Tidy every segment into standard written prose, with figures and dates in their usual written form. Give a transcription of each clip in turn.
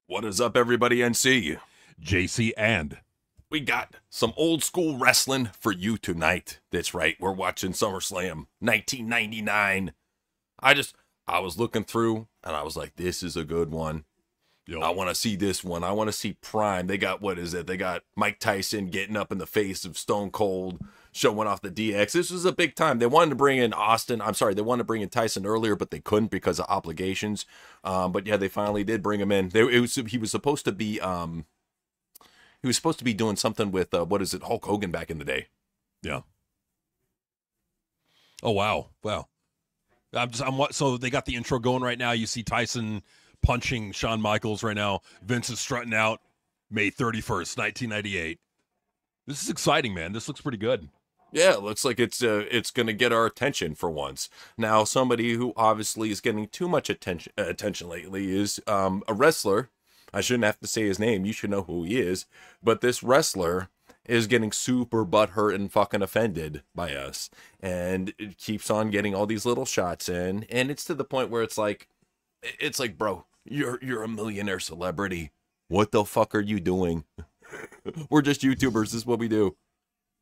What is up, everybody, NC? JC and We got some old school wrestling for you tonight. That's right, we're watching Summerslam 1999. I was looking through and I was like, this is a good one. I want to see this one. I want to see Prime. They got, what is it? They got Mike Tyson getting up in the face of Stone Cold, showing off the DX. This was a big time. They wanted to bring in Austin. I'm sorry, they wanted to bring in Tyson earlier, but they couldn't because of obligations. But yeah, they finally did bring him in. He was supposed to be doing something with what is it, Hulk Hogan back in the day. yeah. Oh wow. So they got the intro going right now. You see Tyson punching Shawn Michaels right now. Vince is strutting out. May 31st, 1998. This is exciting, man. This looks pretty good. Yeah, it looks like it's going to get our attention for once. Now, somebody who obviously is getting too much attention lately is a wrestler. I shouldn't have to say his name. You should know who he is. But this wrestler is getting super butthurt and fucking offended by us. And it keeps on getting all these little shots in. And it's to the point where it's like, bro, you're a millionaire celebrity. What the fuck are you doing? We're just YouTubers. This is what we do.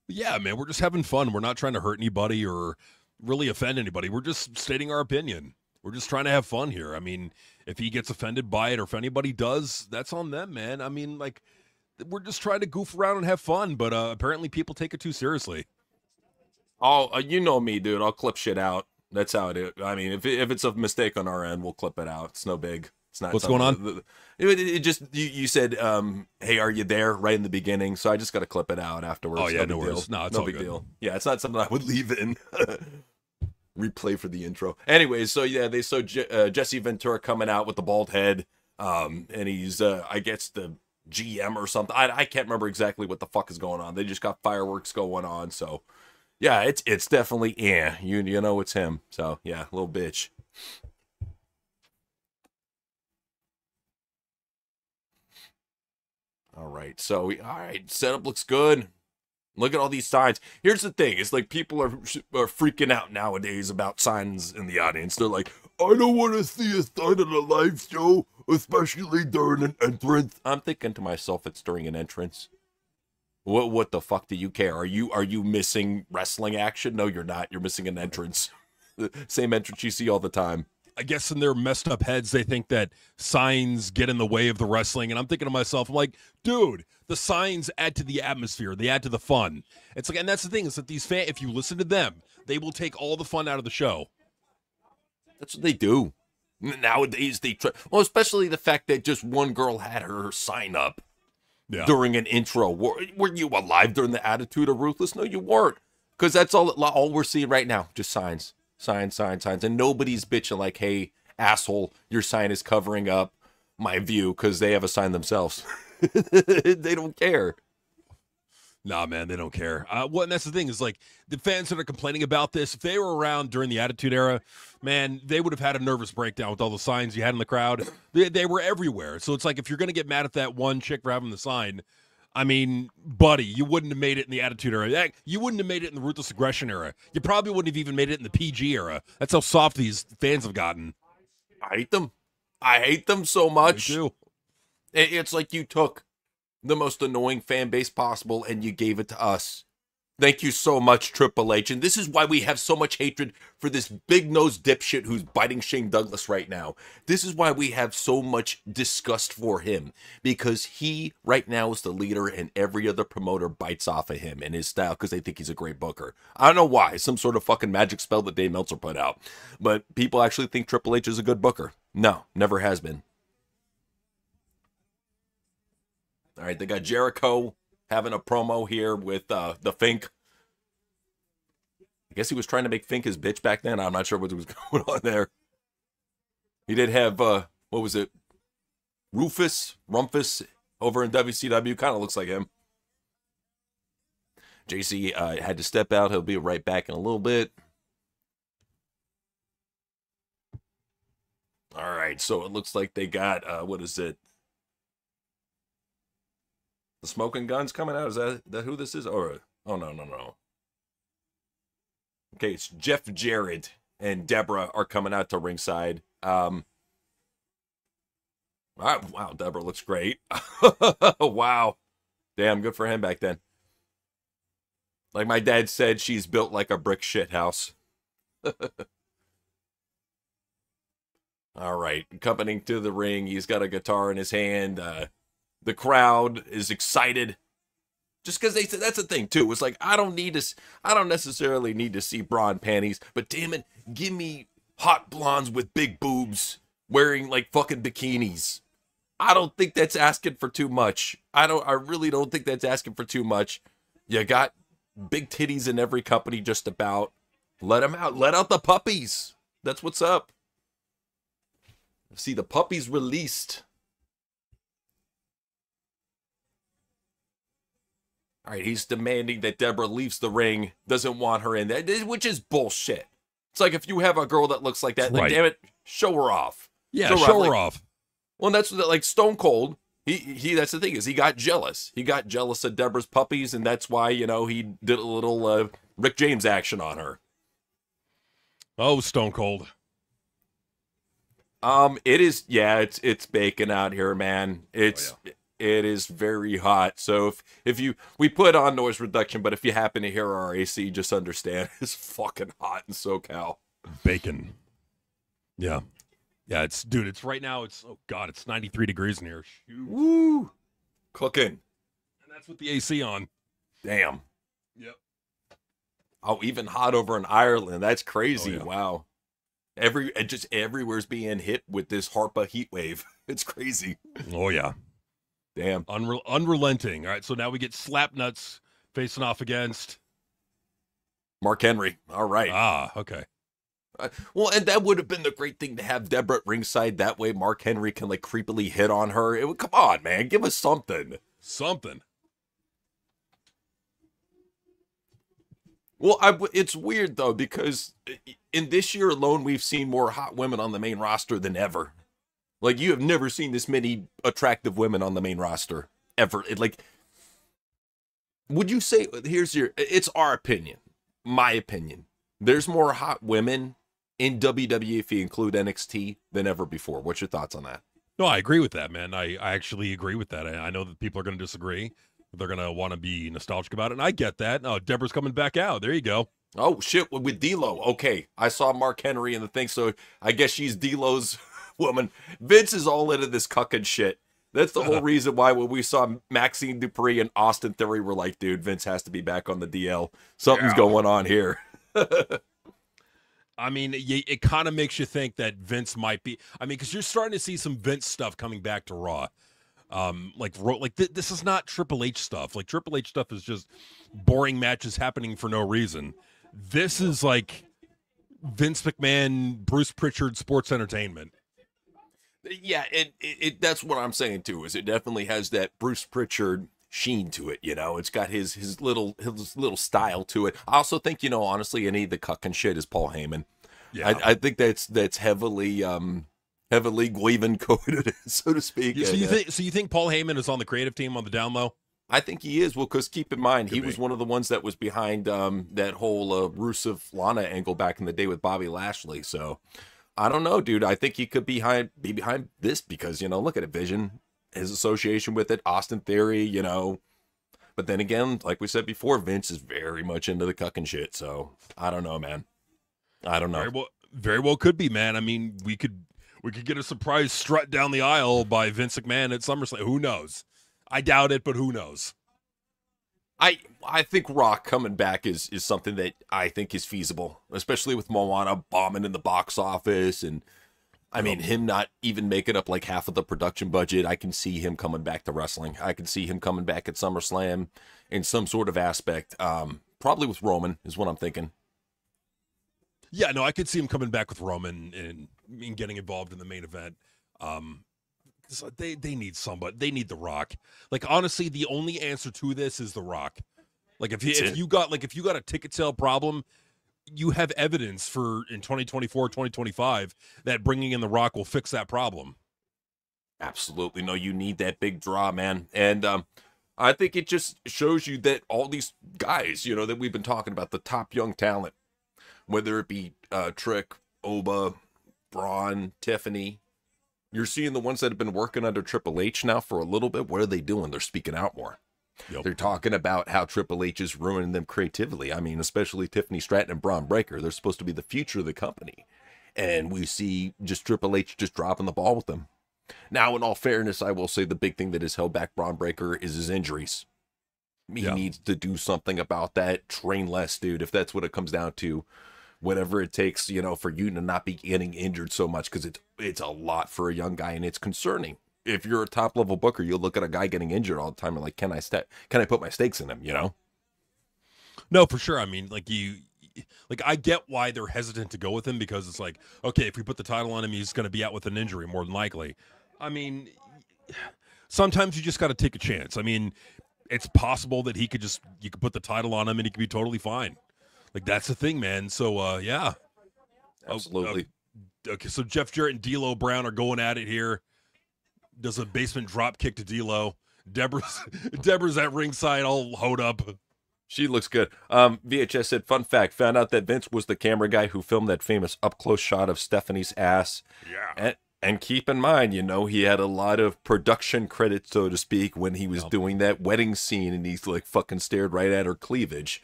Yeah, man, we're just having fun. We're not trying to hurt anybody or really offend anybody. We're just stating our opinion. We're just trying to have fun here. I mean, if he gets offended by it or if anybody does, that's on them, man. I mean, like, we're just trying to goof around and have fun, but apparently people take it too seriously. Oh, you know me, dude. I'll clip shit out. That's how it is. I mean, if it's a mistake on our end, we'll clip it out. It's no big. It's not. What's going on? It just you said, "Hey, are you there?" right in the beginning, so I just got to clip it out afterwards. Oh yeah, no no worries. Deal. No, it's no all big good. deal. Yeah, it's not something I would leave in. Replay for the intro. Anyways, so yeah, they saw Jesse Ventura coming out with the bald head, and he's I guess the GM or something. I can't remember exactly what the fuck is going on. They just got fireworks going on, so yeah, it's definitely you know it's him. So yeah, little bitch. All right, so all right, setup looks good. Look at all these signs. Here's the thing: it's like people are freaking out nowadays about signs in the audience. They're like, "I don't want to see a sign at a live show, especially during an entrance." I'm thinking to myself, it's during an entrance. What the fuck do you care? Are you missing wrestling action? No, you're not. You're missing an entrance. The same entrance you see all the time. I guess in their messed up heads, they think that signs get in the way of the wrestling. And I'm thinking to myself, I'm like, dude, the signs add to the atmosphere. They add to the fun. It's like, and that's the thing is that these fans, if you listen to them, they will take all the fun out of the show. That's what they do. Nowadays, they try. Well, especially the fact that just one girl had her sign up during an intro. Were you alive during the Attitude of Ruthless? No, you weren't. Because that's all we're seeing right now. Just signs. Signs. And nobody's bitching like, hey, asshole, your sign is covering up my view because they have a sign themselves. They don't care. Nah, man, they don't care. And that's the thing is like the fans that are complaining about this, if they were around during the Attitude Era, man, they would have had a nervous breakdown with all the signs you had in the crowd. They were everywhere. So it's like if you're going to get mad at that one chick for having the sign, I mean, buddy, you wouldn't have made it in the Attitude Era. You wouldn't have made it in the Ruthless Aggression Era. You probably wouldn't have even made it in the PG era. That's how soft these fans have gotten. I hate them. I hate them so much. Me too. It's like you took the most annoying fan base possible and you gave it to us. Thank you so much, Triple H. And this is why we have so much hatred for this big-nosed dipshit who's biting Shane Douglas right now. This is why we have so much disgust for him. Because he, right now, is the leader and every other promoter bites off of him and his style because they think he's a great booker. I don't know why. Some sort of fucking magic spell that Dave Meltzer put out. But people actually think Triple H is a good booker. No, never has been. All right, they got Jericho having a promo here with the Fink. I guess he was trying to make Fink his bitch back then. I'm not sure what was going on there. He did have, what was it? Rumpus over in WCW. Kind of looks like him. JC had to step out. He'll be right back in a little bit. All right, so it looks like they got, what is it? The Smoking Guns coming out? Is that who this is? Or oh no. Okay, it's Jeff Jarrett and Deborah are coming out to ringside. Wow, Deborah looks great. Wow. Damn, good for him back then. Like my dad said, she's built like a brick shit house. All right, accompanying to the ring, he's got a guitar in his hand. The crowd is excited. Just because they said that's the thing too. It's like I don't necessarily need to see bra and panties, but damn it, give me hot blondes with big boobs wearing like fucking bikinis. I don't think that's asking for too much. I really don't think that's asking for too much. You got big titties in every company just about. Let them out. Let out the puppies. That's what's up. See the puppies released. All right, he's demanding that Deborah leaves the ring, doesn't want her in there, which is bullshit. It's like if you have a girl that looks like that, then damn it, show her off. Yeah, show her off. Well, that's like Stone Cold. He that's the thing is he got jealous. He got jealous of Deborah's puppies, and that's why he did a little Rick James action on her. Oh, Stone Cold. It is. Yeah, it's baking out here, man. It is very hot. So if we put on noise reduction, but if you happen to hear our AC, just understand it's fucking hot in SoCal. Bacon. Yeah. Yeah, it's right now, it's 93 degrees in here. Shoot. Woo! Cooking. And that's with the AC on. Damn. Yep. Oh, even hot over in Ireland. That's crazy. Oh, yeah. Wow. Everywhere's being hit with this Harpa heat wave. It's crazy. Oh, yeah. Damn. Unrelenting. All right, so now we get Slapnuts facing off against Mark Henry. All right. Ah, okay. Well, and that would have been the great thing to have Deborah at ringside. That way Mark Henry can like creepily hit on her. It would, come on, man. Give us something. Something. Well, it's weird, though, because in this year alone, we've seen more hot women on the main roster than ever. Like, you have never seen this many attractive women on the main roster, ever. Would you say, it's our opinion, my opinion. There's more hot women in WWE, if you include NXT, than ever before. What's your thoughts on that? No, I agree with that, man. I actually agree with that. I know that people are going to disagree. They're going to want to be nostalgic about it, and I get that. Oh, Deborah's coming back out. There you go. Oh, shit, with D'Lo. Okay, I saw Mark Henry in the thing, so I guess she's D'Lo's woman. Vince is all into this cucking shit. That's the whole reason why when we saw Maxine Dupree and Austin Theory, we're like, dude, Vince has to be back on the DL. Something's going on here. I mean, it kind of makes you think that Vince might be. I mean, because you're starting to see some Vince stuff coming back to Raw. This is not Triple H stuff. Like, Triple H stuff is just boring matches happening for no reason. This is like Vince McMahon, Bruce Pritchard sports entertainment. Yeah, that's what I'm saying too. Is it definitely has that Bruce Pritchard sheen to it. It's got his little style to it. I also think honestly, any of the cucking shit is Paul Heyman. Yeah, I think that's heavily Guaven coded, so to speak. So you think Paul Heyman is on the creative team on the down low? I think he is. Well, because keep in mind, he was one of the ones that was behind that whole Rusev Lana angle back in the day with Bobby Lashley. So I don't know, dude. I think he could be behind this because look at it, Vision, his association with it, Austin Theory, But then again, like we said before, Vince is very much into the cucking shit. So I don't know, man. I don't know. Very well could be, man. I mean, we could get a surprise strut down the aisle by Vince McMahon at SummerSlam. Who knows? I doubt it, but who knows? I think Rock coming back is something that I think is feasible, especially with Moana bombing in the box office. And I mean, him not even making up like half of the production budget. I can see him coming back to wrestling. I can see him coming back at SummerSlam in some sort of aspect. Probably with Roman is what I'm thinking. Yeah, no, I could see him coming back with Roman and getting involved in the main event. They need somebody. They need The Rock. Like, honestly, the only answer to this is The Rock. Like, if you got a ticket sale problem, you have evidence for in 2024, 2025 that bringing in The Rock will fix that problem. Absolutely. No, you need that big draw, man. And I think it just shows you that all these guys, that we've been talking about, the top young talent, whether it be Trick, Oba, Braun, Tiffany, You're seeing the ones that have been working under Triple H now for a little bit. What are they doing? They're speaking out more. Yep. They're talking about how Triple H is ruining them creatively. I mean, especially Tiffany Stratton and Braun Breaker. They're supposed to be the future of the company. And we see just Triple H just dropping the ball with them. Now, in all fairness, I will say the big thing that has held back Braun Breaker is his injuries. He needs to do something about that. Train less, dude, if that's what it comes down to. Whatever it takes, you know, for you to not be getting injured so much, because it's a lot for a young guy, and it's concerning. If you're a top level booker, you'll look at a guy getting injured all the time and like, can I put my stakes in him, you know? No, for sure. I mean, I get why they're hesitant to go with him, because it's like, okay, if we put the title on him, he's going to be out with an injury more than likely. I mean, sometimes you just got to take a chance. I mean, it's possible that you could put the title on him and he could be totally fine. Like, that's the thing, man. So, yeah. Absolutely. Okay, so Jeff Jarrett and D'Lo Brown are going at it here. Does a basement drop kick to D'Lo. Deborah's at ringside all hoed up. She looks good. VHS said, fun fact, found out that Vince was the camera guy who filmed that famous up-close shot of Stephanie's ass. Yeah. And keep in mind, you know, he had a lot of production credit, so to speak, when he was doing that wedding scene, and he's like fucking stared right at her cleavage.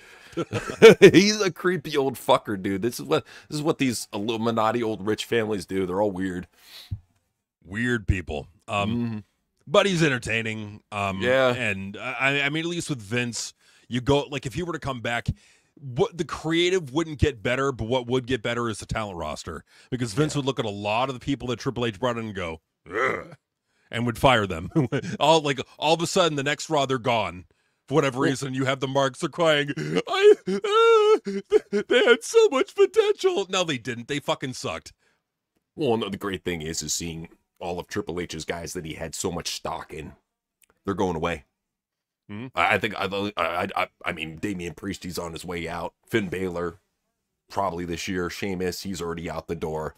He's a creepy old fucker, dude. This is what these Illuminati old rich families do. They're all weird. Weird people. But he's entertaining. Yeah. And I mean, at least with Vince, you go, like, if he were to come back, what the creative wouldn't get better, but what would get better is the talent roster, because Vince would look at a lot of the people that Triple H brought in and go, ugh, and would fire them. all of a sudden, the next Raw, they're gone for whatever reason. You have the marks, they're crying. They had so much potential. No, they didn't. They fucking sucked. Well, no, the great thing is seeing all of Triple H's guys that he had so much stock in. They're going away. I mean, Damian Priest, he's on his way out. Finn Balor, probably this year. Sheamus, he's already out the door.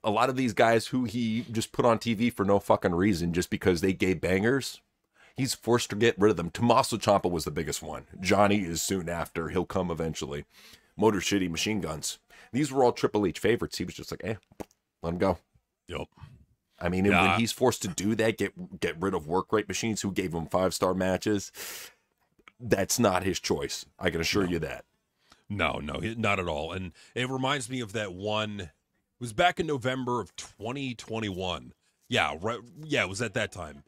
A lot of these guys who he just put on TV for no fucking reason, just because they gave bangers, he's forced to get rid of them. Tommaso Ciampa was the biggest one. Johnny is soon after. He'll come eventually. Motor City Machine Guns. These were all Triple H favorites. He was just like, let him go. Yep. I mean, and when he's forced to do that, get rid of work rate machines who gave him 5-star matches, that's not his choice. I can assure you that. No, not at all. And it reminds me of that one. It was back in November of 2021. Yeah, right. Yeah, it was at that time.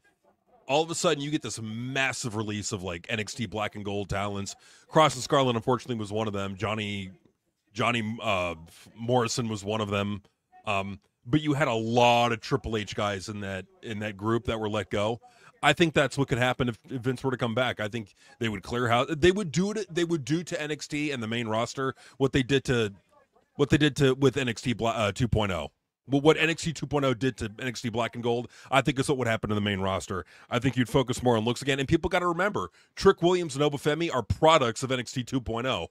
All of a sudden, you get this massive release of like NXT Black and Gold talents. Cross and Scarlet, unfortunately, was one of them. Johnny Morrison was one of them. But you had a lot of Triple H guys in that group that were let go. I think that's what could happen if Vince were to come back. I think they would clear house. They would do to NXT and the main roster what they did with NXT 2.0. Well, what NXT 2.0 did to NXT Black and Gold, I think is what would happen to the main roster. I think you'd focus more on looks again. And people got to remember, Trick Williams and Obafemi are products of NXT 2.0,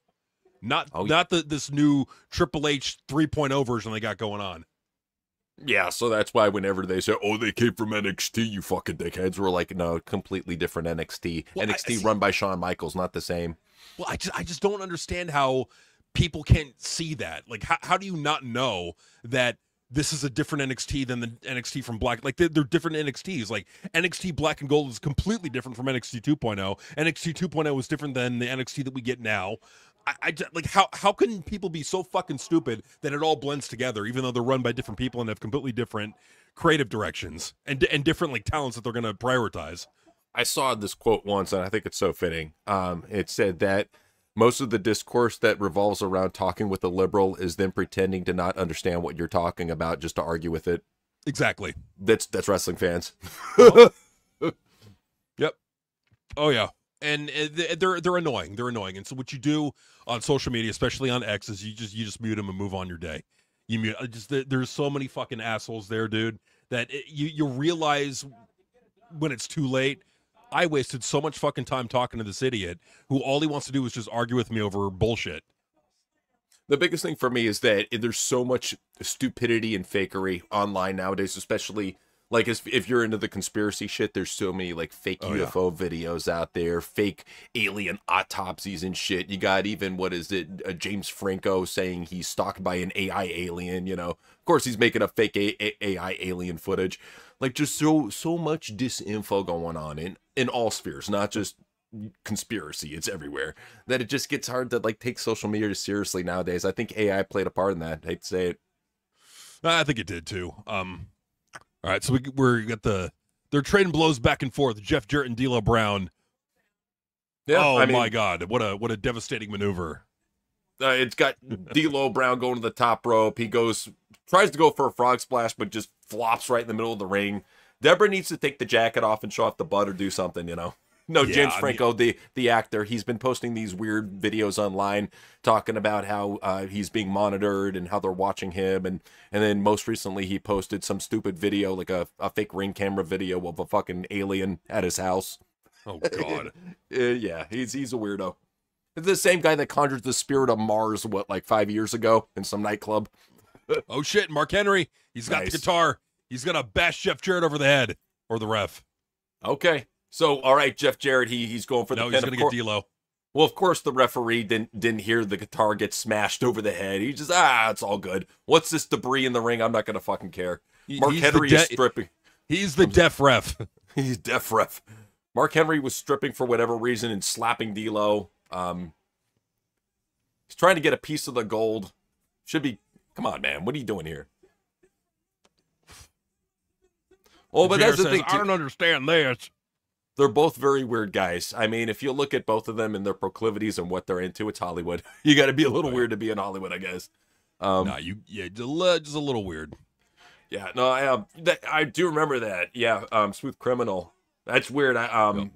not this new Triple H 3.0 version they got going on. Yeah, so that's why whenever they say, they came from NXT, you fucking dickheads, we're like, no, completely different NXT. Well, NXT run by Shawn Michaels, not the same. Well, I just don't understand how people can't see that. Like, how do you not know that this is a different NXT than the NXT from Black? Like, they're different NXTs. Like, NXT Black and Gold is completely different from NXT 2.0. NXT 2.0 is different than the NXT that we get now. Like, how can people be so fucking stupid that it all blends together, even though they're run by different people and have completely different creative directions and different like talents that they're going to prioritize? I saw this quote once, and I think it's so fitting. It said that most of the discourse that revolves around talking with a liberal is them pretending to not understand what you're talking about just to argue with it. Exactly. That's wrestling fans. Yep. Oh yeah. And they're annoying. They're annoying. And so what you do on social media, especially on X, is you just mute them and move on your day. You mute. There's so many fucking assholes there, dude, that you realize when it's too late. I wasted so much fucking time talking to this idiot who all he wants to do is just argue with me over bullshit. The biggest thing for me is that there's so much stupidity and fakery online nowadays, especially Like, if you're into the conspiracy shit, there's so many, like, fake UFO videos out there, fake alien autopsies and shit. You got even, what is it, James Franco saying he's stalked by an AI alien, you know. Of course, he's making a fake AI alien footage. Like, just so much disinfo going on in all spheres, not just conspiracy. It's everywhere. That it just gets hard to, like, take social media seriously nowadays. I think AI played a part in that. I hate to say it. I think it did, too. All right, so we're got they're trading blows back and forth. Jeff Jarrett and D'Lo Brown. Yeah, oh my God, what a devastating maneuver! It's got D'Lo Brown going to the top rope. He tries to go for a frog splash, but just flops right in the middle of the ring. Deborah needs to take the jacket off and show off the butt or do something, you know. No, yeah, James Franco, the actor, he's been posting these weird videos online talking about how he's being monitored and how they're watching him. And then most recently he posted some stupid video, like a fake Ring camera video of a fucking alien at his house. Oh, God. Yeah, he's a weirdo. It's the same guy that conjured the spirit of Mars, like 5 years ago in some nightclub. Oh, shit, Mark Henry. He's got the guitar. He's going to bash Jeff Jarrett over the head, or the ref. Okay. So, all right, Jeff Jarrett, he's going for the pin. No, he's going to get D'Lo. Well, of course, the referee didn't hear the guitar get smashed over the head. He just, it's all good. What's this debris in the ring? I'm not going to fucking care. Mark Henry is stripping. He's the deaf ref. He's deaf ref. Mark Henry was stripping for whatever reason and slapping D'Lo. He's trying to get a piece of the gold. Should be, come on, man. What are you doing here? Oh, but that's the thing. I don't understand this. They're both very weird guys. I mean, if you look at both of them and their proclivities and what they're into, it's Hollywood. You got to be a little weird to be in Hollywood, I guess. Just a little weird. Yeah, no, I do remember that. Yeah, Smooth Criminal. That's weird.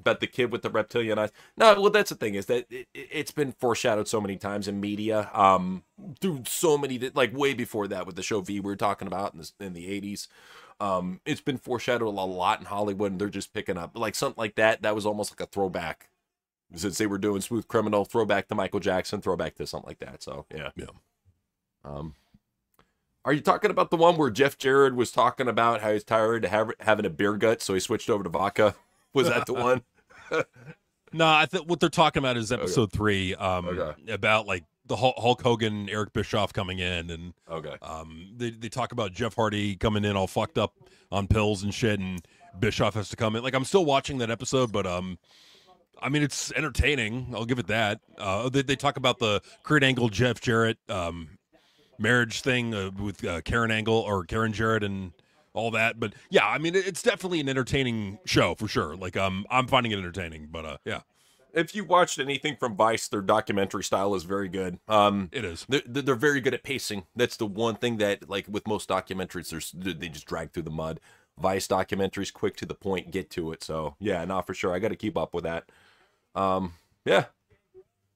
But the kid with the reptilian eyes. No, well, that's the thing is that it's been foreshadowed so many times in media. Through so many, like way before that with the show V we were talking about in the 80s. It's been foreshadowed a lot in Hollywood, and they're just picking up like something like that. That was almost like a throwback, since they were doing Smooth Criminal, throwback to Michael Jackson, throwback to something like that. So yeah. Are you talking about the one where Jeff Jarrett was talking about how he's tired of having a beer gut, so he switched over to vodka? Was that the one? No, I think what they're talking about is episode 3, about like the Hulk Hogan, Eric Bischoff coming in, and they talk about Jeff Hardy coming in all fucked up on pills and shit, and Bischoff has to come in. Like, I'm still watching that episode, but I mean, it's entertaining. I'll give it that. They talk about the Kurt Angle, Jeff Jarrett marriage thing with Karen Angle or Karen Jarrett and all that. But yeah, I mean, it's definitely an entertaining show for sure. Like, I'm finding it entertaining, but yeah. If you watched anything from Vice, their documentary style is very good. It is. They're very good at pacing. That's the one thing that, like, with most documentaries, they just drag through the mud. Vice documentaries, quick to the point, get to it. So yeah, no, for sure, I got to keep up with that. Yeah.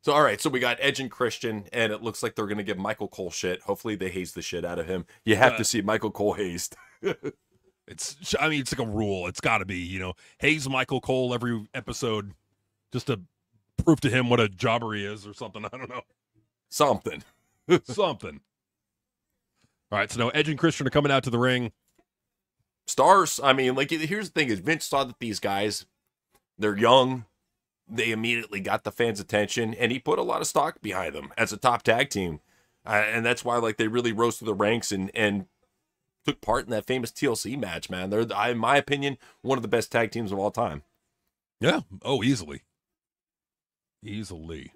So all right, so we got Edge and Christian, and it looks like they're gonna give Michael Cole shit. Hopefully, they haze the shit out of him. You have to see Michael Cole hazed. It's like a rule. It's got to be, haze Michael Cole every episode, just to prove to him what a jobber he is or something. I don't know. Something. Something. All right, so now Edge and Christian are coming out to the ring. Stars. I mean, like, here's the thing: is Vince saw that these guys, they're young. They immediately got the fans' attention, and he put a lot of stock behind them as a top tag team. And that's why, like, they really rose to the ranks and took part in that famous TLC match, man. They're, in my opinion, one of the best tag teams of all time. Yeah. Oh, easily. Easily.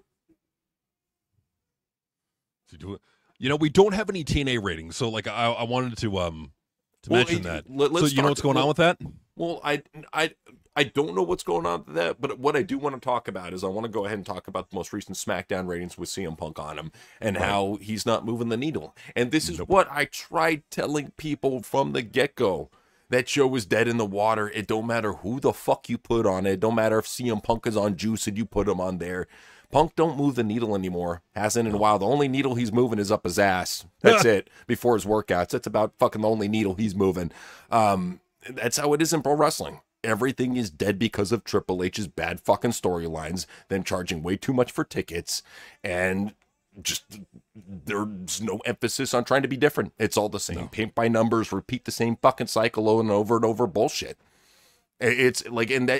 We don't have any TNA ratings, so, like, I wanted to mention that. So you know what's going on with that? Well, I don't know what's going on with that, but what I do want to talk about is I want to go ahead and talk about the most recent SmackDown ratings with CM Punk on him and how he's not moving the needle. And this is what I tried telling people from the get-go. That show was dead in the water. It don't matter who the fuck you put on it. It don't matter if CM Punk is on Juice and you put him on there. Punk don't move the needle anymore. Hasn't in a while. The only needle he's moving is up his ass. That's it. Before his workouts. That's about fucking the only needle he's moving. That's how it is in pro wrestling. Everything is dead because of Triple H's bad fucking storylines, them charging way too much for tickets, and just there's no emphasis on trying to be different. It's all the same. No. Paint by numbers, repeat the same fucking cycle over and over bullshit. It's like, and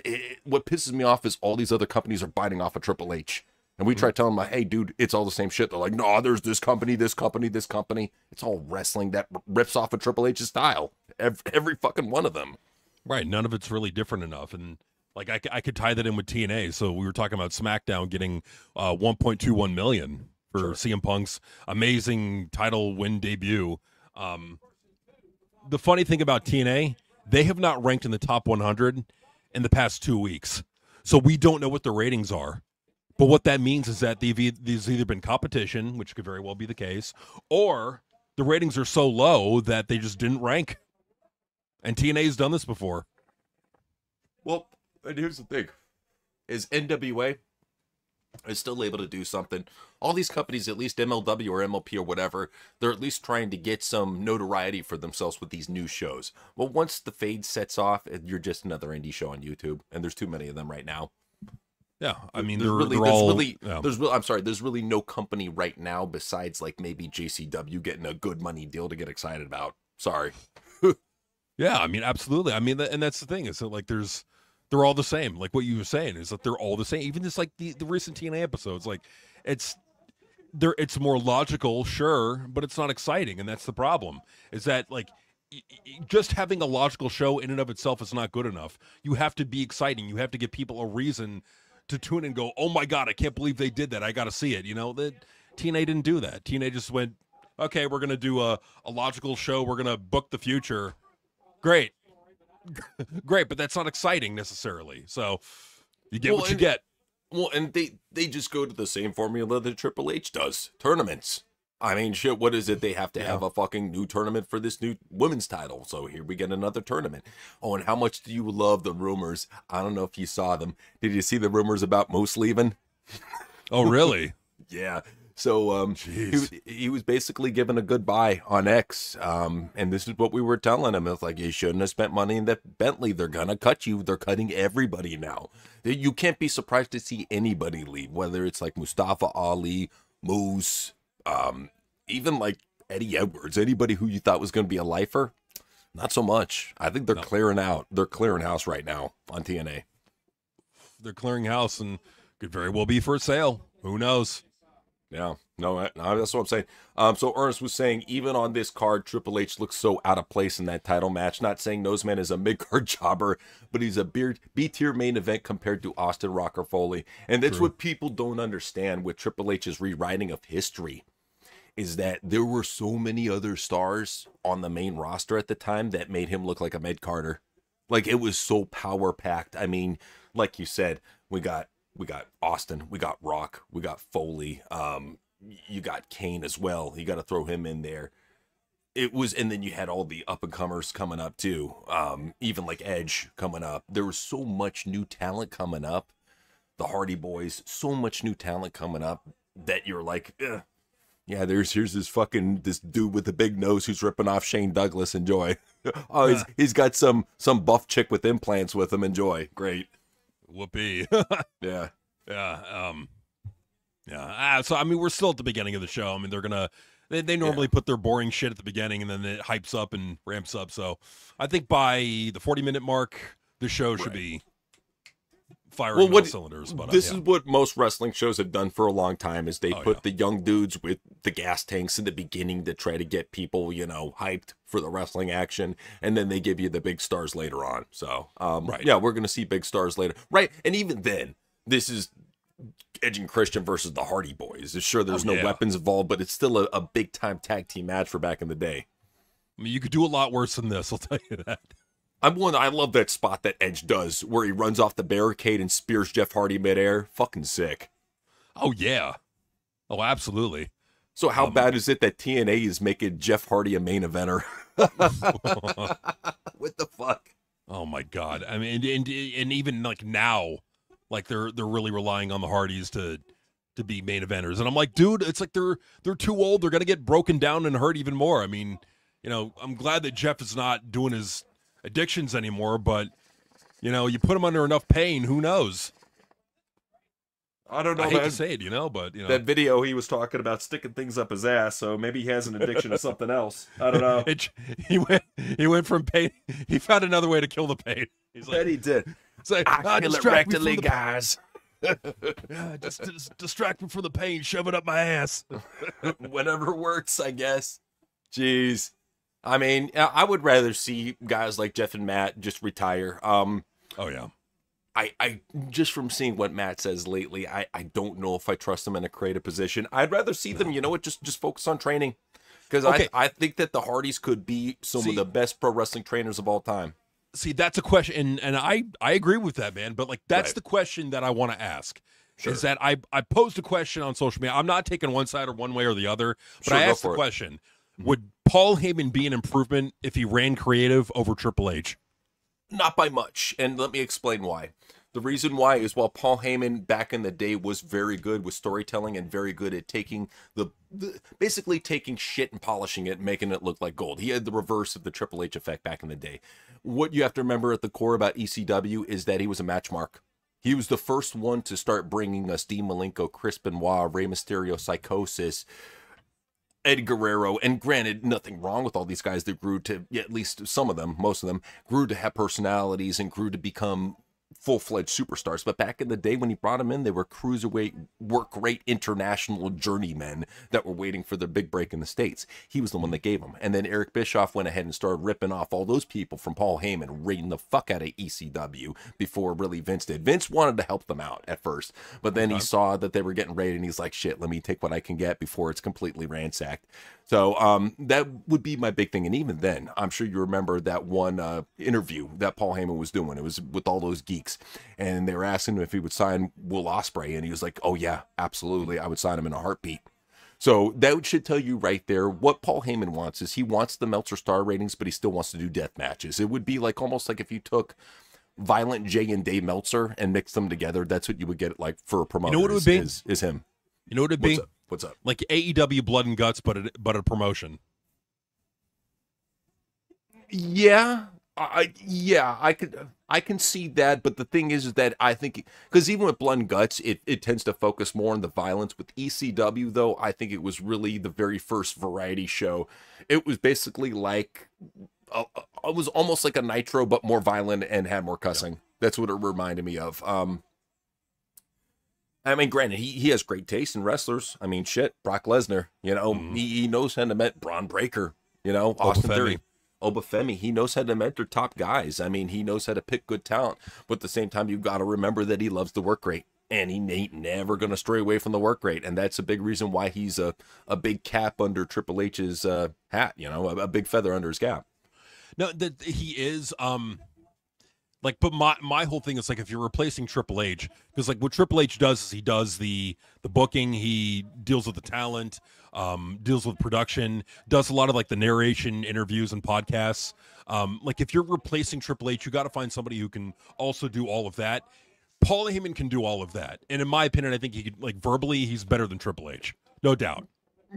what pisses me off is all these other companies are biting off of Triple H. And we try telling them, like, hey, dude, it's all the same shit. They're like, no, there's this company, this company, this company. It's all wrestling that rips off of Triple H's style. Every fucking one of them. Right. None of it's really different enough. And, like, I could tie that in with TNA. So we were talking about SmackDown getting $1.21 million for CM Punk's amazing title win debut. The funny thing about TNA, they have not ranked in the top 100 in the past 2 weeks. So we don't know what the ratings are. But what that means is that there's either been competition, which could very well be the case, or the ratings are so low that they just didn't rank. And TNA's done this before. Well, and here's the thing. Is NWA is still able to do something. All these companies, at least MLW or MLP or whatever, they're at least trying to get some notoriety for themselves with these new shows. Well, once the fade sets off, you're just another indie show on YouTube, and there's too many of them right now. Yeah, I mean, there's really no company right now besides like maybe JCW getting a good money deal to get excited about. Sorry. Yeah, I mean, absolutely. I mean, and that's the thing is that like they're all the same. Like what you were saying is that they're all the same. Even just like the recent TNA episodes, like it's more logical, sure, but it's not exciting, and that's the problem. Is that like just having a logical show in and of itself is not good enough. You have to be exciting. You have to give people a reason to tune in and go, oh my God, I can't believe they did that. I got to see it. You know, that TNA didn't do that. TNA just went, okay, we're going to do a logical show. We're going to book the future. Great. Great, but that's not exciting necessarily. So you get what you get. Well, and they just go to the same formula that Triple H does. Tournaments. I mean, shit, what is it? They have to have a fucking new tournament for this new women's title. So here we get another tournament. Oh, and how much do you love the rumors? I don't know if you saw them. Did you see the rumors about Moose leaving? Oh, really? Yeah. So he was basically given a goodbye on X. And this is what we were telling him. It's like, you shouldn't have spent money in that Bentley. They're going to cut you. They're cutting everybody now. You can't be surprised to see anybody leave, whether it's like Mustafa Ali, Moose, even like Eddie Edwards, anybody who you thought was going to be a lifer, not so much. I think they're clearing out. They're clearing house right now on TNA. They're clearing house and could very well be for sale. Who knows? Yeah, no, that's what I'm saying. So Ernest was saying, even on this card, Triple H looks so out of place in that title match. Not saying Noseman is a mid-card jobber, but he's a B-tier main event compared to Austin Rocker Foley. And that's what people don't understand with Triple H's rewriting of history, is that there were so many other stars on the main roster at the time that made him look like a mid-carder. Like, it was so power-packed. I mean, like you said, we got Austin, we got Rock, we got Foley, you got Kane as well. You got to throw him in there. It was, and then you had all the up-and-comers coming up too. Even like Edge coming up. There was so much new talent coming up. The Hardy Boys, so much new talent coming up that you're like, ugh. Yeah, here's this dude with the big nose who's ripping off Shane Douglas. Enjoy. Oh, he's got some buff chick with implants with him. Enjoy. Great. Whoopee. Yeah. Yeah. Yeah. So I mean, we're still at the beginning of the show. I mean, they normally put their boring shit at the beginning and then it hypes up and ramps up. So I think by the 40-minute mark, the show should be firing all cylinders. But this is what most wrestling shows have done for a long time, is they put the young dudes with the gas tanks in the beginning to try to get people, hyped for the wrestling action, and then they give you the big stars later on. So yeah, we're gonna see big stars later, right? And even then, this is Edge and Christian versus the Hardy Boys. Sure, there's no weapons involved, but it's still a big time tag team match for back in the day. I mean, you could do a lot worse than this, I'll tell you that. I love that spot that Edge does where he runs off the barricade and spears Jeff Hardy midair. Fucking sick. Oh, yeah. Oh, absolutely. So how bad is it that TNA is making Jeff Hardy a main eventer? What the fuck? Oh, my God. I mean, and even like now, like they're really relying on the Hardys to be main eventers. And I'm like, dude, it's like they're too old. They're going to get broken down and hurt even more. I mean, I'm glad that Jeff is not doing his addictions anymore, but you put him under enough pain, who knows? I don't know, I hate man. to say it, but That video he was talking about sticking things up his ass, so maybe he has an addiction to something else. I don't know. He went from pain. He found another way to kill the pain. He's like, Bet he did. it's like, I kill it distract me from rectally, the guys. yeah, just distract me from the pain. Shove it up my ass. Whatever works, I guess. Jeez. I mean, I would rather see guys like Jeff and Matt just retire. Oh yeah. I just from seeing what Matt says lately, I don't know if I trust him in a creative position. I'd rather see them, just focus on training. Because I think that the Hardys could be some of the best pro wrestling trainers of all time. See, that's a question, and I agree with that, man. But that's the question that I want to ask. Sure. Is that I posed a question on social media. I'm not taking one side or one way or the other, but I asked the question: would Paul Heyman be an improvement if he ran creative over Triple H? Not by much, and let me explain why. The reason why is while Paul Heyman back in the day was very good with storytelling and very good at taking basically taking shit and polishing it and making it look like gold. He had the reverse of the Triple H effect back in the day. What you have to remember at the core about ECW is that he was a match mark. He was the first one to start bringing us Dean Malenko, Chris Benoit, Rey Mysterio, Psychosis, Ed Guerrero, and granted, nothing wrong with all these guys that grew to, at least some of them, most of them, grew to have personalities and grew to become full-fledged superstars. But back in the day when he brought them in, they were cruiserweight, work rate international journeymen that were waiting for their big break in the States. He was the one that gave them. And then Eric Bischoff went ahead and started ripping off all those people from Paul Heyman, raiding the fuck out of ECW before really Vince did. Vince wanted to help them out at first, but then he saw that they were getting raided and he's like, shit, let me take what I can get before it's completely ransacked. So that would be my big thing. And even then, I'm sure you remember that one interview that Paul Heyman was doing. It was with all those geeks. And they were asking him if he would sign Will Ospreay. And he was like, oh, yeah, absolutely. I would sign him in a heartbeat. So that should tell you right there what Paul Heyman wants is he wants the Meltzer star ratings, but he still wants to do death matches. It would be like almost like if you took Violent J and Dave Meltzer and mixed them together. That's what you would get like for a promoter. You know what it would be? Is him. You know what it'd be? What's up? Like AEW Blood and Guts, but a promotion. Yeah, I can see that, but the thing is that I think because even with Blood and Guts, it tends to focus more on the violence. With ECW, though, I think it was really the very first variety show. It was basically like it was almost like a Nitro, but more violent and had more cussing. Yeah. That's what it reminded me of. I mean, granted, he has great taste in wrestlers. I mean, shit, Brock Lesnar, he knows how to mentor Braun Breaker, Austin Theory, Obafemi. He knows how to mentor top guys. I mean, he knows how to pick good talent. But at the same time, you've got to remember that he loves the work rate. And he ain't never going to stray away from the work rate. And that's a big reason why he's a big cap under Triple H's hat, a big feather under his cap. No, that he is... but my whole thing is like if you're replacing Triple H, because like what Triple H does is he does the booking, he deals with the talent, deals with production, does a lot of like the narration, interviews, and podcasts. Like if you're replacing Triple H, you got to find somebody who can also do all of that. Paul Heyman can do all of that, and in my opinion, I think he could like verbally, he's better than Triple H, no doubt.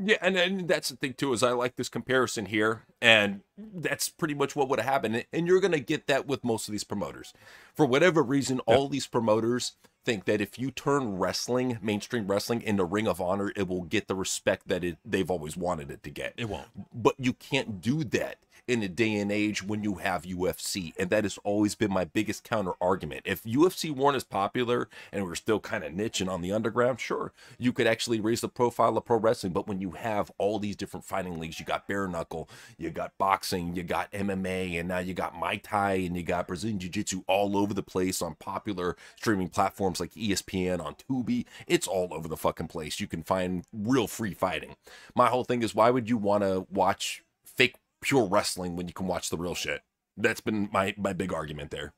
Yeah, and that's the thing, too, is I like this comparison here, and that's pretty much what would have happened. And you're going to get that with most of these promoters. For whatever reason, all these promoters think that if you turn wrestling, mainstream wrestling, into Ring of Honor, it will get the respect that they've always wanted it to get. It won't. But you can't do that in a day and age when you have UFC, and that has always been my biggest counter argument. If UFC weren't as popular and we're still kind of niching on the underground, sure, you could actually raise the profile of pro wrestling. But when you have all these different fighting leagues, you got bare knuckle, you got boxing, you got MMA, and now you got Muay Thai, and you got Brazilian Jiu-Jitsu all over the place on popular streaming platforms like ESPN, on Tubi. It's all over the fucking place. You can find real free fighting. My whole thing is, why would you want to watch fake pure wrestling when you can watch the real shit? That's been my big argument there.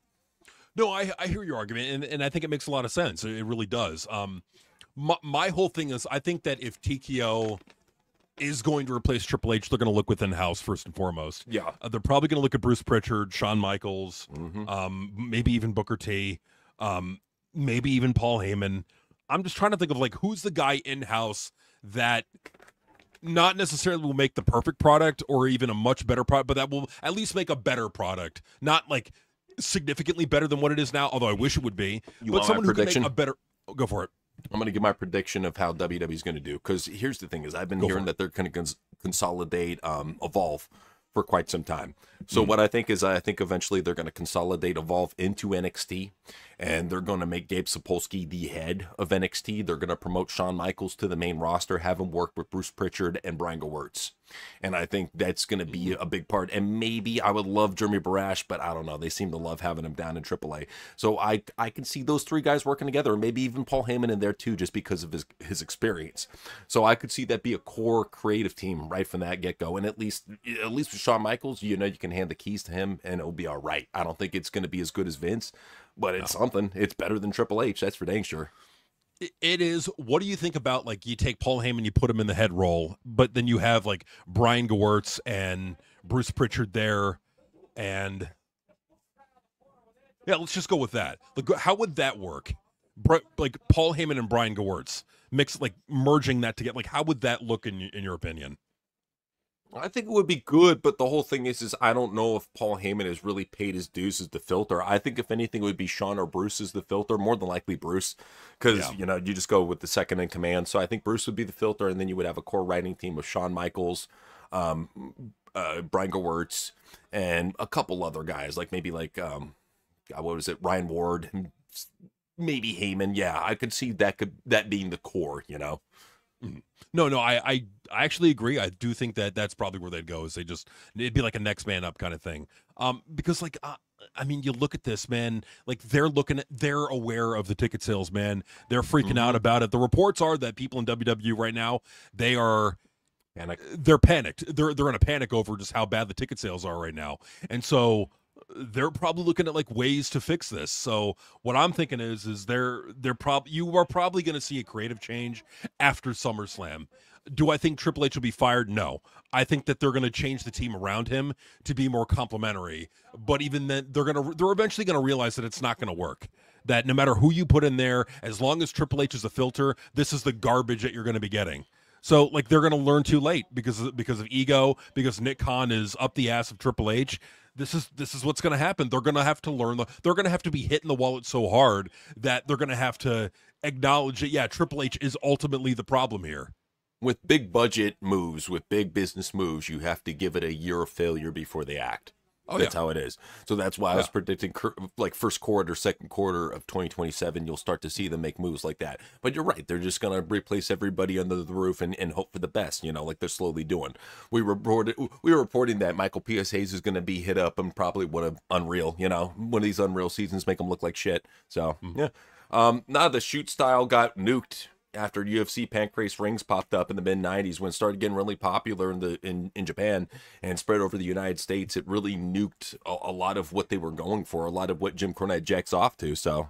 No, I hear your argument, and I think it makes a lot of sense. It really does. My whole thing is, I think that if TKO is going to replace Triple H, they're going to look within the house first and foremost. Yeah. They're probably going to look at Bruce Pritchard, Shawn Michaels, maybe even Booker T, maybe even Paul Heyman. I'm just trying to think of like who's the guy in-house that not necessarily will make the perfect product or even a much better product, but that will at least make a better product. Not like significantly better than what it is now, although I wish it would be. But someone who can make a better... Go for it. I'm going to give my prediction of how WWE is going to do, because here's the thing: is I've been hearing that they're going to consolidate, Evolve for quite some time. So what I think is, I think eventually they're going to consolidate Evolve into NXT, and they're going to make Gabe Sapolsky the head of NXT. They're going to promote Shawn Michaels to the main roster, have him work with Bruce Pritchard and Brian Gewirtz. And I think that's going to be a big part. And maybe I would love Jeremy Barash, but I don't know. They seem to love having him down in AAA. So I can see those three guys working together, and maybe even Paul Heyman in there too, just because of his experience. So I could see that be a core creative team right from that get-go. And at least with Shawn Michaels, you can hand the keys to him and it'll be all right. I don't think it's going to be as good as Vince, but it's something. It's better than Triple H, that's for dang sure. It is. What do you think about, like, you take Paul Heyman, you put him in the head role, but then you have like Brian Gewirtz and Bruce Pritchard there, and yeah, let's just go with that. Like, how would that work? Like Paul Heyman and Brian Gewirtz merging that together. Like, how would that look in your opinion? I think it would be good, but the whole thing is I don't know if Paul Heyman has really paid his dues as the filter. I think if anything, it would be Shawn or Bruce as the filter, more than likely Bruce, because, you just go with the second in command. So I think Bruce would be the filter, and then you would have a core writing team of Shawn Michaels, Brian Gewirtz, and a couple other guys, like maybe what was it, Ryan Ward, maybe Heyman. Yeah, I could see that being the core, No, I actually agree. I do think that that's probably where they'd go. It'd be like a next man up kind of thing. Because you look at this, man. Like, they're aware of the ticket sales, man. They're freaking out about it. The reports are that people in WWE right now, they're panicked. They're in a panic over just how bad the ticket sales are right now, and so they're probably looking at like ways to fix this. So what I'm thinking is you are probably going to see a creative change after SummerSlam. Do I think Triple H will be fired? No. I think that they're going to change the team around him to be more complementary. But even then, they're eventually going to realize that it's not going to work. That no matter who you put in there, as long as Triple H is a filter, this is the garbage that you're going to be getting. So, like, they're going to learn too late because of ego, because Nick Khan is up the ass of Triple H. This is what's going to happen. They're going to have to learn. They're going to have to be hitting the wallet so hard that they're going to have to acknowledge that, yeah, Triple H is ultimately the problem here. With big budget moves, with big business moves, you have to give it a year of failure before they act. That's how it is. So that's why I was predicting like first quarter, second quarter of 2027, you'll start to see them make moves like that. But you're right. They're just going to replace everybody under the roof and hope for the best, like they're slowly doing. We were reporting that Michael P.S. Hayes is going to be hit up and probably Unreal, one of these Unreal seasons make them look like shit. So, yeah. Now the shoot style got nuked after UFC Pancrase rings popped up in the mid-90s, when it started getting really popular in Japan and spread over the United States. It really nuked a lot of what they were going for, a lot of what Jim Cornette jacks off to. So,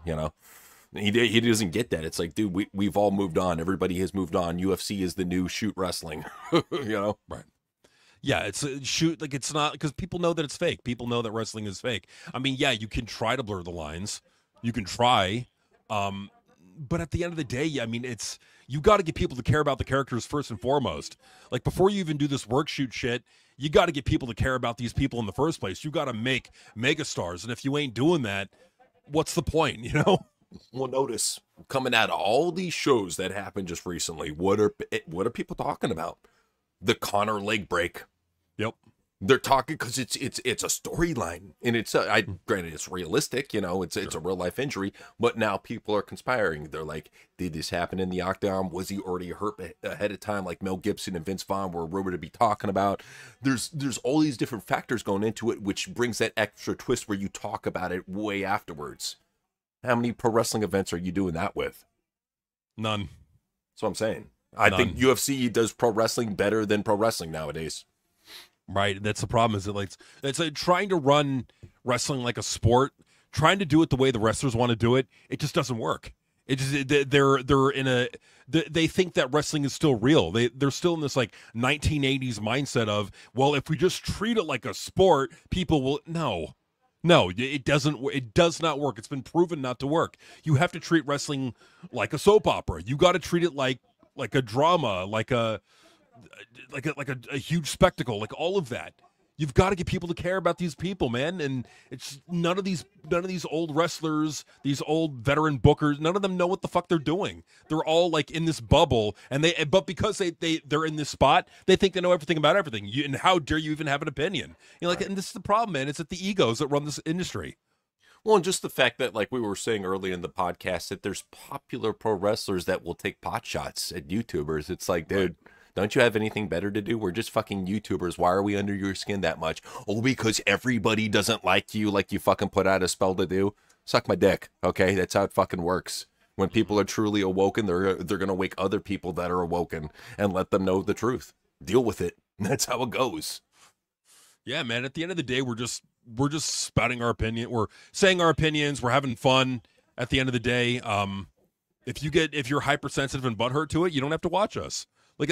he doesn't get that. It's like, dude, we've all moved on. Everybody has moved on. UFC is the new shoot wrestling, Right. Yeah, it's a shoot. Like, it's not, because people know that it's fake. People know that wrestling is fake. I mean, yeah, you can try to blur the lines. You can try. But at the end of the day, I mean, you got to get people to care about the characters first and foremost. Like, before you even do this work shoot shit, you got to get people to care about these people in the first place. You got to make megastars. And if you ain't doing that, what's the point, Well, notice, coming out of all these shows that happened just recently, what are people talking about? The Connor leg break. Yep. They're talking because it's a storyline, and granted it's realistic, it's a real life injury, but now people are conspiring. They're like, did this happen in the octagon? Was he already hurt ahead of time, like Mel Gibson and Vince Vaughn were rumored to be talking about? There's all these different factors going into it, which brings that extra twist where you talk about it way afterwards. How many pro wrestling events are you doing that with? None. That's what I'm saying. I think UFC does pro wrestling better than pro wrestling nowadays. Right, that's the problem. Is it's like trying to run wrestling like a sport, trying to do it the way the wrestlers want to do it. It just doesn't work. They think that wrestling is still real. They're still in this like 1980s mindset of, well, if we just treat it like a sport, people will. No, it doesn't. It does not work. It's been proven not to work. You have to treat wrestling like a soap opera. You got to treat it like a drama, like a huge spectacle, like all of that. You've got to get people to care about these people, man. And it's none of these old wrestlers, these old veteran bookers, none of them know what the fuck they're doing. They're all like in this bubble, but because they're in this spot, they think they know everything about everything. And how dare you even have an opinion? Like, and this is the problem, man. It's that the egos that run this industry. Well, and just the fact that, like we were saying earlier in the podcast, that there's popular pro wrestlers that will take pot shots at YouTubers. It's like, dude, don't you have anything better to do? We're just fucking YouTubers. Why are we under your skin that much? Oh, because everybody doesn't like you fucking put out a spell to do. Suck my dick, okay? That's how it fucking works. When people are truly awoken, they're going to wake other people that are awoken and let them know the truth. Deal with it. That's how it goes. Yeah, man. At the end of the day, we're just spouting our opinion. We're saying our opinions. We're having fun. At the end of the day, if you're hypersensitive and butthurt to it, you don't have to watch us. Like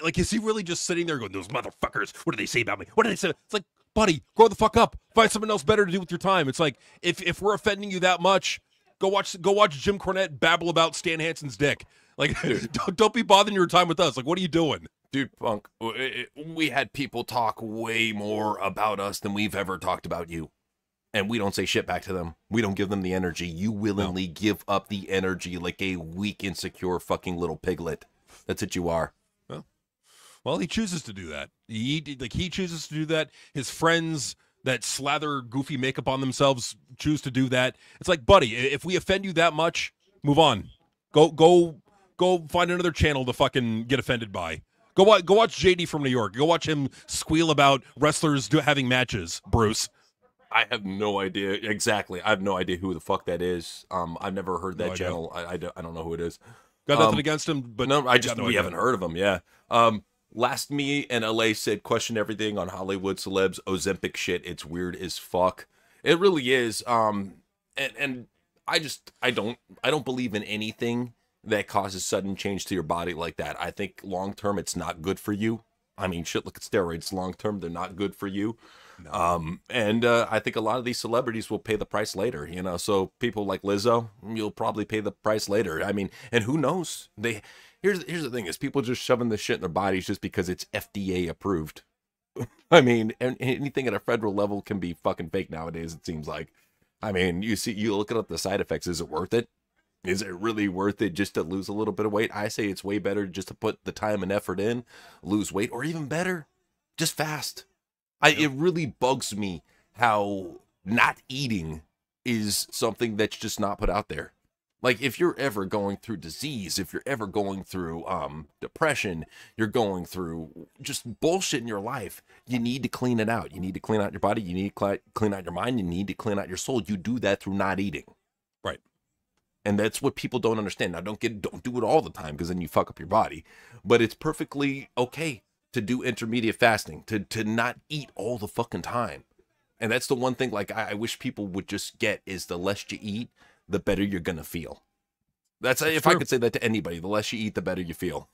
like, is he really just sitting there going, those motherfuckers? What do they say about me? What do they say? It's like, buddy, grow the fuck up. Find something else better to do with your time. It's like, if we're offending you that much, go watch Jim Cornette babble about Stan Hansen's dick. Like, don't be bothering your time with us. Like, what are you doing? Dude, Punk, we had people talk way more about us than we've ever talked about you. And we don't say shit back to them. We don't give them the energy. You willingly give up the energy like a weak, insecure fucking little piglet. That's what you are. Well, he chooses to do that. He chooses to do that. His friends that slather goofy makeup on themselves choose to do that. It's like, buddy, if we offend you that much, move on. Go find another channel to fucking get offended by. Go watch JD from New York. Go watch him squeal about wrestlers having matches, Bruce. I have no idea. Exactly. I have no idea who the fuck that is. I've never heard that channel. I don't know who it is. Got nothing against him, but no, we haven't heard of him. Yeah. Last me and LA said, question everything on Hollywood celebs, Ozempic shit. It's weird as fuck. It really is. And I don't believe in anything that causes sudden change to your body like that. I think long term it's not good for you. I mean, shit, look at steroids. Long term, they're not good for you. No. I think a lot of these celebrities will pay the price later, you know. So people like Lizzo, you'll probably pay the price later. I mean, and who knows? Here's the thing: is people just shoving this shit in their bodies just because it's FDA approved. I mean, anything at a federal level can be fucking fake nowadays. It seems like. I mean, you look at the side effects. Is it worth it? Is it really worth it just to lose a little bit of weight? I say it's way better just to put the time and effort in, lose weight, or even better, just fast. It really bugs me how not eating is something that's just not put out there. Like, if you're ever going through disease, if you're ever going through depression, you're going through just bullshit in your life, you need to clean it out. You need to clean out your body. You need to clean out your mind. You need to clean out your soul. You do that through not eating. Right. And that's what people don't understand. Now, don't do it all the time because then you fuck up your body. But it's perfectly okay to do intermediate fasting, to not eat all the fucking time. And that's the one thing, like, I wish people would just get is the less you eat, the better you're going to feel. That's if true. I could say that to anybody, the less you eat, the better you feel.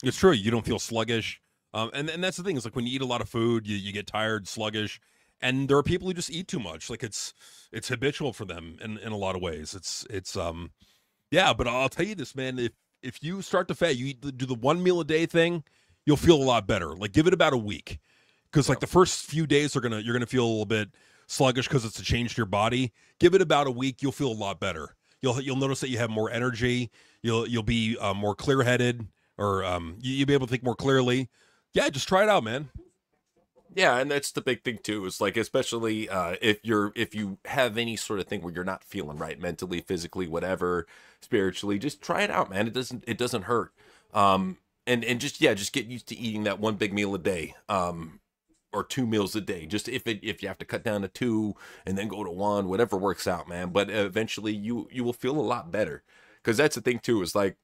It's true. You don't feel sluggish. And that's the thing. It's like when you eat a lot of food, you get tired, sluggish. And there are people who just eat too much. Like it's habitual for them in a lot of ways. Yeah, but I'll tell you this, man, if you start to fat, do the 1 meal a day thing, you'll feel a lot better. Like give it about a week. Because like the first few days you're gonna feel a little bit sluggish because it's a change to your body. Give it about a week, you'll feel a lot better. You'll notice that you have more energy. You'll be more clear headed, or you'll be able to think more clearly. Yeah, just try it out, man. Yeah, and that's the big thing too. Is like, especially if you have any sort of thing where you're not feeling right mentally, physically, whatever, spiritually, just try it out, man. It doesn't hurt. And just get used to eating that one big meal a day. Or 2 meals a day. Just if you have to cut down to 2 and then go to 1, whatever works out, man. But eventually you will feel a lot better. Because that's the thing too, is like,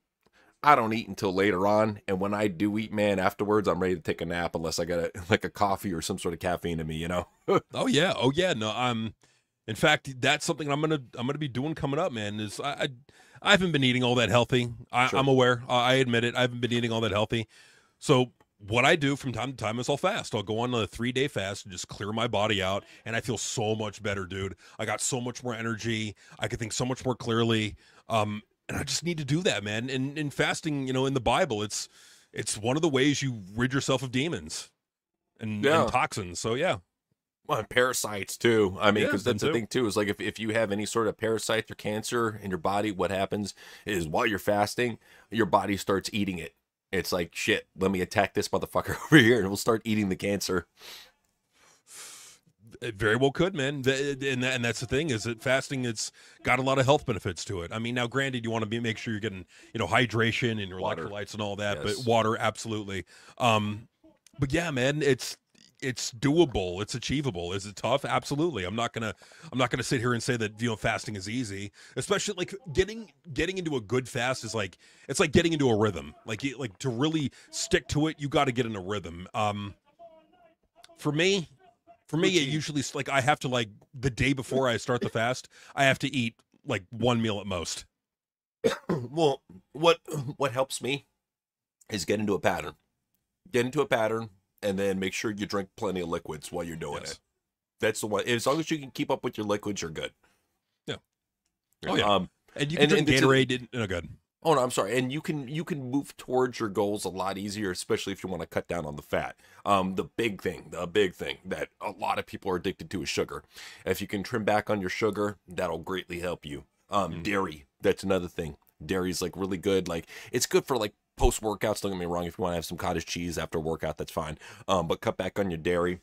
I don't eat until later on, and when I do eat, man, afterwards I'm ready to take a nap unless I got a coffee or some sort of caffeine in me, you know. Oh yeah. No, in fact, that's something I'm gonna be doing coming up, man. Is I haven't been eating all that healthy. Sure. I'm aware. I admit it. I haven't been eating all that healthy. So what I do from time to time is I'll fast. I'll go on a 3-day fast and just clear my body out, and I feel so much better, dude. I got so much more energy. I can think so much more clearly. And I just need to do that, man. And in fasting, in the Bible, it's one of the ways you rid yourself of demons. and Yeah. toxins. So yeah. Well, and parasites too. I mean, Yeah, because them that's the too. thing too. Is like if you have any sort of parasites or cancer in your body, what happens is while you're fasting, your body starts eating it. It's like shit. Let me attack this motherfucker over here, and we'll start eating the cancer. It very well could, man. And that's the thing is that fasting, it's got a lot of health benefits to it. I mean, now granted, you want to make sure you're getting, hydration and your Water. electrolytes and all that, but Yes. water, absolutely. But yeah, man, it's doable, it's achievable. Is it tough? Absolutely. I'm not gonna sit here and say that fasting is easy, especially like getting into a good fast is like it's like getting into a rhythm. Like to really stick to it, you got to get in a rhythm. For me, it Routine. usually like I have to like the day before I start the fast, I have to eat like one meal at most. Well, what helps me is get into a pattern. Get into a pattern, and then make sure you drink plenty of liquids while you're doing Yes. it. That's the one. As long as you can keep up with your liquids, you're good. Yeah. Oh yeah. And you can drink and Gatorade. No good. Oh no, I'm sorry. And you can move towards your goals a lot easier, especially if you want to cut down on the fat. The big thing that a lot of people are addicted to is sugar. If you can trim back on your sugar, that'll greatly help you. Dairy, that's another thing. Dairy's like really good. Like it's good for like post workouts. Don't get me wrong. If you want to have some cottage cheese after a workout, that's fine. But cut back on your dairy.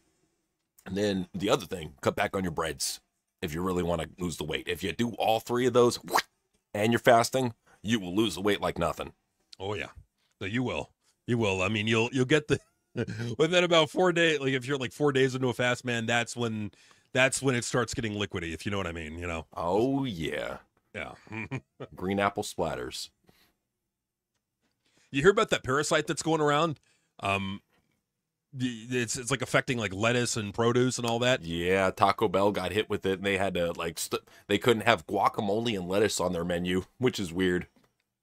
And then the other thing, cut back on your breads if you really want to lose the weight. If you do all three of those and you're fasting, you will lose the weight like nothing. Oh yeah. So you will. You will. I mean, you'll get the within about 4 days. Like if you're like 4 days into a fast, man, that's when it starts getting liquidy. If you know what I mean. Oh yeah. Yeah. Green apple splatters. You hear about that parasite that's going around? It's like affecting like lettuce and produce and all that. Yeah, Taco Bell got hit with it, and they had to like they couldn't have guacamole and lettuce on their menu, which is weird.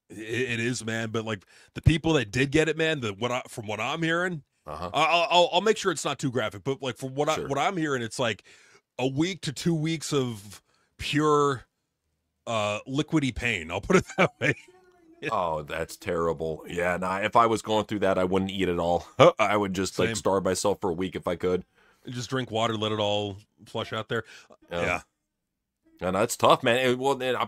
It is, man. But like the people that did get it, man, from what I'm hearing, Uh-huh. I'll make sure it's not too graphic. But like from Sure. what I'm hearing, it's like a week to 2 weeks of pure liquidy pain. I'll put it that way. Oh, that's terrible. Yeah, nah, if I was going through that, I wouldn't eat it all. I would just like Same. starve myself for a week if I could. Just drink water, let it all flush out there. Yeah. And that's tough, man.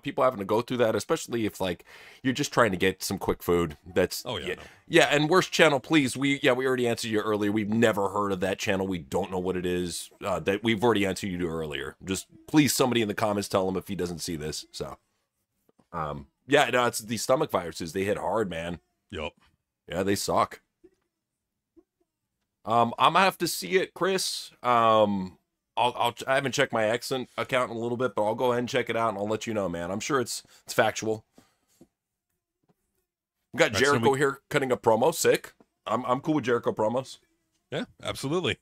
People having to go through that, especially if like you're just trying to get some quick food. That's No. yeah. And worst channel, please. We already answered you earlier. We've never heard of that channel. We don't know what it is. That we've already answered you earlier. Just please, somebody in the comments tell him if he doesn't see this. So, yeah, no, it's the stomach viruses. They hit hard, man. Yup. Yeah, they suck. I'm gonna have to see it, Chris. I haven't checked my accent account in a little bit, but I'll go ahead and check it out, and I'll let you know, man. I'm sure it's factual. We got Jericho here cutting a promo. Sick. I'm cool with Jericho promos. Yeah, absolutely.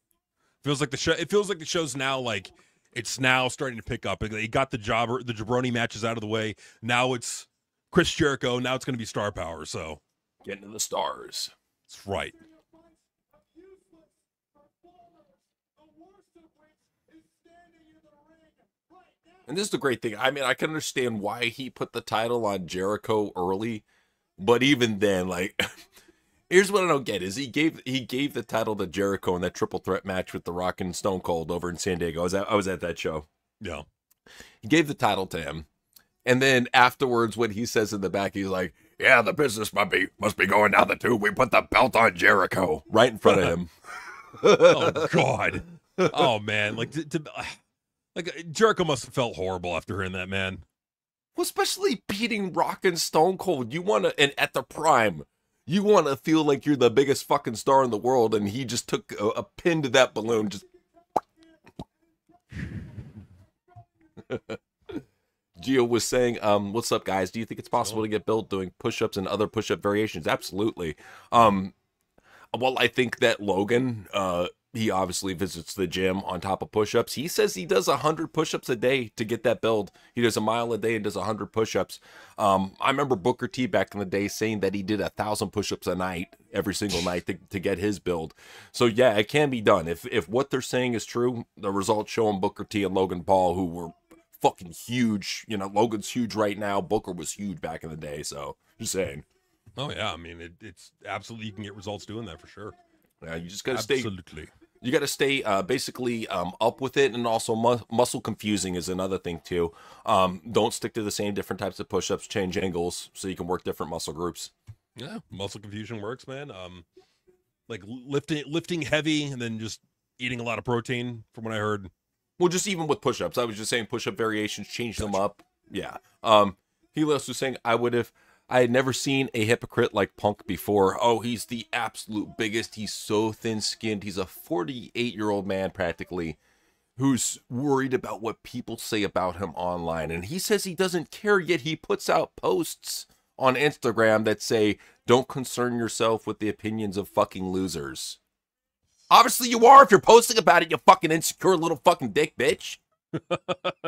Feels like the show. It feels like the show's now like it's now starting to pick up. He got the jabroni matches out of the way. Now it's Chris Jericho. Now it's going to be Star Power. So Getting to the stars. that's right. And this is the great thing. I mean, I can understand why he put the title on Jericho early, but even then, like, here's what I don't get: is he gave the title to Jericho in that triple threat match with The Rock and Stone Cold over in San Diego. I was at that show. Yeah. He gave the title to him, and then afterwards, when he says in the back, he's like, "Yeah, the business must be going down the tube. We put the belt on Jericho right in front of him." Oh God. Oh man. Like Jericho must have felt horrible after hearing that, man. Well, especially beating Rock and Stone Cold. You want to, and at the prime, you want to feel like you're the biggest fucking star in the world, and he just took a pin to that balloon. Just Gio was saying, what's up, guys? Do you think it's possible to get built doing push-ups and other push-up variations? Absolutely. Well, I think that Logan, he obviously visits the gym on top of push-ups. He says he does 100 push-ups a day to get that build. He does a mile a day and does 100 push-ups. I remember Booker T back in the day saying that he did 1,000 push-ups a night, every single night to get his build. So yeah, it can be done. If what they're saying is true, the results showing Booker T and Logan Paul, who were fucking huge. You know, Logan's huge right now. Booker was huge back in the day. So just saying. Oh yeah, I mean it's absolutely, you can get results doing that for sure. Yeah, you just gotta You got to stay basically up with it, and also muscle confusing is another thing too. Don't stick to the same different types of push-ups. Change angles so you can work different muscle groups. Yeah, muscle confusion works, man. Like lifting heavy and then just eating a lot of protein, from what I heard. Well, just even with push-ups, I was just saying push-up variations, change them up. Yeah. Helios was saying I had never seen a hypocrite like Punk before. Oh, he's the absolute biggest. He's so thin-skinned. He's a 48-year-old man practically who's worried about what people say about him online. And he says he doesn't care, yet he puts out posts on Instagram that say, don't concern yourself with the opinions of fucking losers. Obviously you are if you're posting about it, you fucking insecure little fucking dick bitch.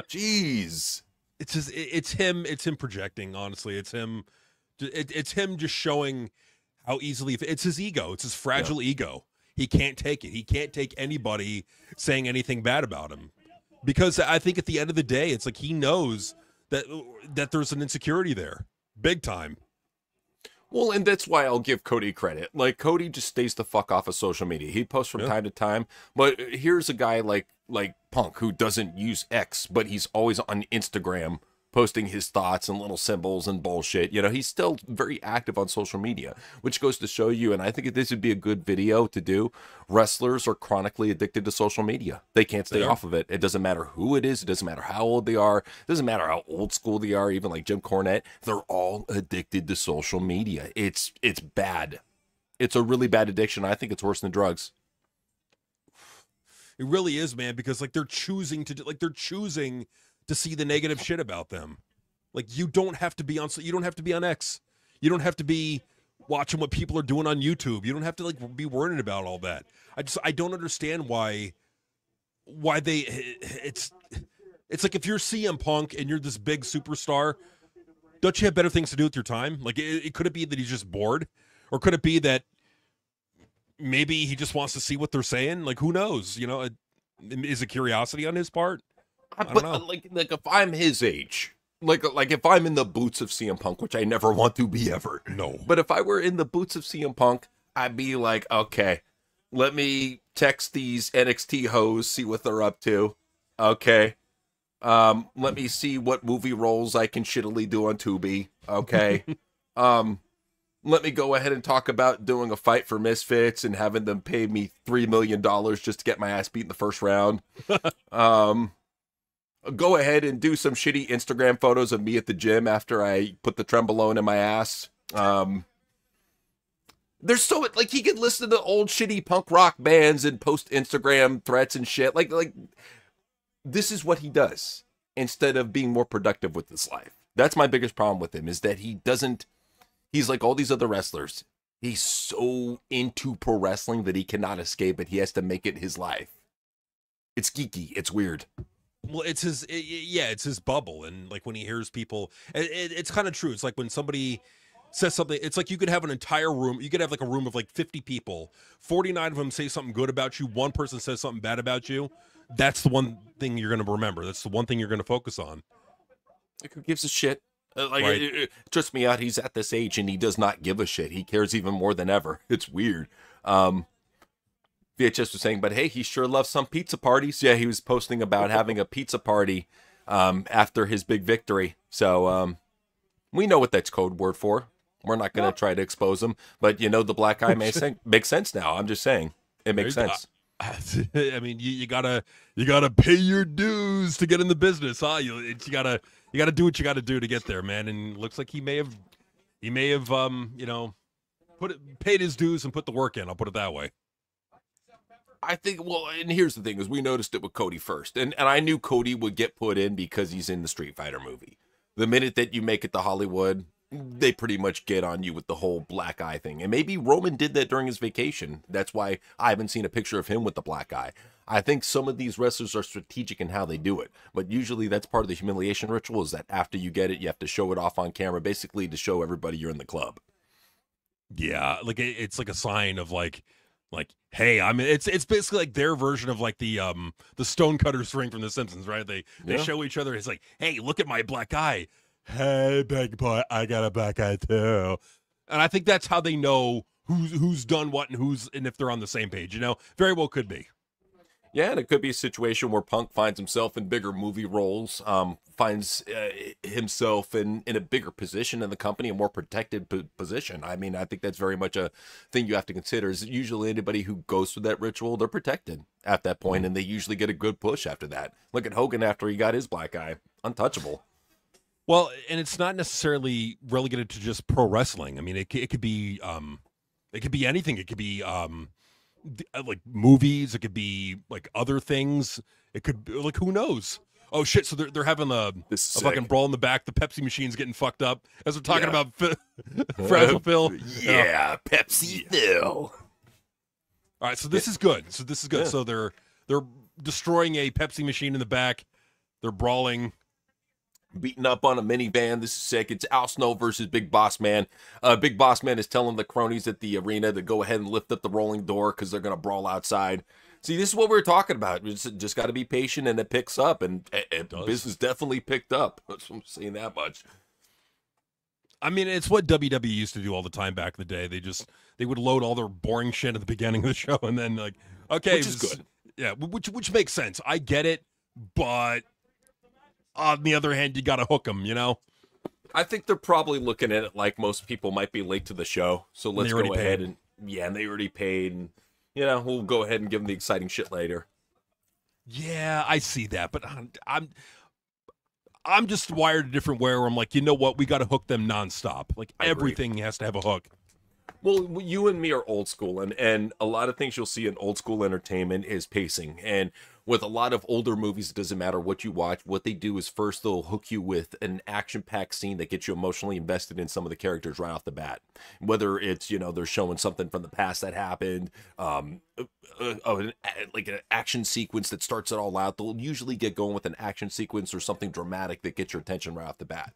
Jeez. It's him projecting, honestly. It's him just showing how easily it's his ego. It's his fragile ego. He can't take it. He can't take anybody saying anything bad about him. Because I think at the end of the day, it's like he knows that there's an insecurity there. Big time. Well, and that's why I'll give Cody credit. Like, Cody just stays the fuck off of social media. He posts from time to time, but here's a guy like Punk who doesn't use X, but he's always on Instagram posting his thoughts and little symbols and bullshit. You know, he's still very active on social media, which goes to show you, and I think this would be a good video to do. Wrestlers are chronically addicted to social media. They can't stay off of it. It doesn't matter who it is. It doesn't matter how old they are. It doesn't matter how old school they are, even like Jim Cornette. They're all addicted to social media. It's bad. It's a really bad addiction. I think it's worse than drugs. It really is, man, because like they're choosing to see the negative shit about them. Like, you don't have to be on X. You don't have to be watching what people are doing on YouTube. You don't have to like be worried about all that. I don't understand why it's like if you're CM Punk and you're this big superstar, don't you have better things to do with your time? Like, could it be that he's just bored? Or could it be that maybe he just wants to see what they're saying? Like, who knows? You know, is it curiosity on his part? But like if I'm his age, like if I'm in the boots of CM Punk, which I never want to be ever. No. But if I were in the boots of CM Punk, I'd be like, okay, let me text these NXT hoes, see what they're up to. Okay. Let me see what movie roles I can shittily do on Tubi. Okay. Let me go ahead and talk about doing a fight for Misfits and having them pay me $3 million just to get my ass beat in the first round. Go ahead and do some shitty Instagram photos of me at the gym after I put the Trembolone in my ass. There's so like he could listen to old shitty punk rock bands and post Instagram threats and shit. Like this is what he does instead of being more productive with his life. That's my biggest problem with him, is that he's like all these other wrestlers. He's so into pro wrestling that he cannot escape it. He has to make it his life. It's geeky. It's weird. Well, it's his bubble. And like when he hears people, it's kind of true. It's like when somebody says something, it's like you could have an entire room. You could have like a room of like 50 people. 49 of them say something good about you. One person says something bad about you. That's the one thing you're going to remember. That's the one thing you're going to focus on. Like, who gives a shit? Right. Trust me out, he's at this age and he does not give a shit. He cares even more than ever. It's weird. VHS was saying, but hey, he sure loves some pizza parties. Yeah, he was posting about having a pizza party after his big victory. So we know what that's code word for. We're not going to try to expose him. But, you know, the black guy makes sense now. I'm just saying. It makes sense. I mean, you gotta pay your dues to get in the business, huh? You gotta do what you gotta do to get there, man. And it looks like he may have you know, paid his dues and put the work in. I'll put it that way. I think, well, and here's the thing, is we noticed it with Cody first. And I knew Cody would get put in because he's in the Street Fighter movie. The minute that you make it to Hollywood, they pretty much get on you with the whole black eye thing. And maybe Roman did that during his vacation. That's why I haven't seen a picture of him with the black eye. I think some of these wrestlers are strategic in how they do it. But usually that's part of the humiliation ritual, is that after you get it, you have to show it off on camera, basically to show everybody you're in the club. Yeah, like it's like a sign of like, hey, I mean, it's basically like their version of like the Stonecutters ring from The Simpsons, right? They show each other. It's like, hey, look at my black eye. Hey, big boy, I got a black eye too. And I think that's how they know who's done what and if they're on the same page. You know, very well could be. Yeah, and it could be a situation where Punk finds himself in bigger movie roles, finds himself in a bigger position in the company, a more protected position. I mean, I think that's very much a thing you have to consider. Is usually anybody who goes through that ritual, they're protected at that point, and they usually get a good push after that. Look at Hogan after he got his black eye, untouchable. Well, and it's not necessarily relegated to just pro wrestling. I mean, it could be anything. It could be like movies. It could be like other things. It could be, like, who knows? Oh shit! So they're having a fucking brawl in the back. The Pepsi machine's getting fucked up as we're talking about Frazzle Phil. Yeah, Pepsi Phil. All right, so this is good. Yeah. So they're destroying a Pepsi machine in the back. They're brawling. Beating up on a minivan. This is sick. It's Al Snow versus Big Boss Man. Big Boss Man is telling the cronies at the arena to go ahead and lift up the rolling door because they're going to brawl outside. See, this is what we were talking about. It's just got to be patient, and it picks up, and business definitely picked up. I'm saying that much. I mean, it's what WWE used to do all the time back in the day. They would load all their boring shit at the beginning of the show, and then like, okay, which is good. Yeah, which makes sense. I get it, but on the other hand, you got to hook them, you know? I think they're probably looking at it like most people might be late to the show. So let's go ahead and, and they already paid. And, we'll go ahead and give them the exciting shit later. Yeah, I see that. But I'm just wired a different way where I'm like, you know what? We got to hook them nonstop. Like, everything has to have a hook. Well, you and me are old school, and a lot of things you'll see in old school entertainment is pacing. And with a lot of older movies, it doesn't matter what you watch. What they do is first they'll hook you with an action-packed scene that gets you emotionally invested in some of the characters right off the bat. Whether it's, they're showing something from the past that happened, like an action sequence that starts it all out. They'll usually get going with an action sequence or something dramatic that gets your attention right off the bat.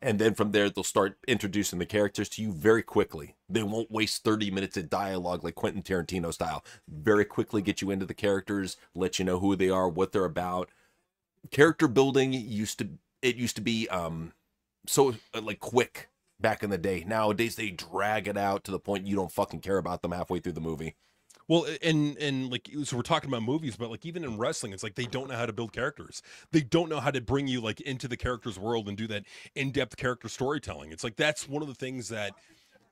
And then from there, they'll start introducing the characters to you very quickly. They won't waste 30 minutes of dialogue like Quentin Tarantino style. Very quickly get you into the characters, let you know who they are, what they're about. Character building used to be so like quick back in the day. Nowadays, they drag it out to the point you don't fucking care about them halfway through the movie. Well, and like, so we're talking about movies, but like even in wrestling, it's like they don't know how to build characters. They don't know how to bring you like into the character's world and do that in-depth character storytelling. It's like that's one of the things that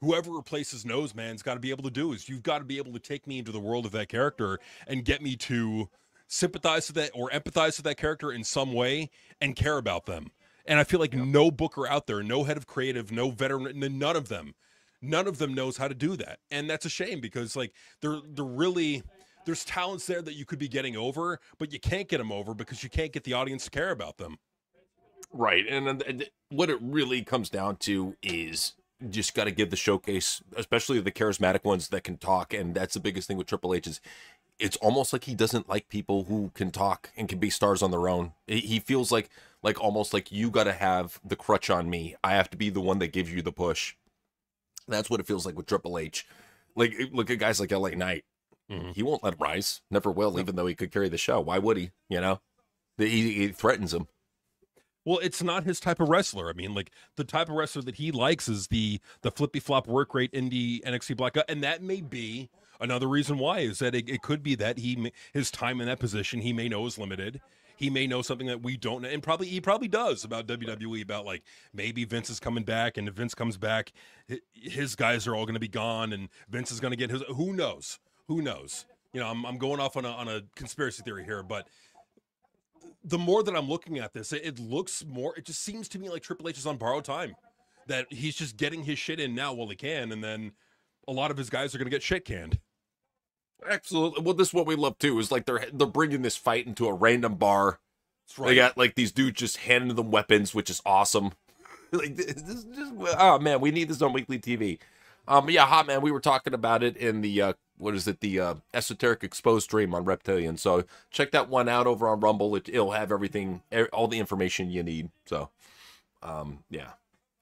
whoever replaces Nose Man's got to be able to do is you've got to be able to take me into the world of that character and get me to sympathize with that or empathize with that character in some way and care about them. And I feel like no booker out there, no head of creative, no veteran, none of them knows how to do that. And that's a shame because like they're really, there's talents there that you could be getting over, but you can't get them over because you can't get the audience to care about them. Right. And what it really comes down to is just got to give the showcase, especially the charismatic ones that can talk. And that's the biggest thing with Triple H is it's almost like he doesn't like people who can talk and can be stars on their own. He feels like almost like you got to have the crutch on me. I have to be the one that gives you the push. That's what it feels like with Triple H. Like, look at guys like LA Knight. Mm-hmm. He won't let him rise. Never will, even though he could carry the show. Why would he? He threatens him. Well, it's not his type of wrestler. I mean, like, the type of wrestler that he likes is the flippy-flop work rate indie NXT black guy. And that may be another reason why, is that it could be that his time in that position, he may know is limited. He may know something that we don't know, and he probably does about WWE, about like maybe Vince is coming back, and if Vince comes back, his guys are all going to be gone, and Vince is going to get his. Who knows? Who knows? I'm going off on a conspiracy theory here, but the more that I'm looking at this, it looks more. It just seems to me like Triple H is on borrowed time, that he's just getting his shit in now while he can, and then a lot of his guys are going to get shit canned. Absolutely. Well, this is what we love too. Is like they're bringing this fight into a random bar. That's right. They got like these dudes just handing them weapons, which is awesome. Like this is just, oh man, we need this on weekly TV. Yeah, Hot Man. We were talking about it in the the Esoteric Exposed stream on Reptilian. So check that one out over on Rumble. It'll have everything, all the information you need. So, yeah,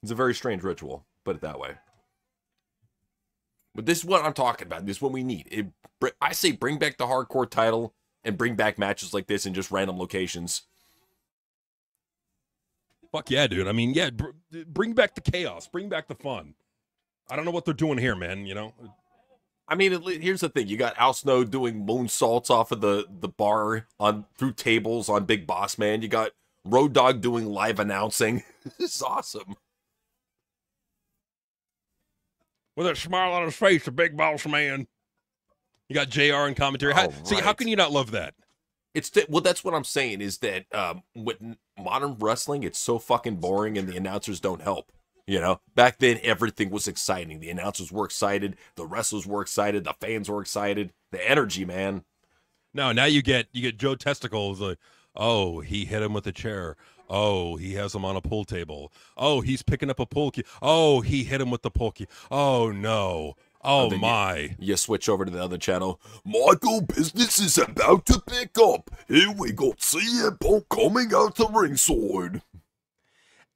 it's a very strange ritual. Put it that way. But this is what I'm talking about. This is what we need. I say bring back the hardcore title and bring back matches like this in just random locations. Fuck yeah, dude. I mean, yeah, bring back the chaos. Bring back the fun. I don't know what they're doing here, man, I mean, here's the thing: you got Al Snow doing moonsaults off of the bar on through tables on Big Boss Man. You got Road Dogg doing live announcing. This is awesome. With a smile on his face, the Big Boss Man. You got JR in commentary. See, how can you not love that? Well, that's what I'm saying is that with modern wrestling, it's so fucking boring, and the announcers don't help. You know, back then everything was exciting. The announcers were excited, the wrestlers were excited, the fans were excited. The energy, man. No, now you get Joe Testicles like, oh, he hit him with a chair. Oh, he has him on a pool table. Oh, he's picking up a pool key. Oh, he hit him with the pool key. Oh no. Oh my. You switch over to the other channel. Michael, business is about to pick up. Here we got CM Punk coming out the ringside.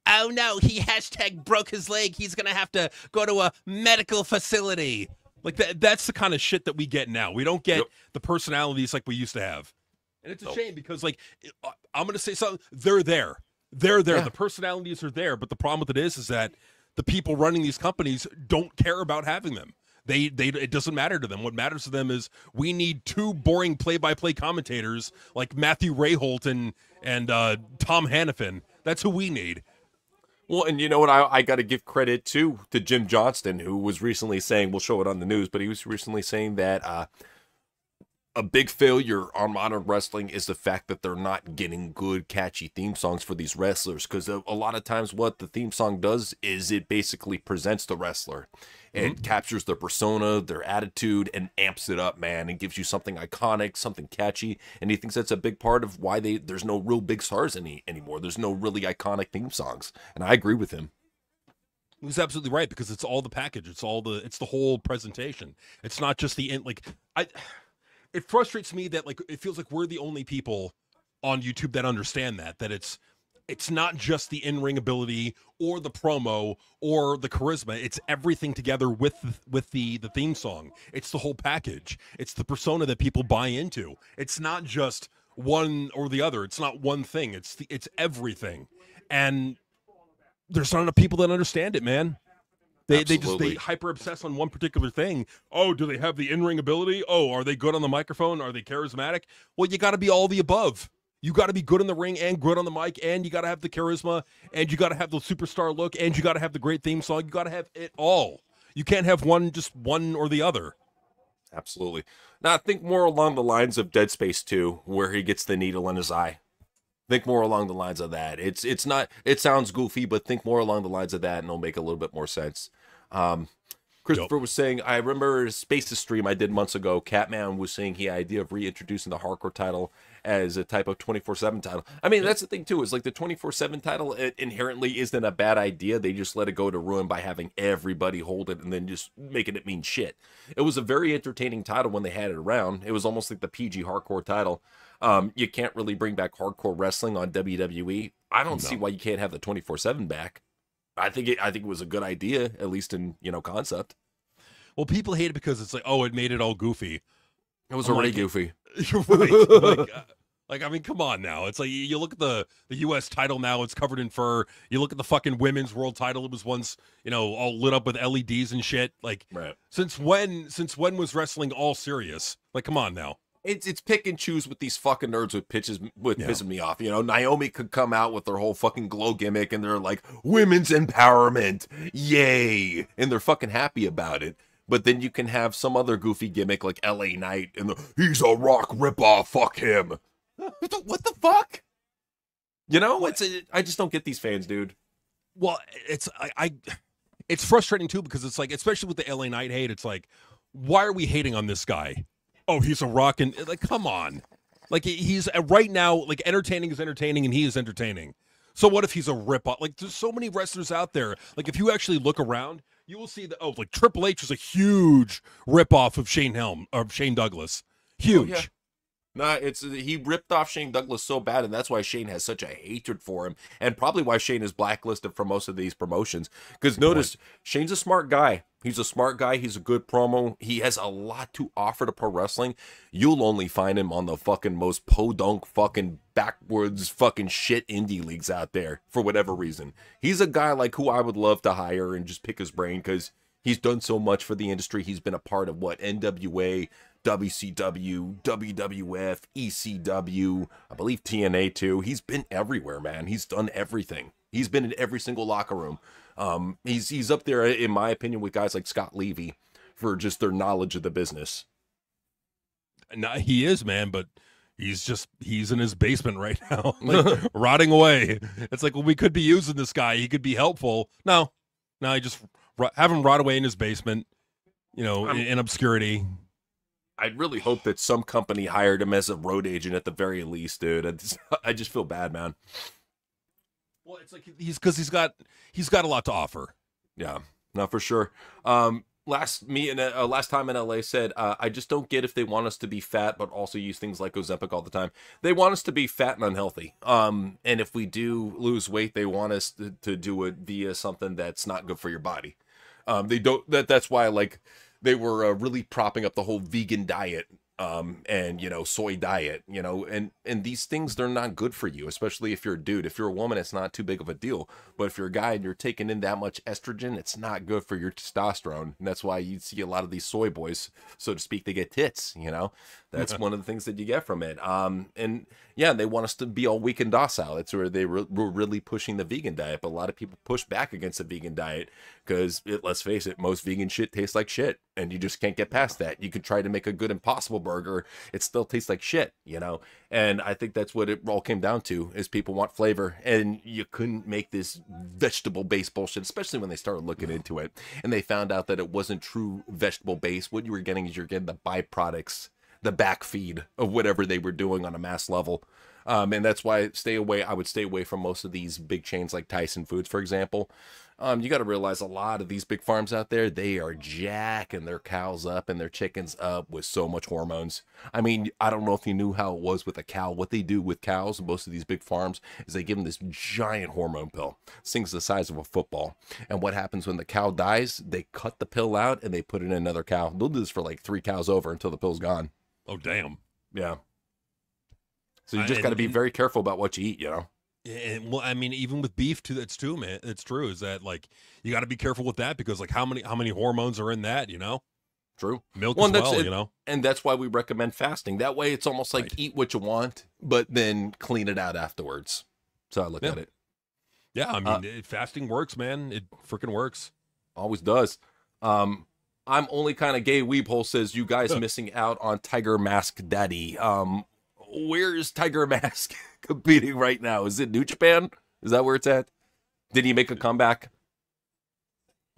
Oh no, he hashtag broke his leg. He's going to have to go to a medical facility. Like that's the kind of shit that we get now. We don't get the personalities like we used to have. And it's a shame because, like, I'm going to say something. They're there. They're there. Yeah. The personalities are there. But the problem with it is that the people running these companies don't care about having them. It doesn't matter to them. What matters to them is we need two boring play-by-play commentators like Matthew Rayholt and Tom Hannafin. That's who we need. Well, and you know what? I got to give credit to Jim Johnston, who was recently saying, we'll show it on the news, but he was recently saying that a big failure on modern wrestling is the fact that they're not getting good, catchy theme songs for these wrestlers. Because a lot of times what the theme song does is it basically presents the wrestler. It captures their persona, their attitude, and amps it up, man. And gives you something iconic, something catchy. And he thinks that's a big part of why there's no real big stars anymore. There's no really iconic theme songs. And I agree with him. He's absolutely right, because it's all the package. It's the whole presentation. It's not just the end. Like, it frustrates me that, like, it feels like we're the only people on YouTube that understand that it's not just the in-ring ability or the promo or the charisma. It's everything together with the theme song. It's the whole package. It's the persona that people buy into. It's not just one or the other. It's not one thing. It's everything. And there's not enough people that understand it, man. They hyper obsess on one particular thing. Oh, do they have the in-ring ability? Oh, are they good on the microphone? Are they charismatic? Well, you got to be all the above. You got to be good in the ring and good on the mic, and you got to have the charisma, and you got to have the superstar look, and you got to have the great theme song. You got to have it all. You can't have just one or the other. Absolutely. Now, think more along the lines of Dead Space 2, where he gets the needle in his eye. Think more along the lines of that. It's not. It sounds goofy, but think more along the lines of that, and it'll make a little bit more sense. Christopher was saying, I remember Space's stream I did months ago. Catman was saying he had the idea of reintroducing the hardcore title as a type of 24/7 title. I mean, that's the thing too, is like the 24/7 title, it inherently isn't a bad idea. They just let it go to ruin by having everybody hold it and then just making it mean shit. It was a very entertaining title when they had it around. It was almost like the PG hardcore title. You can't really bring back hardcore wrestling on WWE. I don't see why you can't have the 24/7 back. I think it was a good idea, at least in, concept. Well, people hate it because it's like, oh, it made it all goofy. It was already goofy. You're right. Like, I mean, come on now. It's like you look at the U.S. title now; it's covered in fur. You look at the fucking women's world title; it was once, all lit up with LEDs and shit. Like, right. Since when was wrestling all serious? Like, come on now. It's pick and choose with these fucking nerds pissing me off. Naomi could come out with their whole fucking glow gimmick and they're like, women's empowerment, yay, and they're fucking happy about it. But then you can have some other goofy gimmick like LA Knight and he's a Rock ripoff, fuck him. What the fuck? I just don't get these fans, dude. Well, it's frustrating too, because it's like, especially with the LA Knight hate, it's like, why are we hating on this guy? Oh, he's a rock, and like, come on. Like, he's right now, like, entertaining is entertaining, and he is entertaining. So what if he's a rip-off? Like, there's so many wrestlers out there. Like, if you actually look around, you will see that, like, Triple H is a huge rip-off of Shane Douglas. Huge. Oh, yeah. Nah, he ripped off Shane Douglas so bad, and that's why Shane has such a hatred for him, and probably why Shane is blacklisted for most of these promotions. Because notice, Shane's a smart guy. He's a smart guy. He's a good promo. He has a lot to offer to pro wrestling. You'll only find him on the fucking most podunk fucking backwards fucking shit indie leagues out there for whatever reason. He's a guy like who I would love to hire and just pick his brain, because He's done so much for the industry. He's been a part of what? NWA, WCW, WWF, ECW, I believe TNA too. He's been everywhere, man. He's done everything. He's been in every single locker room. He's up there, in my opinion, with guys like Scott Levy for just their knowledge of the business. No, he is, man, but he's in his basement right now, like, rotting away. It's like, well, we could be using this guy. He could be helpful. No, he just have him rot away in his basement, in obscurity. I'd really hope that some company hired him as a road agent at the very least, dude. I just feel bad, man. Well, it's like he's got a lot to offer. Yeah, no, for sure. Last time in LA said, I just don't get if they want us to be fat, but also use things like Ozempic all the time. They want us to be fat and unhealthy. And if we do lose weight, they want us to do it via something that's not good for your body. They don't. That's why, like, they were really propping up the whole vegan diet. And soy diet, and these things, they're not good for you, especially if you're a dude. If you're a woman, it's not too big of a deal, but if you're a guy and you're taking in that much estrogen, it's not good for your testosterone. And that's why you see a lot of these soy boys, so to speak, they get tits. That's one of the things that you get from it. And yeah, they want us to be all weak and docile. That's where they were really pushing the vegan diet, but a lot of people push back against the vegan diet because, let's face it, most vegan shit tastes like shit, and you just can't get past that. You could try to make a good Impossible Burger, it still tastes like shit, and I think that's what it all came down to, is people want flavor, and you couldn't make this vegetable-based bullshit, especially when they started looking into it, and they found out that it wasn't true vegetable-based. What you were getting is you're getting the byproducts, the back feed of whatever they were doing on a mass level. And that's why I would stay away from most of these big chains like Tyson Foods, for example. You got to realize a lot of these big farms out there, they are jacking their cows up and their chickens up with so much hormones. I mean, I don't know if you knew how it was with a cow. What they do with cows, most of these big farms, is they give them this giant hormone pill. This thing's the size of a football. And what happens when the cow dies, they cut the pill out and they put it in another cow. They'll do this for like 3 cows over until the pill's gone. Oh, damn. Yeah. So you just got to be very careful about what you eat, And well, I mean, even with beef too, that's true, man. It's true. Is that, like, you got to be careful with that, because, like, how many hormones are in that? True. Milk as well. And that's why we recommend fasting. That way, it's almost like eat what you want, but then clean it out afterwards. So I look at it. Yeah, I mean, fasting works, man. It freaking works. Always does. I'm only kind of gay. Weephole says, you guys missing out on Tiger Mask Daddy. Where's Tiger Mask competing right now? Is it New Japan? Is that where it's at? Did he make a comeback?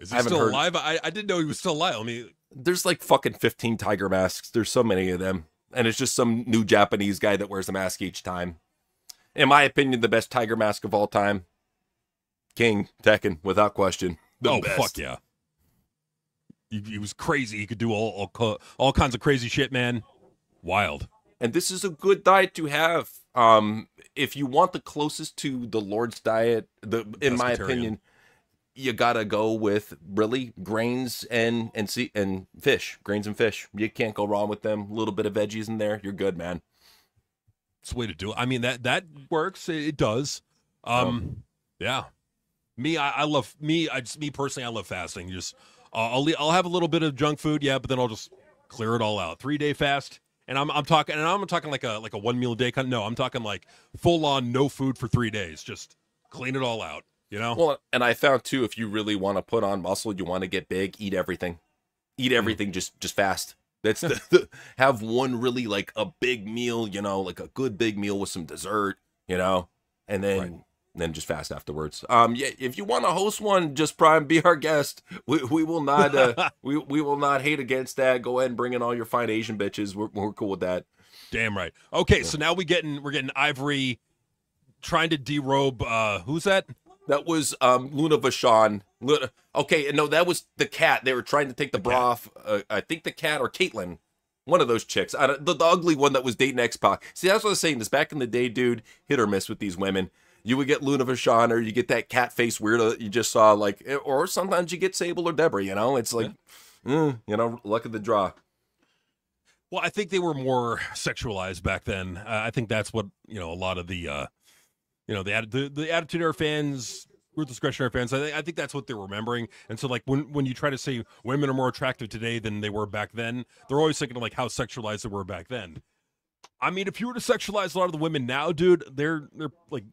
Is he still alive? I didn't know he was still alive. There's like fucking 15 Tiger Masks. There's so many of them. And it's just some new Japanese guy that wears a mask each time. In my opinion, the best Tiger Mask of all time, King Tekken, without question. The best. Fuck yeah. He was crazy. He could do all kinds of crazy shit, man. Wild. And this is a good diet to have. If you want the closest to the Lord's diet, in my opinion, you gotta go with really grains and fish. Grains and fish. You can't go wrong with them. A little bit of veggies in there, you're good, man. It's the way to do it. I mean, that works. It does. Yeah. Me personally, I love fasting. Just I'll have a little bit of junk food, yeah, but then I'll just clear it all out. 3-day fast. And I'm talking like a 1 meal a day kind. No, I'm talking like full on no food for 3 days. Just clean it all out, Well, and I found too, if you really want to put on muscle, you want to get big, eat everything. Eat everything, just fast. That's have one really like a big meal, like a good big meal with some dessert, and then just fast afterwards. Yeah, if you want to host one, just Prime, be our guest. We will not we will not hate against that. Go ahead and bring in all your fine Asian bitches. We're cool with that. Damn right. Okay, so now we're getting Ivory trying to derobe. Who's that? That was Luna Vachon. Okay, no, that was the cat. They were trying to take the bra off. I think the cat or Caitlyn. One of those chicks. The ugly one that was dating X-Pac. See, that's what I was saying. This back in the day, dude, hit or miss with these women. You would get Luna Vachon, or you get that cat face weirdo that you just saw, like, or sometimes you get Sable or Deborah, It's like, luck of the draw. Well, I think they were more sexualized back then. I think that's what, a lot of the, the Attitude Era fans we're discretionary fans. I think that's what they're remembering. And so, like, when you try to say women are more attractive today than they were back then, they're always thinking of, like, how sexualized they were back then. I mean, if you were to sexualize a lot of the women now, dude, they're like,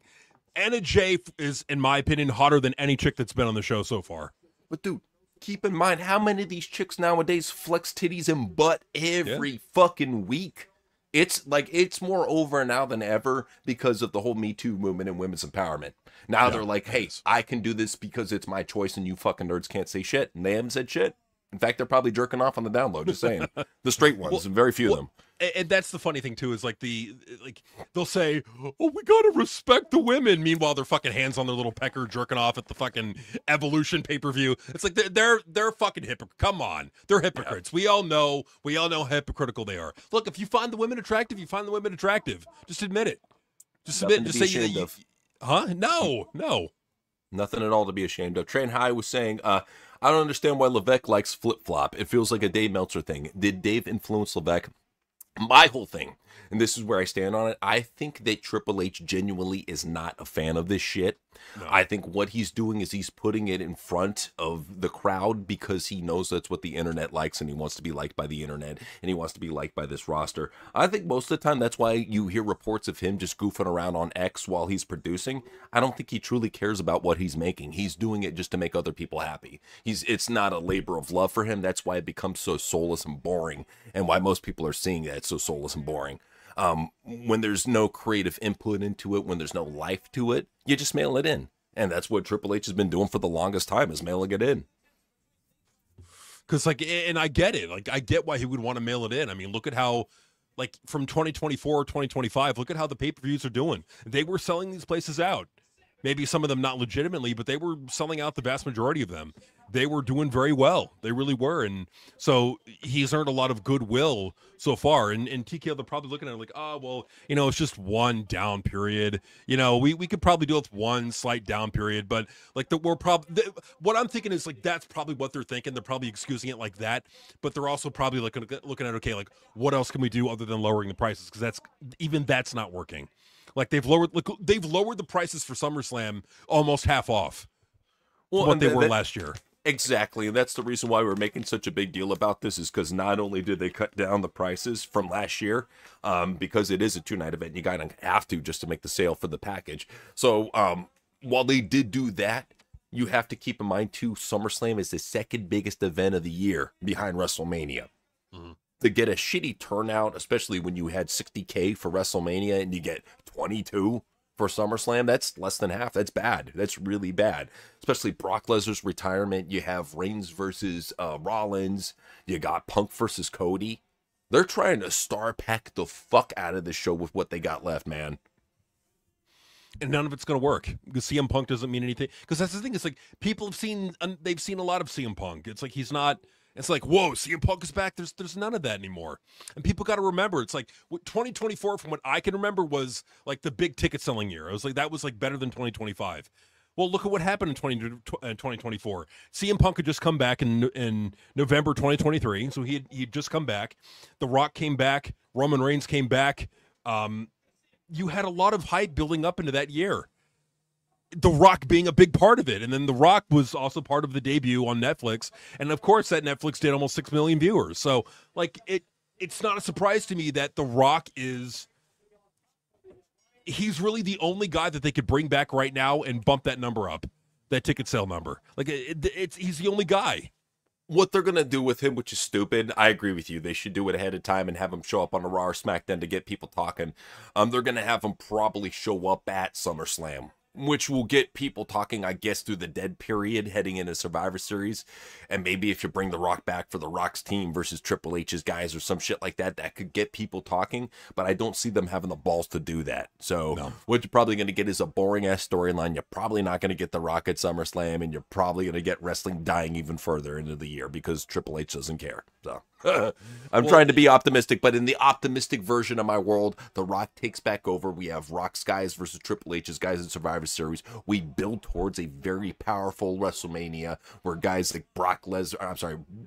Anna Jay is, in my opinion, hotter than any chick that's been on the show so far. But dude, keep in mind how many of these chicks nowadays flex titties and butt every fucking week. It's like, it's more over now than ever because of the whole Me Too movement and women's empowerment. Now they're like, hey, I can do this because it's my choice and you fucking nerds can't say shit. And they haven't said shit. In fact, they're probably jerking off on the download, just saying. The straight ones, and very few of them. And that's the funny thing, too, is like they'll say, oh, we gotta respect the women. Meanwhile, their fucking hands on their little pecker jerking off at the fucking Evolution pay-per-view. It's like they're fucking hypocrites. Come on. They're hypocrites. Yeah. We all know how hypocritical they are. Look, if you find the women attractive, you find the women attractive. Just admit it. Just admit it. Just say you. Huh? No. Nothing at all to be ashamed of. Train High was saying, I don't understand why Levesque likes flip-flop. It feels like a Dave Meltzer thing. Did Dave influence Levesque? My whole thing, and this is where I stand on it, I think that Triple H genuinely is not a fan of this shit. No. I think what he's doing is he's putting it in front of the crowd because he knows that's what the internet likes, and he wants to be liked by the internet, and he wants to be liked by this roster. I think most of the time that's why you hear reports of him just goofing around on X while he's producing. I don't think he truly cares about what he's making. He's doing it just to make other people happy. It's not a labor of love for him. That's why it becomes so soulless and boring, and why most people are seeing that it's so soulless and boring. When there's no creative input into it, when there's no life to it, you just mail it in. And that's what Triple H has been doing for the longest time, is mailing it in. Because, like, and I get it. Like, I get why he would want to mail it in. I mean, look at how, like, from 2024, 2025, look at how the pay-per-views are doing. They were selling these places out. Maybe some of them not legitimately, but they were selling out the vast majority of them. They were doing very well. They really were. And so he's earned a lot of goodwill so far. And TKO, they're probably looking at it like, oh, well, you know, it's just one down period. You know, we could probably deal with one slight down period. But, like, what I'm thinking is, like, that's probably what they're thinking. They're probably excusing it like that. But they're also probably looking at, okay, like, what else can we do other than lowering the prices? Because that's not working. Like, they've lowered the prices for SummerSlam almost half off what they were last year. Exactly, and that's the reason why we're making such a big deal about this, is because not only did they cut down the prices from last year, because it is a two-night event, you gotta have to just to make the sale for the package. So while they did do that, you have to keep in mind too, SummerSlam is the second biggest event of the year behind WrestleMania. Mm-hmm. To get a shitty turnout, especially when you had 60K for WrestleMania and you get 22 for SummerSlam, that's less than half. That's bad. That's really bad. Especially Brock Lesnar's retirement. You have Reigns versus Rollins. You got Punk versus Cody. They're trying to star pack the fuck out of this show with what they got left, man. And none of it's going to work because CM Punk doesn't mean anything. Because that's the thing. It's like they've seen a lot of CM Punk. It's like he's not. It's like, whoa, CM Punk is back. There's none of that anymore. And people got to remember, it's like 2024, from what I can remember, was like the big ticket selling year. I was like, that was like better than 2025. Well, look at what happened in 2024. CM Punk had just come back in November 2023. So he'd just come back. The Rock came back. Roman Reigns came back. You had a lot of hype building up into that year. The Rock being a big part of it. And then The Rock was also part of the debut on Netflix. And of course, that Netflix did almost 6 million viewers. So, like, it's not a surprise to me that The Rock he's really the only guy that they could bring back right now and bump that number up, that ticket sale number. Like, he's the only guy. What they're going to do with him, which is stupid, I agree with you. They should do it ahead of time and have him show up on a Raw or SmackDown to get people talking. They're going to have him probably show up at SummerSlam, which will get people talking, I guess, through the dead period heading into Survivor Series. And maybe if you bring The Rock back for The Rock's team versus Triple H's guys or some shit like that, that could get people talking. But I don't see them having the balls to do that. So what you're probably going to get is a boring-ass storyline. You're probably not going to get The Rock at SummerSlam, and you're probably going to get wrestling dying even further into the year because Triple H doesn't care. So I'm trying to be optimistic, but in the optimistic version of my world, The Rock takes back over. We have Rock's guys versus Triple H's guys in Survivor Series. We build towards a very powerful WrestleMania where guys like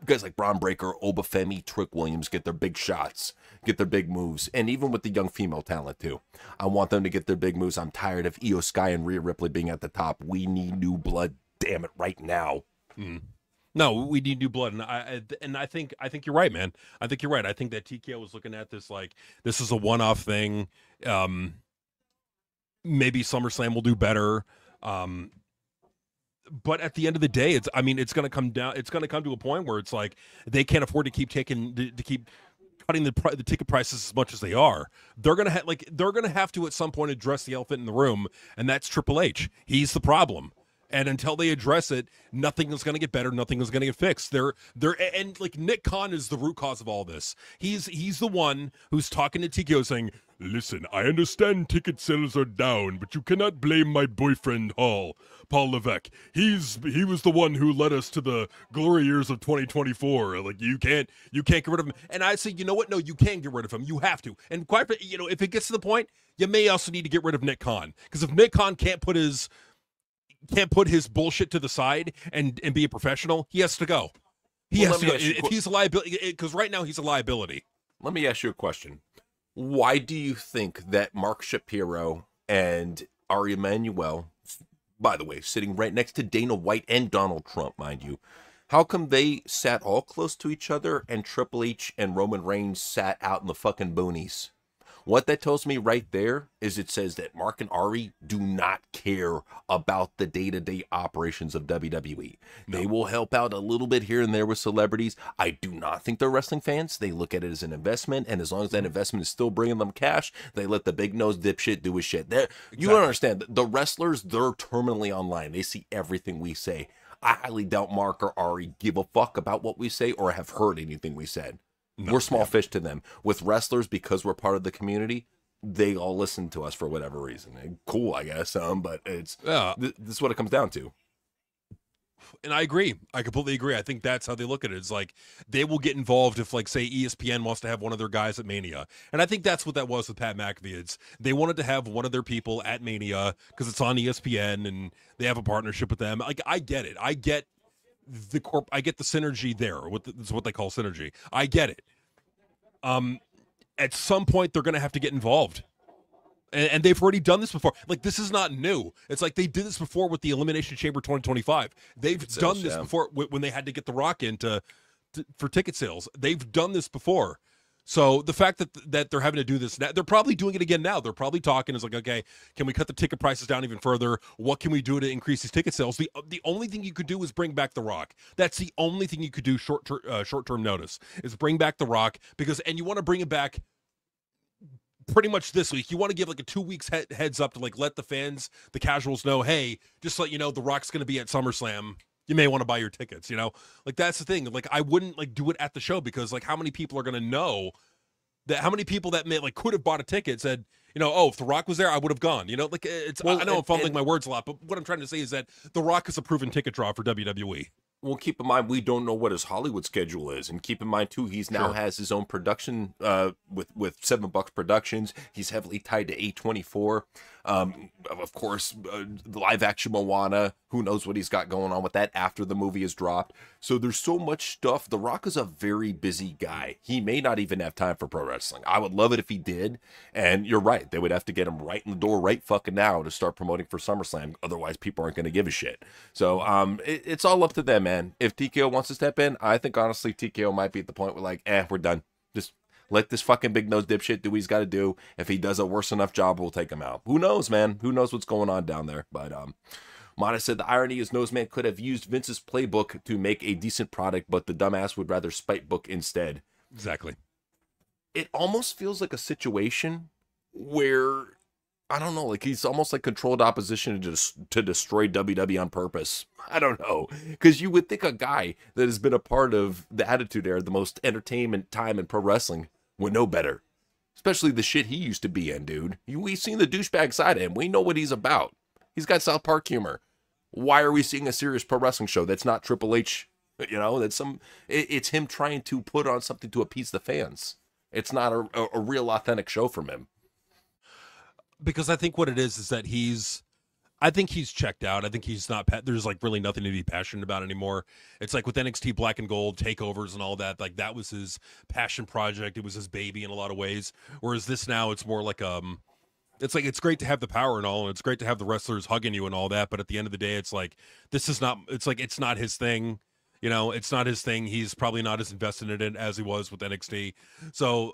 guys like Braun Breaker, Obafemi, Trick Williams get their big shots, get their big moves, and even with the young female talent too. I want them to get their big moves. I'm tired of Io Sky and Rhea Ripley being at the top. We need new blood, damn it, right now. No, we need new blood, and I think you're right, man. I think you're right. I think that TKO was looking at this like this is a one-off thing. Maybe SummerSlam will do better. But at the end of the day, it's going to come down. It's going to come to a point where it's like they can't afford to keep cutting the ticket prices as much as they are. They're gonna have to at some point address the elephant in the room, and that's Triple H. He's the problem. And until they address it, nothing is going to get better. Nothing is going to get fixed. And like Nick Khan is the root cause of all this. He's the one who's talking to TKO saying, "Listen, I understand ticket sales are down, but you cannot blame my boyfriend Paul Levesque. He was the one who led us to the glory years of 2024. Like you can't get rid of him." And I say, you know what? No, you can get rid of him. You have to. And quite, if it gets to the point, you may also need to get rid of Nick Khan, because if Nick Khan can't put his bullshit to the side and be a professional, he has to go. He has to go. If he's a liability, because right now he's a liability. Let me ask you a question. Why do you think that Mark Shapiro and Ari Emanuel, by the way, sitting right next to Dana White and Donald Trump, mind you, how come they sat all close to each other and Triple H and Roman Reigns sat out in the fucking boonies? What that tells me right there is it says that Mark and Ari do not care about the day-to-day operations of WWE. No. They will help out a little bit here and there with celebrities. I do not think they're wrestling fans. They look at it as an investment, and as long as that investment is still bringing them cash, they let the big-nosed dipshit do his shit. Exactly. You don't understand. The wrestlers, they're terminally online. They see everything we say. I highly doubt Mark or Ari give a fuck about what we say or have heard anything we said. No, we're small fish to them. With wrestlers, because we're part of the community, they all listen to us for whatever reason. Cool, I guess. But it's this is what it comes down to. And I agree. I completely agree. I think that's how they look at it. It's like they will get involved if, like, say, ESPN wants to have one of their guys at Mania. And I think that's what that was with Pat McAfee. It's they wanted to have one of their people at Mania because it's on ESPN and they have a partnership with them. Like, I get it. I get I get the synergy there. That's what they call synergy. I get it. At some point, they're going to have to get involved. And they've already done this before. Like, this is not new. It's like they did this before with the Elimination Chamber 2025. They've done this before when they had to get The Rock in for ticket sales. They've done this before. So the fact that they're having to do this now, they're probably doing it again now. They're probably talking. It's like, okay, can we cut the ticket prices down even further? What can we do to increase these ticket sales? The only thing you could do is bring back The Rock. That's the only thing you could do short-term notice is bring back The Rock and you want to bring it back pretty much this week. You want to give like a 2 weeks heads up to like let the fans, the casuals know, hey, just let you know The Rock's going to be at SummerSlam. You may want to buy your tickets, Like, that's the thing. Like, I wouldn't, like, do it at the show because, like, how many people are going to know that, how many people that could have bought a ticket said, oh, if The Rock was there, I would have gone, Like, I know I'm fumbling my words a lot, but what I'm trying to say is that The Rock is a proven ticket draw for WWE. Well, keep in mind, we don't know what his Hollywood schedule is. And keep in mind, too, he's now has his own production with $7 Productions. He's heavily tied to A24. Of course, the live-action Moana. Who knows what he's got going on with that after the movie is dropped. So there's so much stuff. The Rock is a very busy guy. He may not even have time for pro wrestling. I would love it if he did. And you're right. They would have to get him right in the door right fucking now to start promoting for SummerSlam. Otherwise, people aren't going to give a shit. So it's all up to them, man. If TKO wants to step in, I think, honestly, TKO might be at the point where, like, we're done. Just let this fucking big-nosed dipshit do what he's got to do. If he does a worse enough job, we'll take him out. Who knows, man? Who knows what's going on down there? But Mata said the irony is Noseman could have used Vince's playbook to make a decent product, but the dumbass would rather spite book instead. Exactly. It almost feels like a situation where, I don't know, like he's almost like controlled opposition to destroy WWE on purpose. I don't know. Because you would think a guy that has been a part of the Attitude Era, the most entertainment time in pro wrestling, would know better. Especially the shit he used to be in, dude. We've seen the douchebag side of him. We know what he's about. He's got South Park humor. Why are we seeing a serious pro wrestling show that's not Triple H You know, it's him trying to put on something to appease the fans. It's not a real authentic show from him. Because I think what it is that I think he's checked out. I think he's not. There's like really nothing to be passionate about anymore. It's like with NXT Black and Gold takeovers and all that. Like that was his passion project. It was his baby in a lot of ways. Whereas this now, it's more like it's like it's great to have the power and all, and it's great to have the wrestlers hugging you and all that. But at the end of the day, it's like this is not. It's like it's not his thing. You know, it's not his thing. He's probably not as invested in it as he was with NXT. So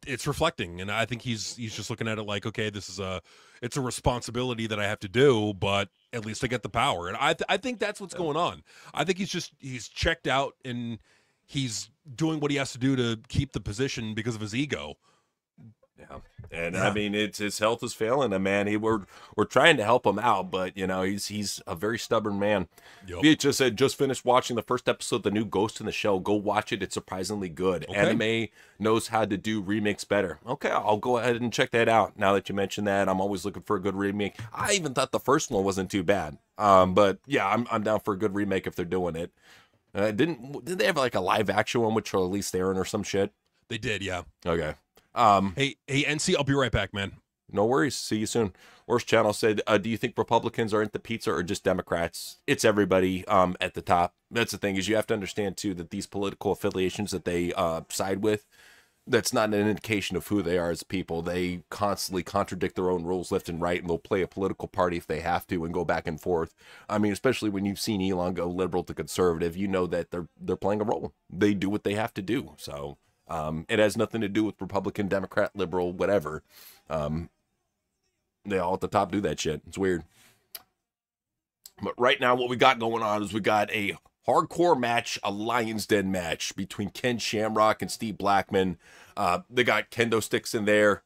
it's reflecting, and I think he's just looking at it like, okay, it's a responsibility that I have to do, but at least I get the power, and I think that's what's going on. I think he's checked out, and he's doing what he has to do to keep the position because of his ego. Yeah, and I mean, his health is failing him, man. We're trying to help him out, but you know, he's a very stubborn man. Yep. VHS said just finished watching the first episode of the new Ghost in the Shell. Go watch it; it's surprisingly good. Okay. Anime knows how to do remakes better. Okay, I'll go ahead and check that out. Now that you mentioned that, I'm always looking for a good remake. I even thought the first one wasn't too bad. But yeah, I'm down for a good remake if they're doing it. Did they have like a live action one with Charlize Theron or some shit? They did, yeah. Okay. Hey, NC, I'll be right back, man. No worries. See you soon. Worst Channel said, do you think Republicans are into pizza or just Democrats? It's everybody at the top. That's the thing, is you have to understand, too, that these political affiliations that they side with, that's not an indication of who they are as people. They constantly contradict their own rules left and right, and they'll play a political party if they have to and go back and forth. I mean, especially when you've seen Elon go liberal to conservative, you know that they're playing a role. They do what they have to do, so... it has nothing to do with Republican, Democrat, liberal, whatever. They all at the top do that shit. It's weird. But right now, what we got going on is we got a hardcore match, a Lion's Den match between Ken Shamrock and Steve Blackman. They got kendo sticks in there.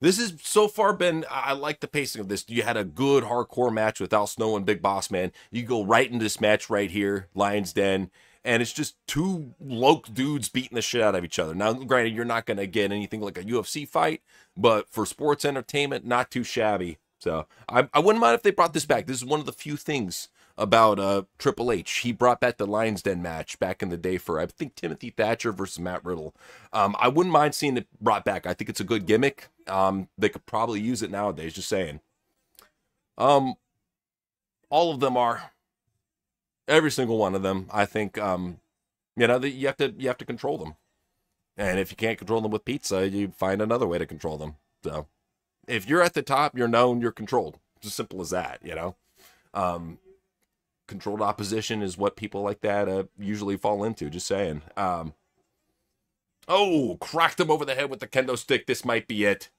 This has so far been, I like the pacing of this. You had a good hardcore match with Al Snow and Big Boss Man. You go right into this match right here, Lion's Den. And it's just two loc dudes beating the shit out of each other. Now, granted, you're not going to get anything like a UFC fight, but for sports entertainment, not too shabby. So I wouldn't mind if they brought this back. This is one of the few things about Triple H. He brought back the Lion's Den match back in the day for, I think, Timothy Thatcher versus Matt Riddle. I wouldn't mind seeing it brought back. I think it's a good gimmick. They could probably use it nowadays, just saying. All of them are. Every single one of them, I think, you know, that you have to control them. And if you can't control them with pizza, you find another way to control them. So if you're at the top, you're known, you're controlled. It's as simple as that, you know. Controlled opposition is what people like that usually fall into, just saying. Oh, cracked him over the head with the kendo stick. This might be it.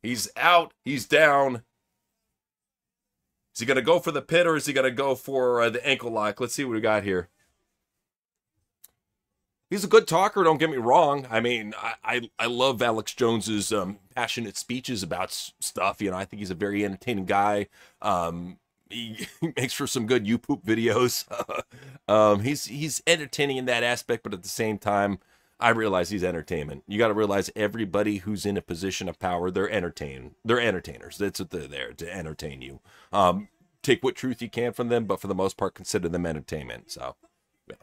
He's out. He's down. Is he going to go for the pin or is he going to go for the ankle lock? Let's see what we got here. He's a good talker, don't get me wrong. I mean, I love Alex Jones's passionate speeches about stuff. You know, I think he's a very entertaining guy. He makes for some good you-poop videos. He's entertaining in that aspect, but at the same time, I realize he's entertainment. You got to realize everybody who's in a position of power, they're entertainers. That's what they're there, to entertain you. Take what truth you can from them, but for the most part, consider them entertainment. So, yeah.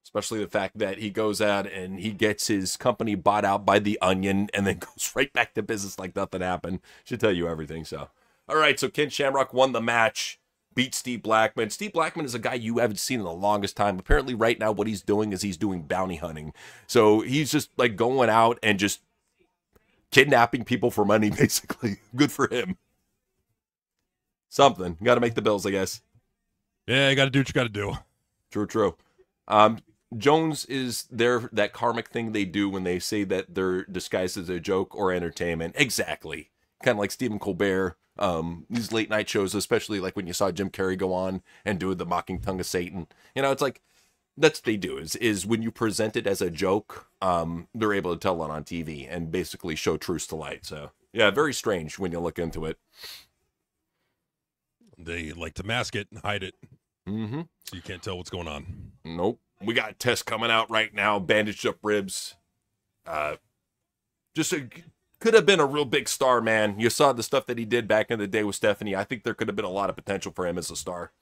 Especially the fact that he goes out and he gets his company bought out by The Onion and then goes right back to business like nothing happened. Should tell you everything. So, all right. So Ken Shamrock won the match. Beat Steve Blackman. Steve Blackman is a guy you haven't seen in the longest time. Apparently right now what he's doing is he's doing bounty hunting. So he's just like going out and just kidnapping people for money, basically. Good for him. Something. Got to make the bills, I guess. Yeah, you got to do what you got to do. True. Jones is that karmic thing they do when they say that they're disguised as a joke or entertainment. Exactly. Kind of like Stephen Colbert. These late night shows, especially like when you saw Jim Carrey go on and do the mocking tongue of Satan. You know, it's like, that's what they do is when you present it as a joke, they're able to tell it on TV and basically show truths to light. So yeah, very strange when you look into it. They like to mask it and hide it. Mm-hmm. So you can't tell what's going on. Nope. We got tests coming out right now, bandaged up ribs. Just a could have been a real big star, man. You saw the stuff that he did back in the day with Stephanie. I think there could have been a lot of potential for him as a star.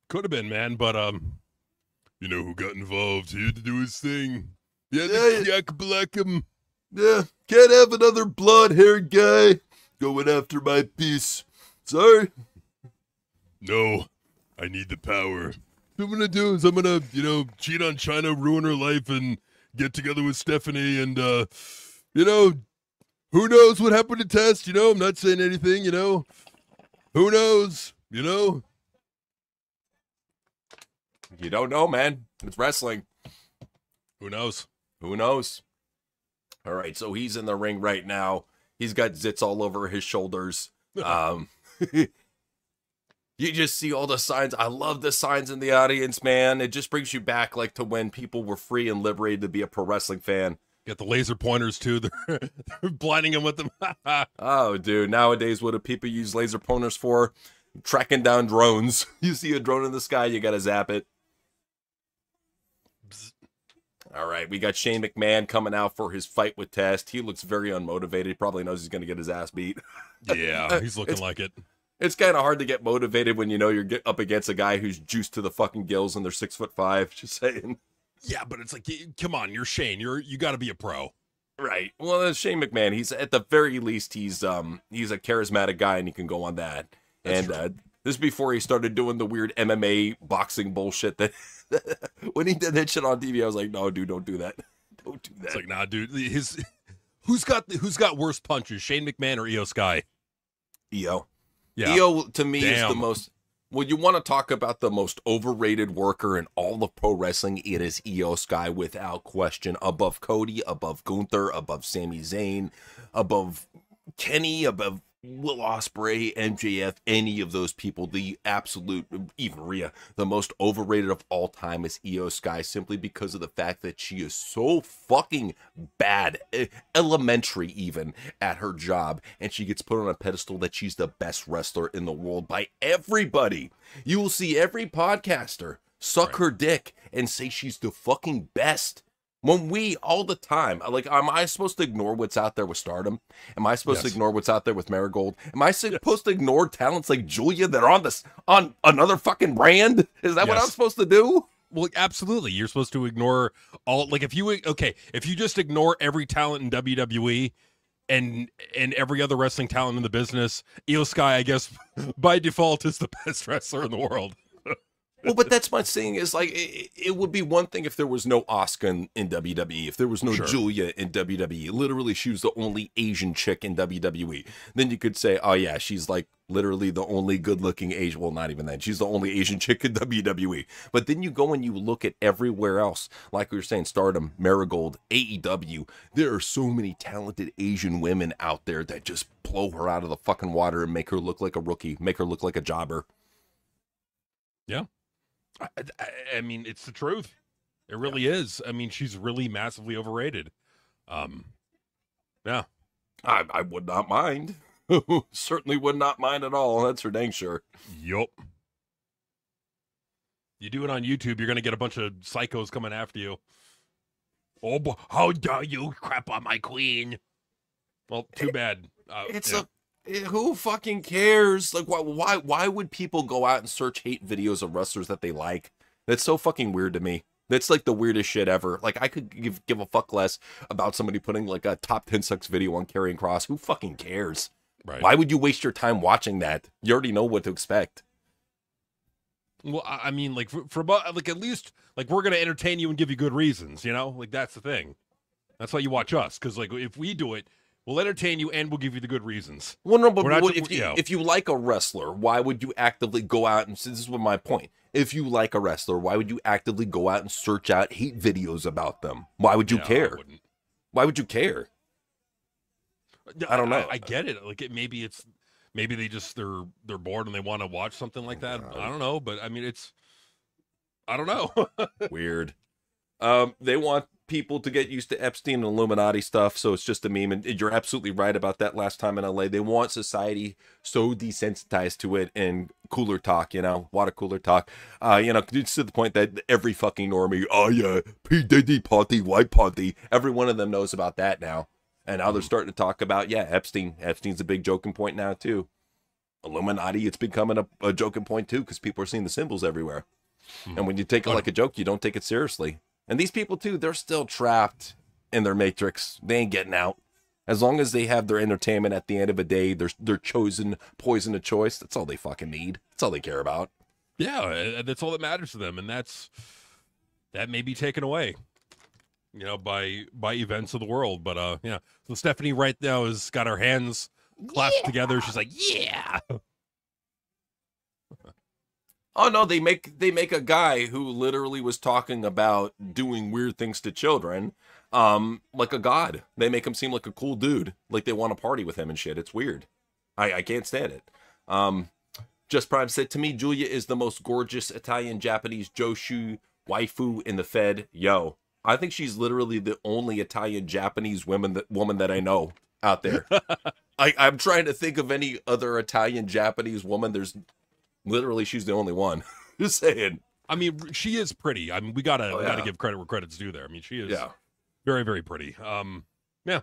Could have been, man, but you know who got involved? He had to do his thing. Yeah, Jack Blackham. Yeah, can't have another blonde-haired guy going after my piece. Sorry. No, I need the power. What I'm gonna do is I'm gonna, you know, cheat on China, ruin her life, and get together with Stephanie, and you know, who knows what happened to Test? You know, I'm not saying anything. You know, who knows? You know. You don't know, man. It's wrestling. Who knows? Who knows? All right, so he's in the ring right now. He's got zits all over his shoulders. You just see all the signs. I love the signs in the audience, man. It just brings you back like to when people were free and liberated to be a pro wrestling fan. Got the laser pointers too. They're blinding them with them. Oh, dude. Nowadays, what do people use laser pointers for? Tracking down drones. You see a drone in the sky, you gotta zap it. All right, we got Shane McMahon coming out for his fight with Test. He looks very unmotivated. He probably knows he's going to get his ass beat. Yeah, he's looking like it. It's kind of hard to get motivated when you know you're up against a guy who's juiced to the fucking gills and they're 6'5". Just saying. Yeah, but it's like, come on, you're Shane. You got to be a pro. Right. Well, that's Shane McMahon. He's at the very least he's a charismatic guy and he can go on that. That's and this is before he started doing the weird MMA boxing bullshit that when he did that shit on TV, I was like, no, dude, don't do that. Don't do that. It's like, nah, dude. Who's got worse punches, Shane McMahon or Io Sky? Io. Yeah. Io to me is the most. Well, you want to talk about the most overrated worker in all of pro wrestling? It is Io Sky without question. Above Cody, above Gunther, above Sami Zayn, above Kenny, above Will Ospreay, MJF, any of those people, the absolute, even Rhea, the most overrated of all time is Io Sky, simply because of the fact that she is so fucking bad, elementary even, at her job, and she gets put on a pedestal that she's the best wrestler in the world by everybody. You will see every podcaster suck her dick and say she's the fucking best. When we, all the time, like, am I supposed to ignore what's out there with Stardom? Am I supposed to ignore what's out there with Marigold? Am I supposed to ignore talents like Julia that are on another fucking brand? Is that what I'm supposed to do? Well, absolutely. You're supposed to ignore all, like, if you just ignore every talent in WWE and every other wrestling talent in the business, Io Sky, I guess, by default, is the best wrestler in the world. Well, but that's my thing is, like, it would be one thing if there was no Asuka in WWE, if there was no Julia in WWE. Literally, she was the only Asian chick in WWE. Then you could say, oh, yeah, she's, like, literally the only good-looking Asian. Well, not even that. She's the only Asian chick in WWE. But then you go and you look at everywhere else. Like we were saying, Stardom, Marigold, AEW. There are so many talented Asian women out there that just blow her out of the fucking water and make her look like a rookie, make her look like a jobber. Yeah. I mean, it's the truth. It really is. I mean, she's really massively overrated. Yeah. I would not mind. Certainly would not mind at all. That's for dang sure. Yup. You do it on YouTube, you're going to get a bunch of psychos coming after you. Oh, how dare you crap on my queen? Well, too bad. Who fucking cares? Like, why would people go out and search hate videos of wrestlers that they like? That's so fucking weird to me. That's like the weirdest shit ever. Like, I could give a fuck less about somebody putting like a top 10 sucks video on Karrion Kross. Who fucking cares? Right. Why would you waste your time watching that? You already know what to expect. Well, I mean, like, for like, at least, like, we're going to entertain you and give you good reasons, you know? Like, that's the thing. That's why you watch us. Because, like, if we do it, we'll entertain you and we'll give you the good reasons. Well, no, but if you like a wrestler, why would you actively go out and, this is what my point. If you like a wrestler, why would you actively go out and search out hate videos about them? Why would you care? Why would you care? I don't know. I get it. Like, maybe they just, they're bored and they want to watch something like that. I don't know, but I mean, I don't know. Weird. They want people to get used to Epstein and Illuminati stuff, so it's just a meme, and you're absolutely right about that last time in LA. They want society so desensitized to it and cooler talk, water cooler talk. It's to the point that every fucking normie, oh yeah, P. Diddy party, white party, every one of them knows about that now. And now they're starting to talk about, yeah, Epstein. Epstein's a big joking point now, too. Illuminati, it's becoming a joking point, too, because people are seeing the symbols everywhere. And when you take it like a joke, you don't take it seriously. And these people, too, they're still trapped in their matrix. They ain't getting out. As long as they have their entertainment at the end of the day, their chosen poison of choice, that's all they fucking need. That's all they care about. Yeah, that's all that matters to them. And that may be taken away, by events of the world. But yeah. So Stephanie right now has got her hands clasped together. She's like, yeah. Oh no, they make a guy who literally was talking about doing weird things to children, like a god. They make him seem like a cool dude, like they want to party with him and shit. It's weird. I can't stand it. Just Prime said, to me, Julia is the most gorgeous Italian Japanese Joshu waifu in the Fed. Yo, I think she's literally the only Italian Japanese woman that I know out there. I'm trying to think of any other Italian Japanese woman. Literally, she's the only one. Just saying. I mean, she is pretty. I mean, we gotta give credit where credit's due there. I mean, she is very, very pretty. Yeah.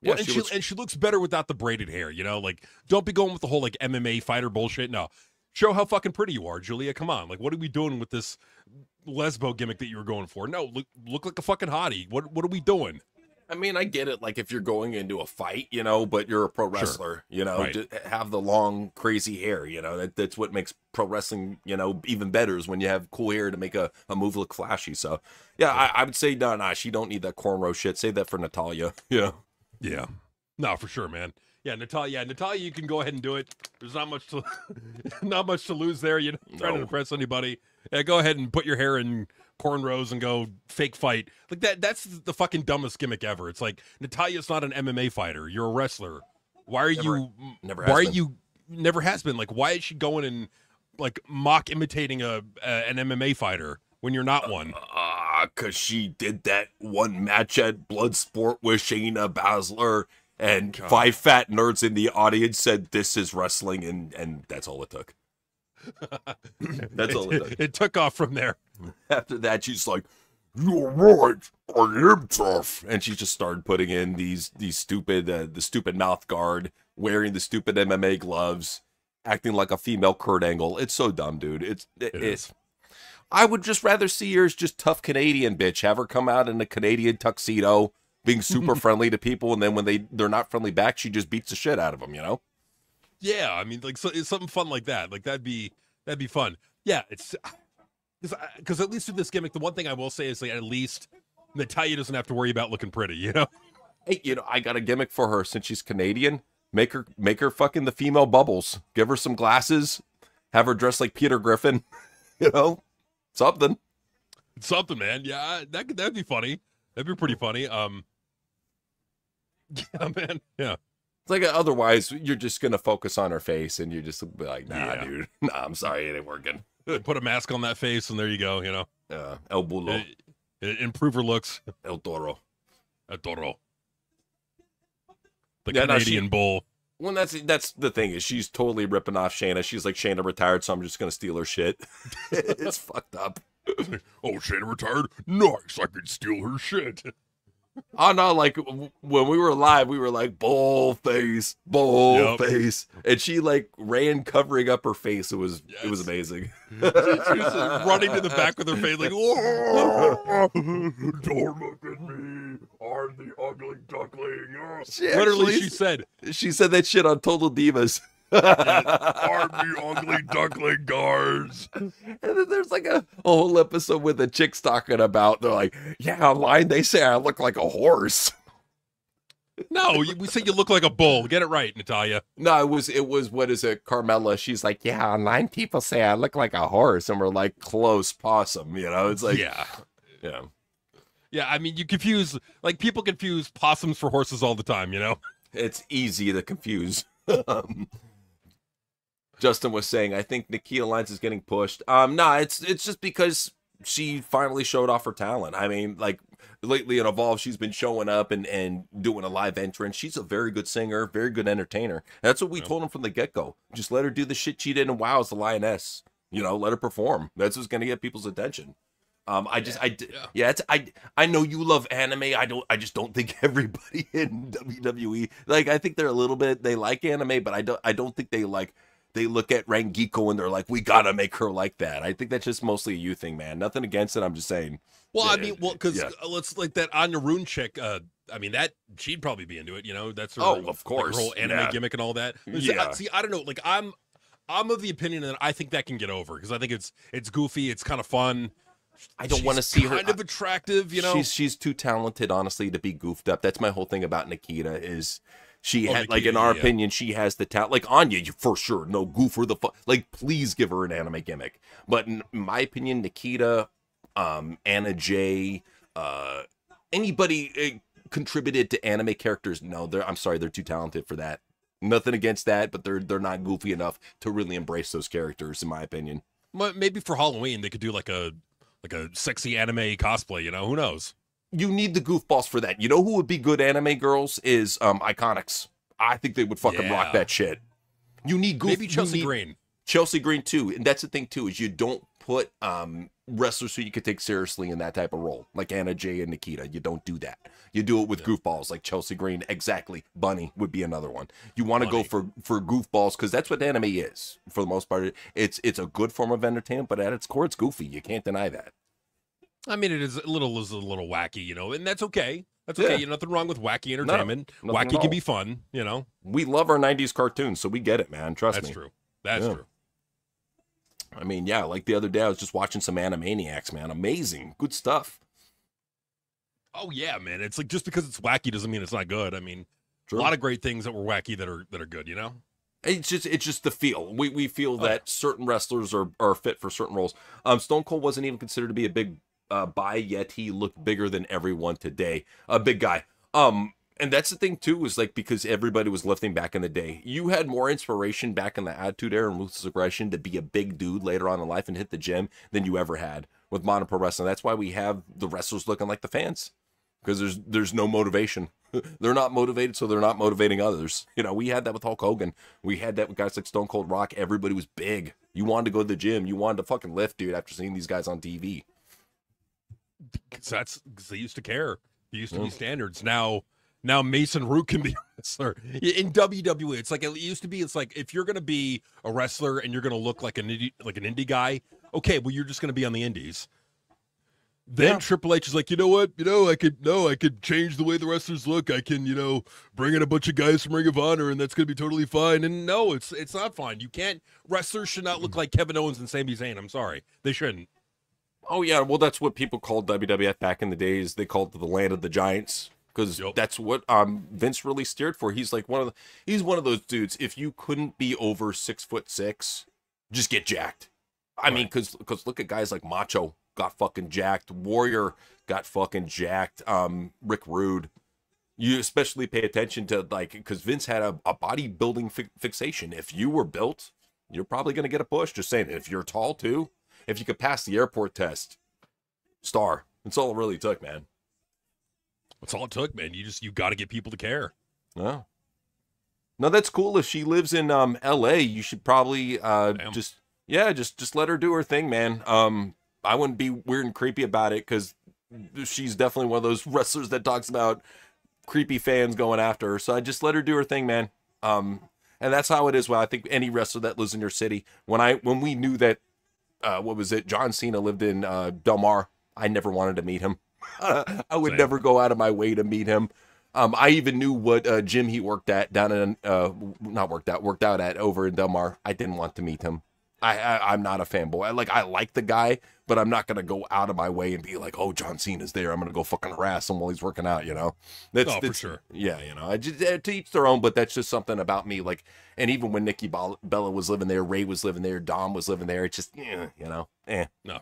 Well, and she looks better without the braided hair, Like, don't be going with the whole, like, MMA fighter bullshit. No. Show how fucking pretty you are, Julia. Come on. Like, what are we doing with this lesbo gimmick that you were going for? No, look like a fucking hottie. What are we doing? I mean, I get it, like, if you're going into a fight, but you're a pro wrestler, Right. to have the long, crazy hair, that's what makes pro wrestling, even better is when you have cool hair to make a move look flashy. So, yeah, I would say, no, she don't need that cornrow shit. Save that for Natalia, Yeah. No, for sure, man. Yeah, Natalia, you can go ahead and do it. There's not much to lose there. You're not trying to impress anybody. Yeah, go ahead and put your hair in cornrows and go fake fight. Like that's the fucking dumbest gimmick ever. It's like, Natalia's not an MMA fighter. You're a wrestler. Why are you never has been? Like, why is she going and like mock imitating an MMA fighter when you're not one? Because she did that one match at Bloodsport with Shayna Baszler, and 5 fat nerds in the audience said, this is wrestling, and that's all it took. That's all it took. It took off from there. After that, she's like, you're right, I am tough. And she just started putting in these stupid, the stupid mouth guard, wearing the stupid MMA gloves, acting like a female Kurt Angle. It's so dumb, dude. It is. I would just rather see her as just tough Canadian bitch. Have her come out in a Canadian tuxedo, being super friendly to people, and then when they're not friendly back, she just beats the shit out of them, Yeah, I mean, like, so it's something fun like that. Like, that'd be fun. Yeah, it's because at least with this gimmick, the one thing I will say is, like, at least Natalia doesn't have to worry about looking pretty, Hey, I got a gimmick for her since she's Canadian. Make her fucking the female Bubbles. Give her some glasses. Have her dress like Peter Griffin. Something. Something, man. Yeah, that'd be funny. That'd be pretty funny. Yeah, man. Yeah. It's like, otherwise, you're just going to focus on her face, and you're just be like, nah, dude. Nah, I'm sorry, it ain't working. Put a mask on that face, and there you go, El Bulo. Improve her looks. El Toro. El Toro. The Canadian bull. Well, that's the thing, is she's totally ripping off Shayna. She's like, Shayna retired, so I'm just going to steal her shit. It's fucked up. Oh, Shayna retired? Nice, I could steal her shit. Oh, no, like, when we were live, we were like, bull face. And she, like, ran covering up her face. It was amazing. She was running to the back with her face like, whoa! Don't look at me. I'm the ugly duckling. Literally, she said that shit on Total Divas. I'm the ugly duckling, guys. And then there's like a whole episode with the chicks talking about, they're like, yeah, online they say I look like a horse. No, we say you look like a bull. Get it right, Natalia. No, it was what is it, Carmella? She's like, yeah, online people say I look like a horse, and we're like, close possum. It's like, yeah. I mean, people confuse possums for horses all the time. It's easy to confuse. Justin was saying, I think Nikita Lyons is getting pushed. It's just because she finally showed off her talent. I mean, like, lately in Evolve, she's been showing up and doing a live entrance. She's a very good singer, very good entertainer. That's what we told him from the get-go. Just let her do the shit she did in WoW as the Lioness. Let her perform. That's what's going to get people's attention. Yeah, I know you love anime. I just don't think everybody in WWE, like, I think they're a little bit, they like anime, but I don't think they look at Rangiko and they're like, we gotta make her like that. I think that's just mostly a you thing, man. Nothing against it. I'm just saying. Well, I mean, because yeah. let's like that Anya Rune chick. I mean, that she'd probably be into it. You know, that's her. Of course, like, her whole anime gimmick and all that. Yeah. See, I don't know. Like, I'm of the opinion that I think that can get over because I think it's goofy. It's kind of fun. I don't want to see her kind of attractive. You know, she's too talented, honestly, to be goofed up. That's my whole thing about Nikita is. She had, Nikita, like, in our opinion, she has the talent. Like, Anya, for sure, no goof or the like, please give her an anime gimmick. But in my opinion, Nikita, Anna Jay, anybody contributed to anime characters, no, I'm sorry, they're too talented for that. Nothing against that, but they're not goofy enough to really embrace those characters, in my opinion. Maybe for Halloween they could do like a sexy anime cosplay. You know, who knows? You need the goofballs for that. You know who would be good anime girls is Iconics. I think they would fucking rock that shit. You need goof. Maybe Chelsea Green. Chelsea Green too, and that's the thing too, is you don't put wrestlers who you could take seriously in that type of role, like Anna Jay and Nikita. You don't do that. You do it with goofballs like Chelsea Green. Exactly. Bunny would be another one. You want to go for goofballs because that's what anime is for the most part. It's a good form of entertainment, but at its core, it's goofy. You can't deny that. I mean, it is a little wacky, you know, and that's okay. That's okay. You know, nothing wrong with wacky entertainment. No, wacky can be fun, you know. We love our 90s cartoons, so we get it, man. Trust me. That's true. That's true. I mean, yeah, like the other day I was just watching some Animaniacs, man. Amazing. Good stuff. Oh, yeah, man. It's like just because it's wacky doesn't mean it's not good. I mean, a lot of great things that were wacky that are good, you know? It's just the feel. We feel that certain wrestlers are fit for certain roles. Stone Cold wasn't even considered to be a big buy, yet he looked bigger than everyone today. A big guy. And that's the thing too, is like, because everybody was lifting back in the day. You had more inspiration back in the Attitude Era and Ruthless Aggression to be a big dude later on in life and hit the gym than you ever had with modern pro wrestling. That's why we have the wrestlers looking like the fans, because there's no motivation. They're not motivated, so they're not motivating others. You know, we had that with Hulk Hogan. We had that with guys like Stone Cold Rock. Everybody was big. You wanted to go to the gym. You wanted to fucking lift, dude, after seeing these guys on TV. Because they used to care. They used to be standards. Now Mason Root can be a wrestler. In WWE, it's like it used to be. It's like if you're going to be a wrestler and you're going to look like an indie guy, okay, well, you're just going to be on the indies. Then Triple H is like, you know what? I could change the way the wrestlers look. I can, bring in a bunch of guys from Ring of Honor, and that's going to be totally fine. And no, it's not fine. You can't. Wrestlers should not look like Kevin Owens and Sami Zayn. I'm sorry, they shouldn't. Oh yeah, well, that's what people called WWF back in the days. They called it the land of the giants, because that's what Vince really steered for. He's like he's one of those dudes. If you couldn't be over 6'6", just get jacked. I mean, because look at guys like Macho got fucking jacked, Warrior got fucking jacked, Rick Rude. You especially pay attention to, like, because Vince had a bodybuilding fixation. If you were built, you're probably gonna get a push. Just saying. If you're tall too. If you could pass the airport test, star. That's all it really took, man. That's all it took, man. You got to get people to care. Yeah. No, that's cool. If she lives in L.A., you should probably just let her do her thing, man. I wouldn't be weird and creepy about it, because she's definitely one of those wrestlers that talks about creepy fans going after her. So I just let her do her thing, man. And that's how it is. Well, I think any wrestler that lives in your city. When we knew that. What was it? John Cena lived in Del Mar. I never wanted to meet him. I would never go out of my way to meet him. I even knew what gym he worked at down in worked out at over in Del Mar. I didn't want to meet him. I'm not a fanboy. I like the guy, but I'm not gonna go out of my way and be like, oh, John Cena's there, I'm gonna go fucking harass him while he's working out. That's for sure. Yeah, I just to each their own. But that's just something about me. Like, and even when Nikki Bella was living there, Ray was living there, Dom was living there. It's just No,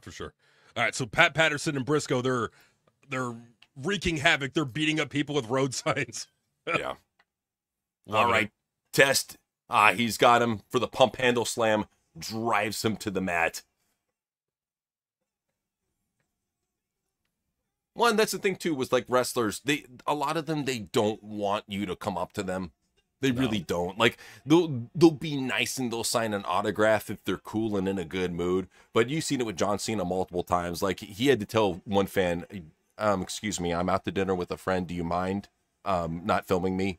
for sure. All right, so Pat Patterson and Briscoe, they're wreaking havoc. They're beating up people with road signs. Yeah. All right, Test. He's got him for the pump handle slam. Drives him to the mat. Well, and that's the thing too, was like wrestlers, a lot of them, they don't want you to come up to them. They really don't. Like they'll be nice and they'll sign an autograph if they're cool and in a good mood. But you've seen it with John Cena multiple times. Like he had to tell one fan, excuse me, I'm out to dinner with a friend. Do you mind not filming me?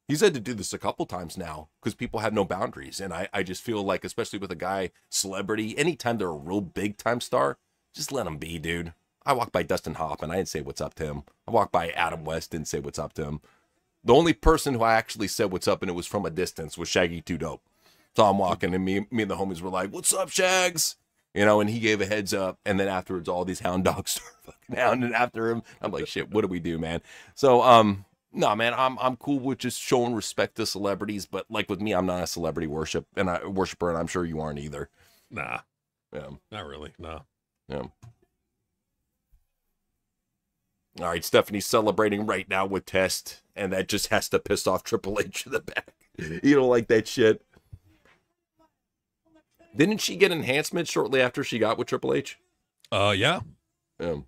He's had to do this a couple times now because people have no boundaries. And I just feel like, especially with a guy, celebrity, anytime they're a real big time star, just let them be, dude. I walked by Dustin Hoffman. I didn't say what's up to him. I walked by Adam West, didn't say what's up to him. The only person who I actually said what's up, and it was from a distance, was Shaggy 2 Dope. So I'm walking, and me and the homies were like, "What's up, Shags?" You know, and he gave a heads up, and then afterwards, all these hound dogs start fucking hounding after him. I'm like, "Shit, what do we do, man?" So, no, man, I'm cool with just showing respect to celebrities, but like with me, I'm not a celebrity worshiper, and I'm sure you aren't either. Nah, Yeah, not really. No. yeah. All right, Stephanie's celebrating right now with Test, and that just has to piss off Triple H in the back. You don't like that shit. Didn't she get enhancement shortly after she got with Triple H? Yeah. It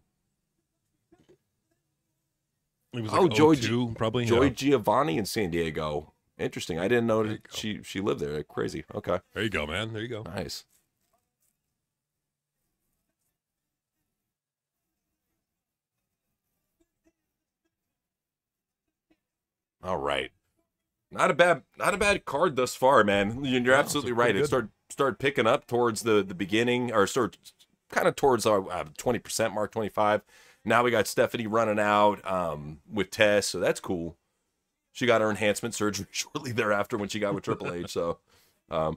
was like Joy probably. Joy Giovanni in San Diego. Interesting. I didn't know that she lived there. Crazy. Okay. There you go, man. There you go. Nice. All right. Not a bad card thus far, man. You're absolutely right. It started picking up towards the beginning, or kind of towards our 20% mark, 25. Now we got Stephanie running out with Tess, so that's cool. She got her enhancement surgery shortly thereafter when she got with Triple H. So, yeah,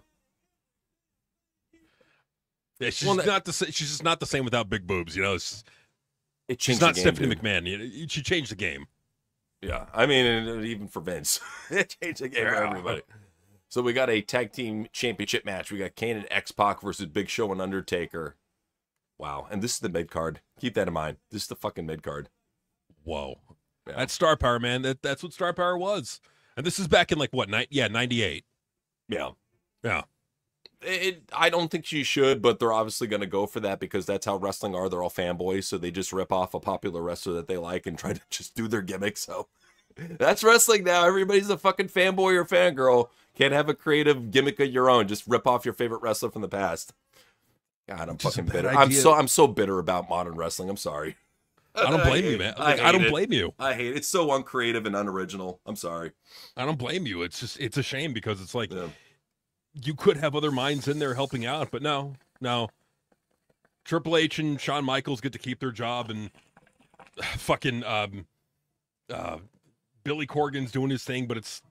she's just not the same without big boobs. You know, she's not Stephanie McMahon. She changed the game. Yeah, I mean, and even for Vince, it changed the game for everybody. So we got a tag team championship match. We got Kane and X-Pac versus Big Show and Undertaker. Wow, and this is the mid card. Keep that in mind. This is the fucking mid card. Whoa, yeah. That's star power, man. That's what star power was. And this is back in like what 98. Yeah. I don't think she should, but they're obviously going to go for that because that's how wrestling are. They're all fanboys, so they just rip off a popular wrestler that they like and try to just do their gimmick. So that's wrestling now. Everybody's a fucking fanboy or fangirl. Can't have a creative gimmick of your own. Just rip off your favorite wrestler from the past. God, I'm fucking bitter. I'm so bitter about modern wrestling. I'm sorry. I don't blame you, man. I don't blame you. I hate it. It's so uncreative and unoriginal. I'm sorry. I don't blame you. It's a shame because it's like you could have other minds in there helping out, but no. Triple H and Shawn Michaels get to keep their job, and fucking Billy Corgan's doing his thing, but it's,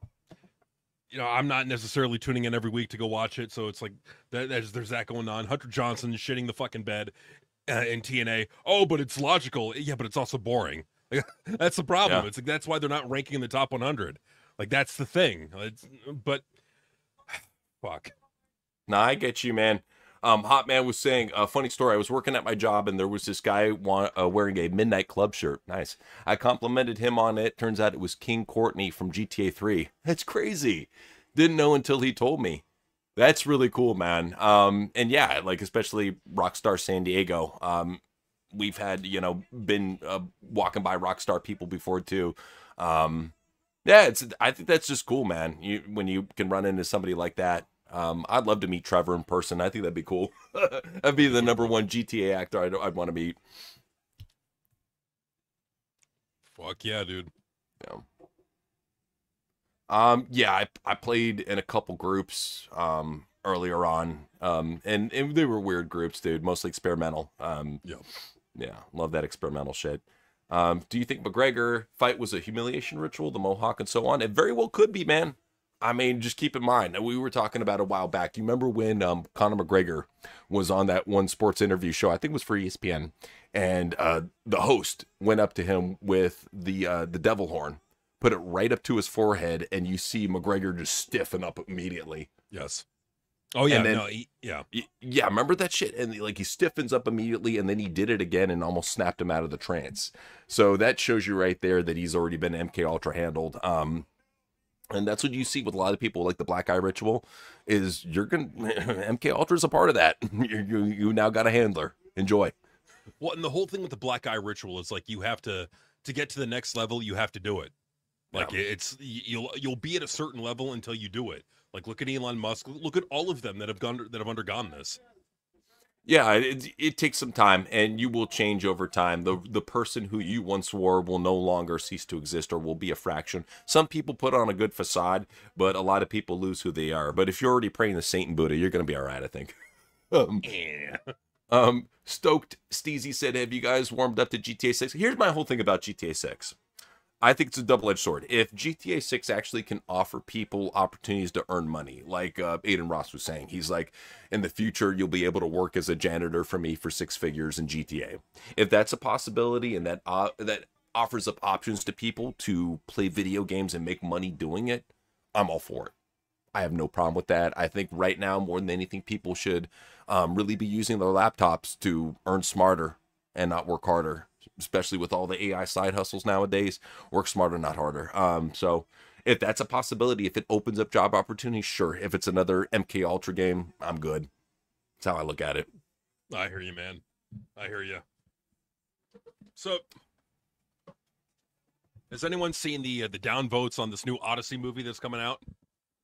you know, I'm not necessarily tuning in every week to go watch it, so it's like there's that going on. Hunter Johnson shitting the fucking bed in TNA. Oh, but it's logical. Yeah, but it's also boring. Like, that's the problem. Yeah. It's like that's why they're not ranking in the top 100. Like that's the thing. But fuck. Nah, I get you, man. Hot Man was saying a funny story. I was working at my job and there was this guy wearing a Midnight Club shirt. Nice. I complimented him on it. Turns out it was King Courtney from GTA 3. That's crazy. Didn't know until he told me. That's really cool, man. And yeah, like especially Rockstar San Diego. We've had, been walking by Rockstar people before too. Yeah, I think that's just cool, man. When you can run into somebody like that. I'd love to meet Trevor in person. I think that'd be cool. That'd be the #1 GTA actor I'd want to meet. Fuck yeah, dude. Yeah. I played in a couple groups earlier on, and they were weird groups, dude. Mostly experimental. Yeah, love that experimental shit. Do you think McGregor fight was a humiliation ritual, the Mohawk and so on? It very well could be, man. I mean, just keep in mind, we were talking about a while back. Do you remember when Conor McGregor was on that one sports interview show? I think it was for ESPN. And the host went up to him with the devil horn, put it right up to his forehead, and you see McGregor just stiffen up immediately. Yes. Oh, yeah. Then, yeah, remember that shit? And he stiffens up immediately, and then he did it again and almost snapped him out of the trance. So that shows you right there that he's already been MK Ultra handled. And that's what you see with a lot of people, like the Black Eye Ritual, is MK Ultra is a part of that. You now got a handler. Enjoy. Well, and the whole thing with the Black Eye Ritual is like you have to get to the next level, you have to do it. Like you'll be at a certain level until you do it. Like look at Elon Musk. Look at all of them that have undergone this. Yeah, it takes some time, and you will change over time. The person who you once were will no longer cease to exist, or will be a fraction. Some people put on a good facade, but a lot of people lose who they are. But if you're already praying to Saint and Buddha, you're going to be all right, I think. Yeah. Stoked Steezy said, "Have you guys warmed up to GTA 6?" Here's my whole thing about GTA 6. I think it's a double-edged sword. If GTA 6 actually can offer people opportunities to earn money, like Aiden Ross was saying, he's like, in the future, you'll be able to work as a janitor for me for 6 figures in GTA. If that's a possibility and that offers up options to people to play video games and make money doing it, I'm all for it. I have no problem with that. I think right now, more than anything, people should really be using their laptops to earn smarter and not work harder. Especially with all the AI side hustles nowadays, work smarter, not harder. So if that's a possibility, if it opens up job opportunities, sure. If it's another MK Ultra game, I'm good. That's how I look at it. I hear you, man. I hear you. So, has anyone seen the downvotes on this new Odyssey movie that's coming out?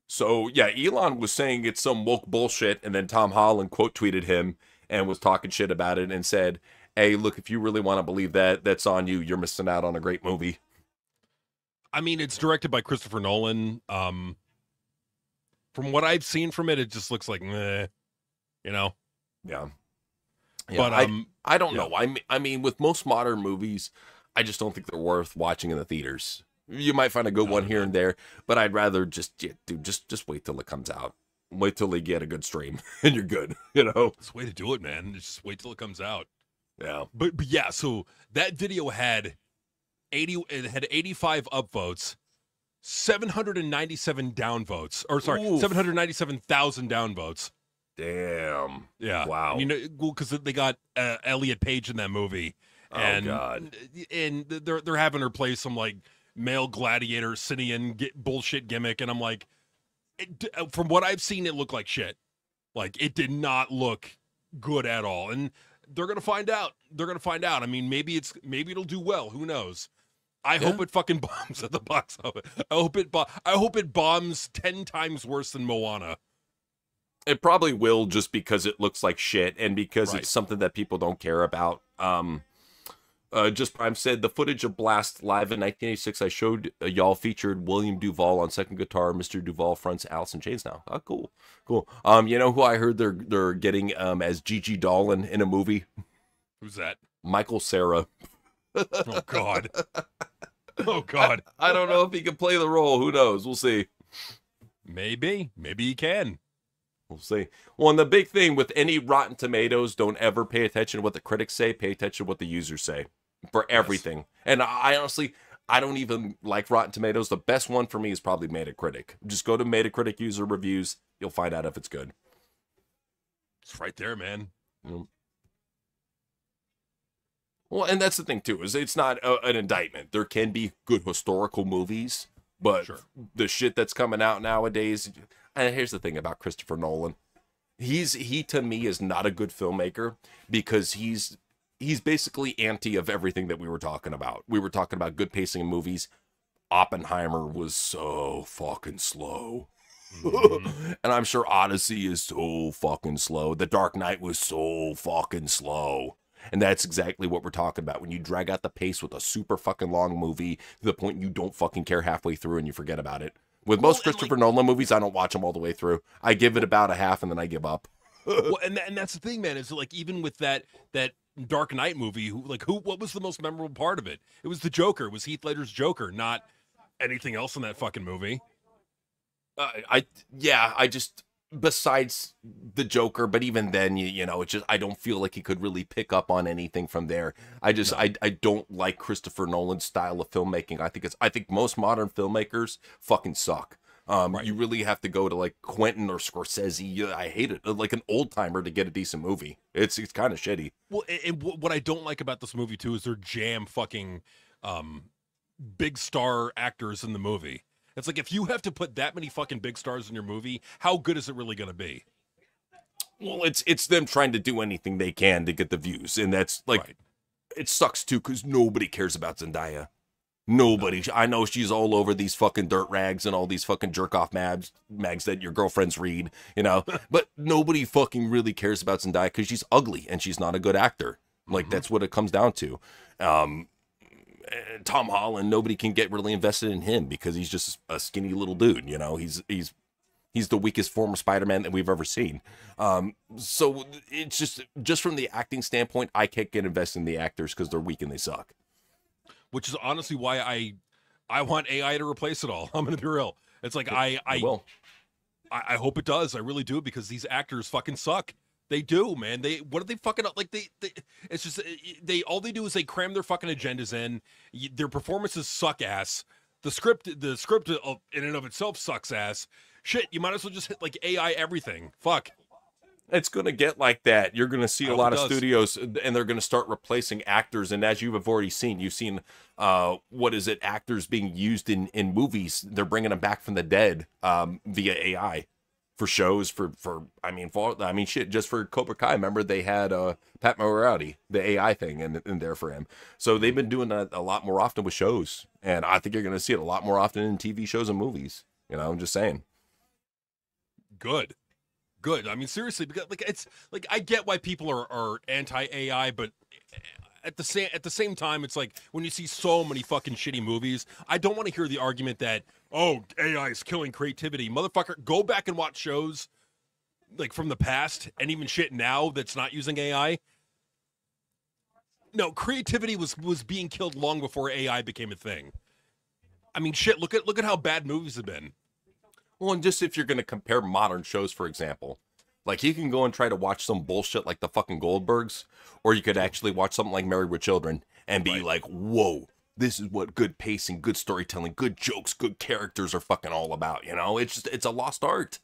So yeah, Elon was saying it's some woke bullshit, and then Tom Holland quote tweeted him and was talking shit about it and said, "Hey, look, if you really want to believe that, that's on you. You're missing out on a great movie." I mean, it's directed by Christopher Nolan. From what I've seen from it, it just looks like, meh, you know? Yeah. But I don't know. I mean, with most modern movies, I just don't think they're worth watching in the theaters. You might find a good one here and there, but I'd rather just wait till it comes out. Wait till they get a good stream, and you're good. You know, it's the way to do it, man. Just wait till it comes out. Yeah, but yeah. So that video had 85 upvotes, 797 downvotes, or sorry, 797,000 downvotes. Damn. Yeah. Wow. You know, well, because they got Elliot Page in that movie, and God. And they're having her play some like male gladiator Scythian bullshit gimmick, and I'm like, from what I've seen, it looked like shit. Like it did not look good at all, and they're gonna find out. They're gonna find out. I mean, maybe it'll do well. Who knows? I hope it fucking bombs at the box office. I hope it bombs 10 times worse than Moana. It probably will, just because it looks like shit and because it's something that people don't care about. Just Prime said, the footage of Blast live in 1986 I showed y'all featured William Duvall on second guitar. Mr. Duvall fronts Alice in Chains now. Oh, cool. You know who I heard they're getting as Gigi Dolan in a movie? Who's that? Michael Cera. Oh God. Oh God. I don't know if he can play the role. Who knows? We'll see. Maybe he can. We'll see. Well, and the big thing with any Rotten Tomatoes, don't ever pay attention to what the critics say. Pay attention to what the users say for everything. Yes. And I honestly, I don't even like Rotten Tomatoes. The best one for me is probably Metacritic. Just go to Metacritic user reviews. You'll find out if it's good. It's right there, man. Well, and that's the thing, too, is it's not an indictment. There can be good historical movies, but the shit that's coming out nowadays... And here's the thing about Christopher Nolan. He to me is not a good filmmaker because he's basically anti of everything that we were talking about. We were talking about good pacing in movies. Oppenheimer was so fucking slow. Mm-hmm. And I'm sure Odyssey is so fucking slow. The Dark Knight was so fucking slow. And that's exactly what we're talking about. When you drag out the pace with a super fucking long movie to the point you don't fucking care halfway through and you forget about it. With most Christopher Nolan movies, I don't watch them all the way through. I give it about a half and then I give up. And that's the thing, man. Is like even with that Dark Knight movie, what was the most memorable part of it? It was the Joker. It was Heath Ledger's Joker, not anything else in that fucking movie. Besides the Joker, but even then, you know, it's just, I don't feel like he could really pick up on anything from there. I don't like Christopher Nolan's style of filmmaking. I think most modern filmmakers fucking suck. You really have to go to like Quentin or Scorsese. I hate it. Like an old timer to get a decent movie. It's kind of shitty. Well, and what I don't like about this movie too is they're jam fucking big star actors in the movie. It's like, if you have to put that many fucking big stars in your movie, how good is it really going to be? Well, it's them trying to do anything they can to get the views. And that's like, It sucks too, because nobody cares about Zendaya. Nobody. I know she's all over these fucking dirt rags and all these fucking jerk off mags that your girlfriends read, you know. But nobody fucking really cares about Zendaya because she's ugly and she's not a good actor. Like that's what it comes down to. Tom Holland, nobody can get really invested in him because he's just a skinny little dude. You know, he's the weakest form of Spider-Man that we've ever seen. So it's just from the acting standpoint, I can't get invested in the actors because they're weak and they suck. Which is honestly why I want AI to replace it all. I'm gonna be real. It's like I hope it does. I really do, because these actors fucking suck. They do, man. What are they fucking like? It's just all they do is they cram their fucking agendas in. Their performances suck ass. The script in and of itself sucks ass. Shit, you might as well just hit like AI everything. Fuck. It's going to get like that. You're going to see a lot of studios, and they're going to start replacing actors. And as you have already seen, you've seen, actors being used in movies. They're bringing them back from the dead via AI for shows, shit, just for Cobra Kai. Remember, they had Pat Morrowdy, the AI thing in there for him. So they've been doing that a lot more often with shows. And I think you're going to see it a lot more often in TV shows and movies. You know, I'm just saying. Good. I mean, seriously, because like it's like I get why people are anti AI, but at the same time, it's like when you see so many fucking shitty movies, I don't want to hear the argument that AI is killing creativity, motherfucker. Go back and watch shows like from the past and even shit now that's not using AI. No, creativity was being killed long before AI became a thing. I mean, shit. Look at how bad movies have been. Well, and just if you're going to compare modern shows, for example, like you can go and try to watch some bullshit like the fucking Goldbergs, or you could actually watch something like Married with Children and be like, whoa, this is what good pacing, good storytelling, good jokes, good characters are fucking all about. You know, it's a lost art.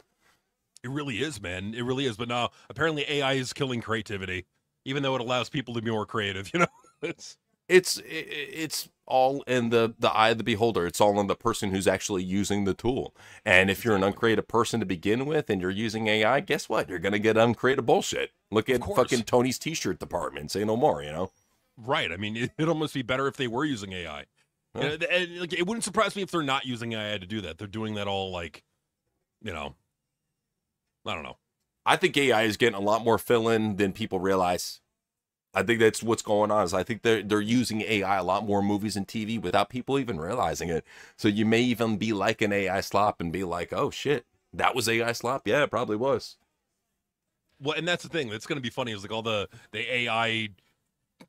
It really is, man. It really is. But no, apparently AI is killing creativity, even though it allows people to be more creative. You know, it's all in the eye of the beholder. It's all in the person who's actually using the tool. And if you're an uncreative person to begin with and you're using AI, guess what? You're going to get uncreative bullshit. Look at fucking Tony's t-shirt department. Say no more, you know? Right. I mean, it'd almost be better if they were using AI. Huh? And like, it wouldn't surprise me if they're not using AI to do that. They're doing that all like, you know, I don't know. I think AI is getting a lot more fill-in than people realize. I think that's what's going on. Is I think they're using AI a lot more in movies and TV without people even realizing it. So you may even be like an AI slop and be like, oh shit, that was AI slop. Yeah, it probably was. Well, and that's the thing that's going to be funny is like all the AI,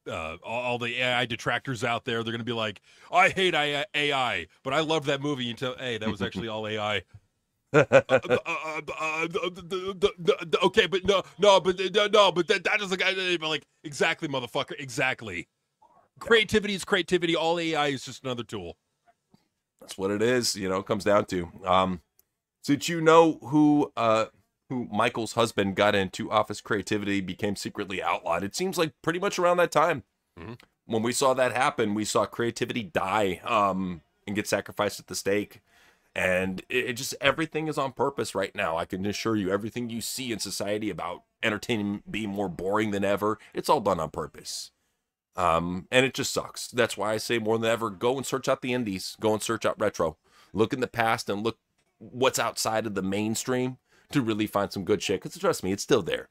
all the AI detractors out there. They're going to be like, I hate AI, but I love that movie. You tell, hey, that was actually all AI. Okay, but but that is like exactly, motherfucker, exactly. Creativity is creativity. All AI is just another tool. That's what it is. You know, it comes down to. So did you know who Michael's husband got into office creativity, became secretly outlawed? It seems like pretty much around that time. Mm-hmm. When we saw that happen, we saw creativity die and get sacrificed at the stake. And it just, everything is on purpose right now. I can assure you, everything you see in society about entertainment being more boring than ever, it's all done on purpose. And it just sucks. That's why I say more than ever, go and search out the indies. Go and search out retro. Look in the past and look what's outside of the mainstream to really find some good shit. Because trust me, it's still there.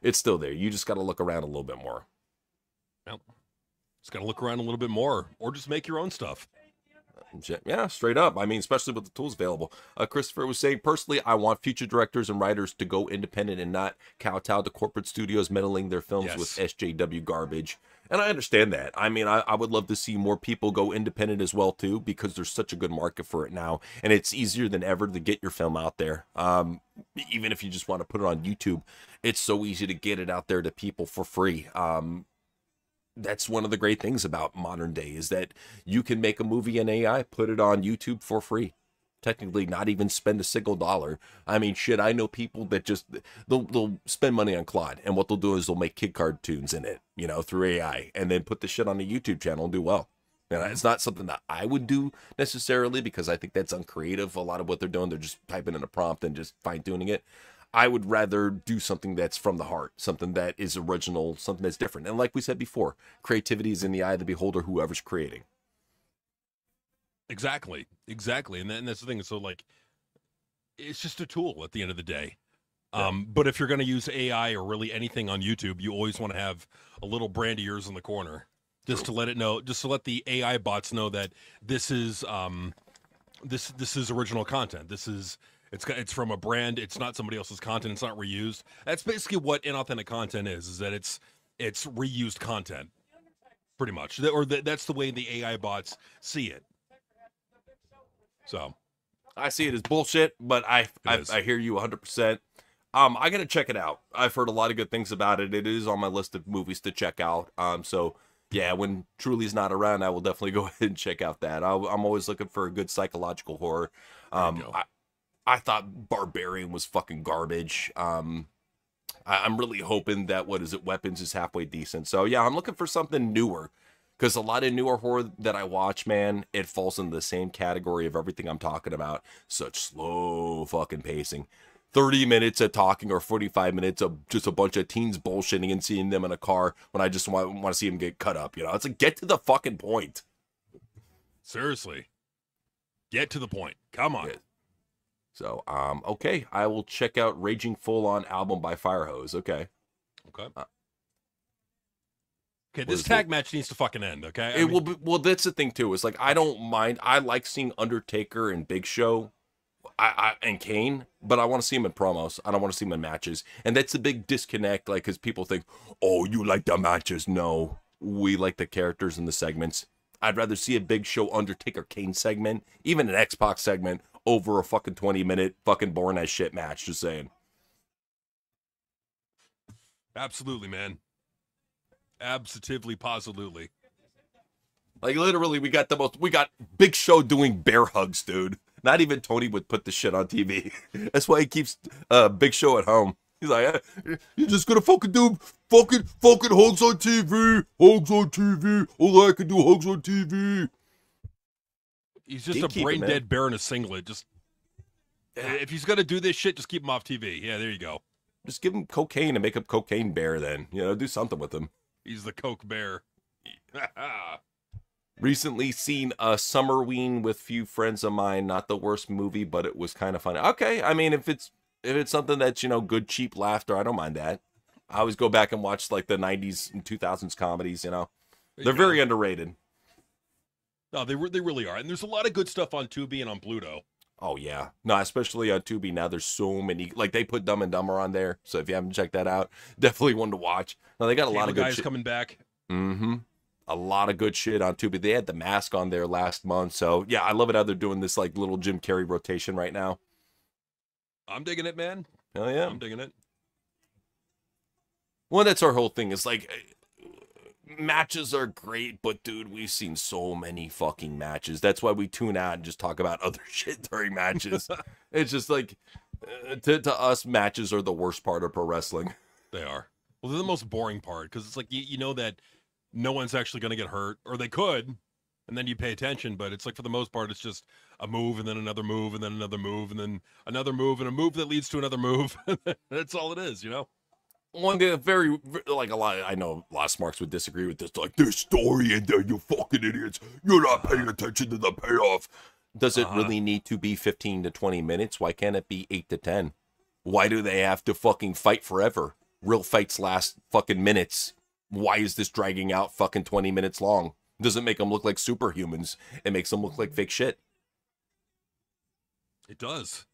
It's still there. You just got to look around a little bit more. Yep. Just got to look around a little bit more. Or just make your own stuff. Yeah, straight up. I mean, especially with the tools available. Christopher was saying, personally, I want future directors and writers to go independent and not kowtow to corporate studios meddling their films with SJW garbage. And I understand that. I mean, I would love to see more people go independent as well, too, because there's such a good market for it now. And it's easier than ever to get your film out there. Even if you just want to put it on YouTube, it's so easy to get it out there to people for free. That's one of the great things about modern day is that you can make a movie in AI, put it on YouTube for free. Technically, not even spend a single dollar. I mean, shit, I know people that just, they'll spend money on Claude, and what they'll do is they'll make kid cartoons in it, you know, through AI, and then put the shit on a YouTube channel and do well. And it's not something that I would do necessarily because I think that's uncreative. A lot of what they're doing, they're just typing in a prompt and just fine-tuning it. I would rather do something that's from the heart, something that is original, something that's different. And like we said before, creativity is in the eye of the beholder, whoever's creating. Exactly. And that's the thing. So like, it's just a tool at the end of the day. But if you're going to use AI or really anything on YouTube, you always want to have a little brand of yours in the corner, just to let it know, just to let the AI bots know that this is this is original content. It's from a brand. It's not somebody else's content. It's not reused. That's basically what inauthentic content is that it's reused content, pretty much. That's the way the AI bots see it. So I see it as bullshit, but I hear you 100%. I gotta check it out. I've heard a lot of good things about it. It is on my list of movies to check out. So yeah, when Truly's not around, I will definitely go ahead and check out that. I'm always looking for a good psychological horror. I thought Barbarian was fucking garbage. I'm really hoping that Weapons is halfway decent. So yeah, I'm looking for something newer. Because a lot of newer horror that I watch, man, it falls in the same category of everything I'm talking about. Such slow fucking pacing. 30 minutes of talking or 45 minutes of just a bunch of teens bullshitting and seeing them in a car when I just want to see them get cut up, you know? It's like, get to the fucking point. Seriously. Get to the point. Come on. Yeah. So, okay. I will check out Raging Full On album by Firehose. Okay. Okay. Okay, this tag match needs to fucking end, okay? It will be, well, that's the thing, too. It's like, I don't mind. I like seeing Undertaker and Big Show and Kane, but I want to see him in promos. I don't want to see him in matches. And that's the big disconnect, like, because people think, oh, you like the matches. No, we like the characters and the segments. I'd rather see a Big Show Undertaker Kane segment, even an X-Pac segment, over a fucking 20-minute fucking boring as shit match. Just saying. Absolutely, man. Absolutely, positively. Like, literally, we got Big Show doing bear hugs, dude. Not even Tony would put the shit on TV. That's why he keeps Big Show at home. He's like, you're just gonna fucking do fucking hugs on TV. Hugs on TV. All I can do, hugs on TV. He's just a brain-dead bear in a singlet. Just, if he's gonna do this shit, just keep him off TV. Yeah, there you go. Just give him cocaine and make him Cocaine Bear then. You know, do something with him. He's the Coke Bear. Recently seen a Summerween with few friends of mine. Not the worst movie, but it was kind of funny. Okay, I mean, if it's something that's, you know, good, cheap laughter, I don't mind that. I always go back and watch, like, the 90s and 2000s comedies, you know. They're very underrated. No, they really are. And there's a lot of good stuff on Tubi and on Pluto. Oh, yeah. No, especially on Tubi now. There's so many. Like, they put Dumb and Dumber on there. So if you haven't checked that out, definitely one to watch. No, they got a lot of good guys shit coming back. Mm-hmm. A lot of good shit on Tubi. They had The Mask on there last month. So, yeah, I love it how they're doing this, like, little Jim Carrey rotation right now. I'm digging it, man. Hell yeah. I'm digging it. Well, that's our whole thing. It's like, matches are great, but, dude, we've seen so many fucking matches. That's why we tune out and just talk about other shit during matches. It's just like, to us, matches are the worst part of pro wrestling. They are. Well, they're the most boring part, because it's like, you know that no one's actually going to get hurt, or they could, and then you pay attention, but it's like, for the most part, it's just a move, and then another move, and then another move, and then another move, and a move that leads to another move. That's all it is, you know? One thing, I know a lot of smarks would disagree with this, like, this story, and you fucking idiots, you're not paying attention to the payoff. Does it really need to be 15 to 20 minutes? Why can't it be 8 to 10? Why do they have to fucking fight forever? Real fights last fucking minutes. Why is this dragging out fucking 20 minutes long? Doesn't make them look like superhumans. It makes them look like fake shit. It does.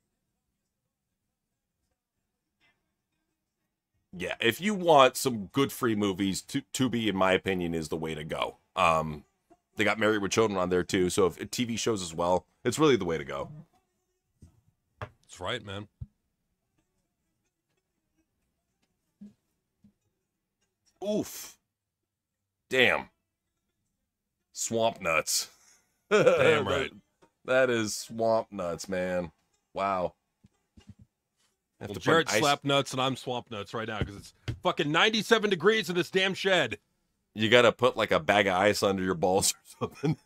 Yeah, if you want some good free movies, Tubi, in my opinion, is the way to go. They got Married with Children on there, too, so if TV shows as well, it's really the way to go. That's right, man. Oof. Damn. Swamp nuts. Damn right. That is swamp nuts, man. Wow. Well, Jared's slap nuts and I'm swamp nuts right now because it's fucking 97 degrees in this damn shed. You gotta put like a bag of ice under your balls or something.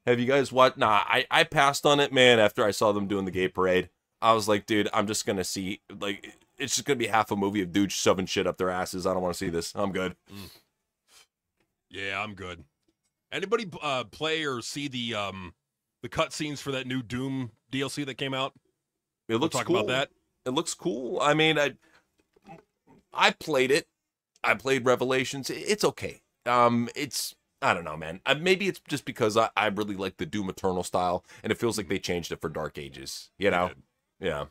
Have you guys watched? Nah, I passed on it, man. After I saw them doing the gay parade, I was like, dude, I'm just gonna see, like, it's just gonna be half a movie of dudes shoving shit up their asses. I don't want to see this. I'm good. Yeah, I'm good. Anybody play or see the cutscenes for that new Doom DLC that came out? It looks talk cool. about that. It looks cool. I mean, I played it. I played Revelations. It's okay. It's I don't know, man. Maybe it's just because I really like the Doom Eternal style, and it feels like they changed it for Dark Ages. You know? Yeah.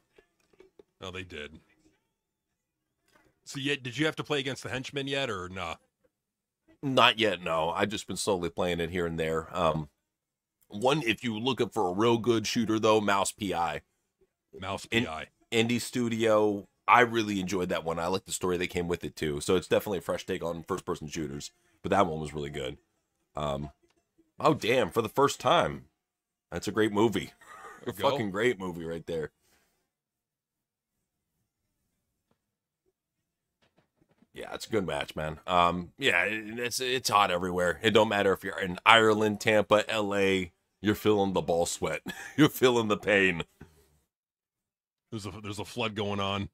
Oh, they did. So, did you have to play against the henchmen yet, or nah? Not yet, no. I've just been slowly playing it here and there. One, if you're looking for a real good shooter, though, Mouse PI. Mouse PI. Indie Studio. I really enjoyed that one. I like the story that came with it, too. So it's definitely a fresh take on first-person shooters. But that one was really good. Oh, damn, for the first time. That's a great movie. A fucking great movie right there. Yeah, it's a good match, man. Yeah, it's hot everywhere. It don't matter if you're in Ireland, Tampa, LA, you're feeling the ball sweat. You're feeling the pain. There's a flood going on.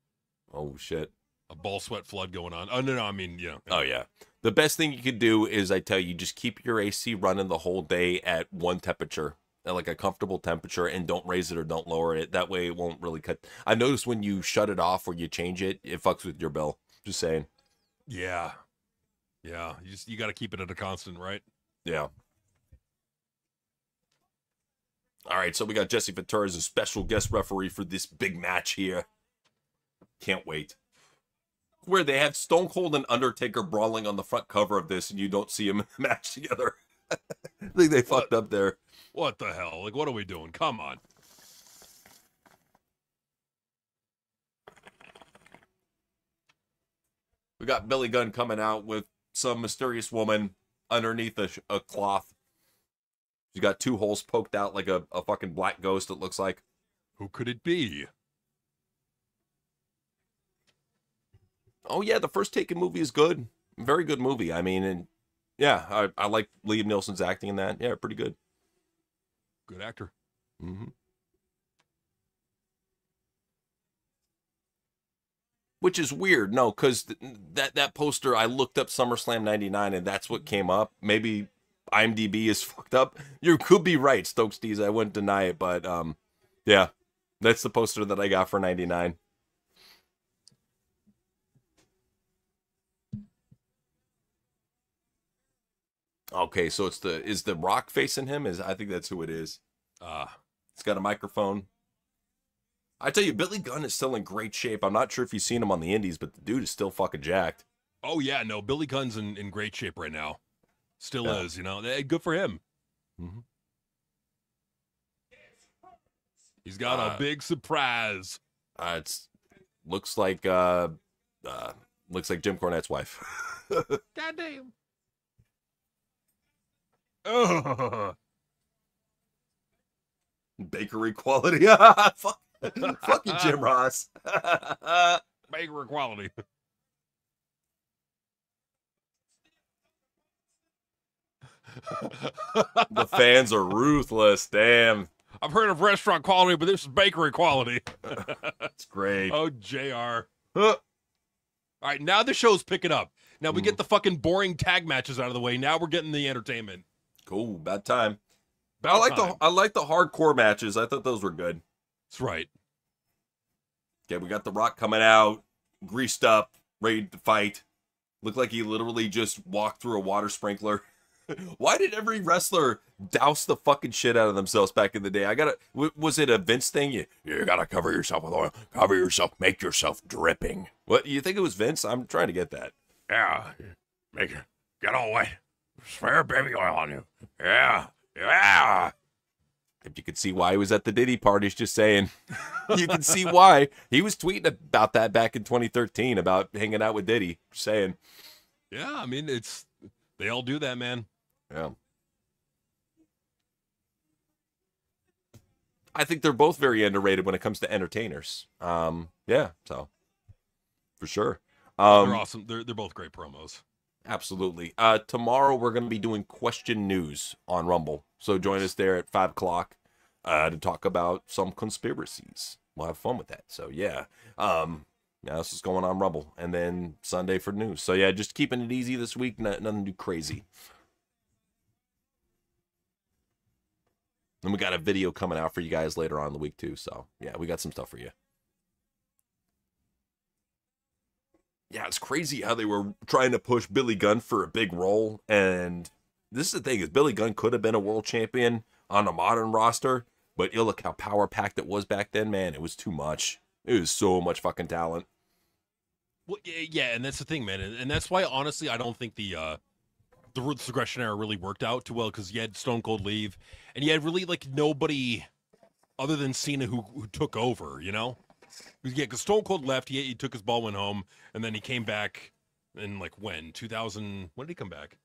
Oh shit. A ball sweat flood going on. Oh no, I mean, yeah. Oh yeah. The best thing you could do is, I tell you, just keep your AC running the whole day at one temperature, at like a comfortable temperature, and don't raise it or don't lower it. That way it won't really cut. I noticed when you shut it off or you change it, it fucks with your bill. Just saying. Yeah. Yeah. You got to keep it at a constant, right? Yeah. All right, so we got Jesse Ventura as a special guest referee for this big match here. Can't wait. Where they have Stone Cold and Undertaker brawling on the front cover of this, and you don't see them in the match together. I think they fucked up there. What the hell? Like, what are we doing? Come on. We got Billy Gunn coming out with some mysterious woman underneath a cloth. She's got two holes poked out like a fucking black ghost, it looks like. Who could it be? Oh, yeah, the first Taken movie is good. Very good movie. I mean, and yeah, I like Liam Neeson's acting in that. Yeah, pretty good. Good actor. Mm-hmm. Which is weird, no, because that poster, I looked up SummerSlam 99, and that's what came up. Maybe IMDb is fucked up. You could be right, Stokes D's. I wouldn't deny it, but yeah, that's the poster that I got for 99. Okay, so is the Rock facing him? I think that's who it is. It's got a microphone. I tell you, Billy Gunn is still in great shape. I'm not sure if you've seen him on the indies, but the dude is still fucking jacked. Oh yeah, no, Billy Gunn's in great shape right now. Still is, you know. Good for him. Mm-hmm. He's got a big surprise. Looks like Jim Cornette's wife. Goddamn. Oh. Bakery quality. Fucking Jim Ross. Bakery quality. The fans are ruthless. Damn. I've heard of restaurant quality, but this is bakery quality. That's great. Oh, JR. All right, now the show's picking up. Now we get the fucking boring tag matches out of the way. Now we're getting the entertainment. Cool. Bad time. I like the hardcore matches. I thought those were good. That's right. Okay, we got The Rock coming out, greased up, ready to fight. Looked like he literally just walked through a water sprinkler. Why did every wrestler douse the fucking shit out of themselves back in the day? Was it a Vince thing? You gotta cover yourself with oil. Cover yourself, make yourself dripping. What, you think it was Vince? I'm trying to get that. Yeah, get all wet. Spare baby oil on you. Yeah. If you could see why he was at the Diddy parties, just saying. You can see why. He was tweeting about that back in 2013, about hanging out with Diddy. Just saying. Yeah, I mean, they all do that, man. Yeah. I think they're both very underrated when it comes to entertainers. Yeah, so for sure. They're awesome. They're both great promos. Absolutely. Tomorrow we're going to be doing question news on Rumble. So join us there at 5 o'clock to talk about some conspiracies. We'll have fun with that. So yeah. This is going on Rumble. And then Sunday for news. So yeah, just keeping it easy this week. Nothing too crazy. And we got a video coming out for you guys later on in the week too. So yeah, we got some stuff for you. Yeah, it's crazy how they were trying to push Billy Gunn for a big role. And this is the thing, is Billy Gunn could have been a world champion on a modern roster, but you look how power packed it was back then, man. It was too much. It was so much fucking talent. Well, yeah, and that's the thing, man, and that's why honestly I don't think the Ruthless Aggression era really worked out too well, because you had Stone Cold leave, and you had really like nobody other than Cena who took over, you know? Yeah, because Stone Cold left, he took his ball, went home, and then he came back in like when 2000. When did he come back?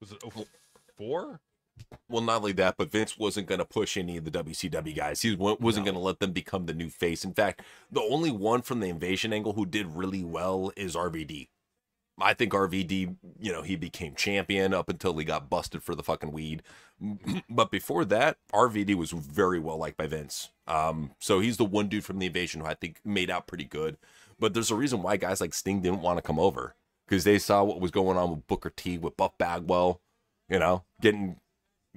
Was it 04? Well, not only that, but Vince wasn't going to push any of the WCW guys. He wasn't going to let them become the new face. In fact, the only one from the Invasion angle who did really well is RVD. I think RVD, you know, he became champion up until he got busted for the fucking weed. But before that, RVD was very well liked by Vince. So he's the one dude from the Invasion who I think made out pretty good. But there's a reason why guys like Sting didn't want to come over, because they saw what was going on with Booker T, with Buff Bagwell, you know, getting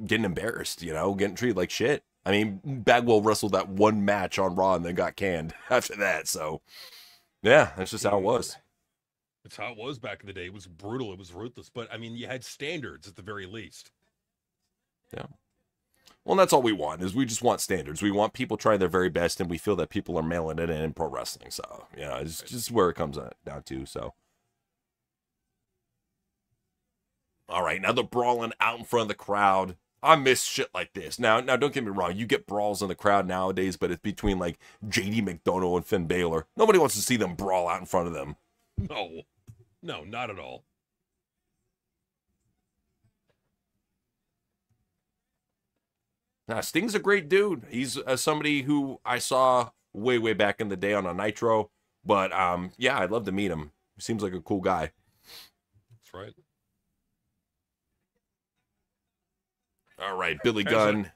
embarrassed, you know, getting treated like shit. I mean, Bagwell wrestled that one match on Raw and then got canned after that. So, yeah, that's just how it was. It's how it was back in the day. It was brutal. It was ruthless. But, I mean, you had standards at the very least. Yeah. Well, that's all we want, is we just want standards. We want people trying their very best, and we feel that people are mailing it in pro wrestling. So, you know, it's just where it comes down to. So, all right, now they're brawling out in front of the crowd. I miss shit like this. Now, don't get me wrong. You get brawls in the crowd nowadays, but it's between, like, JD McDonough and Finn Balor. Nobody wants to see them brawl out in front of them. No, not at all. Now, Sting's a great dude. He's somebody who I saw way back in the day on a Nitro. But, yeah, I'd love to meet him. He seems like a cool guy. That's right. All right, Billy Gunn.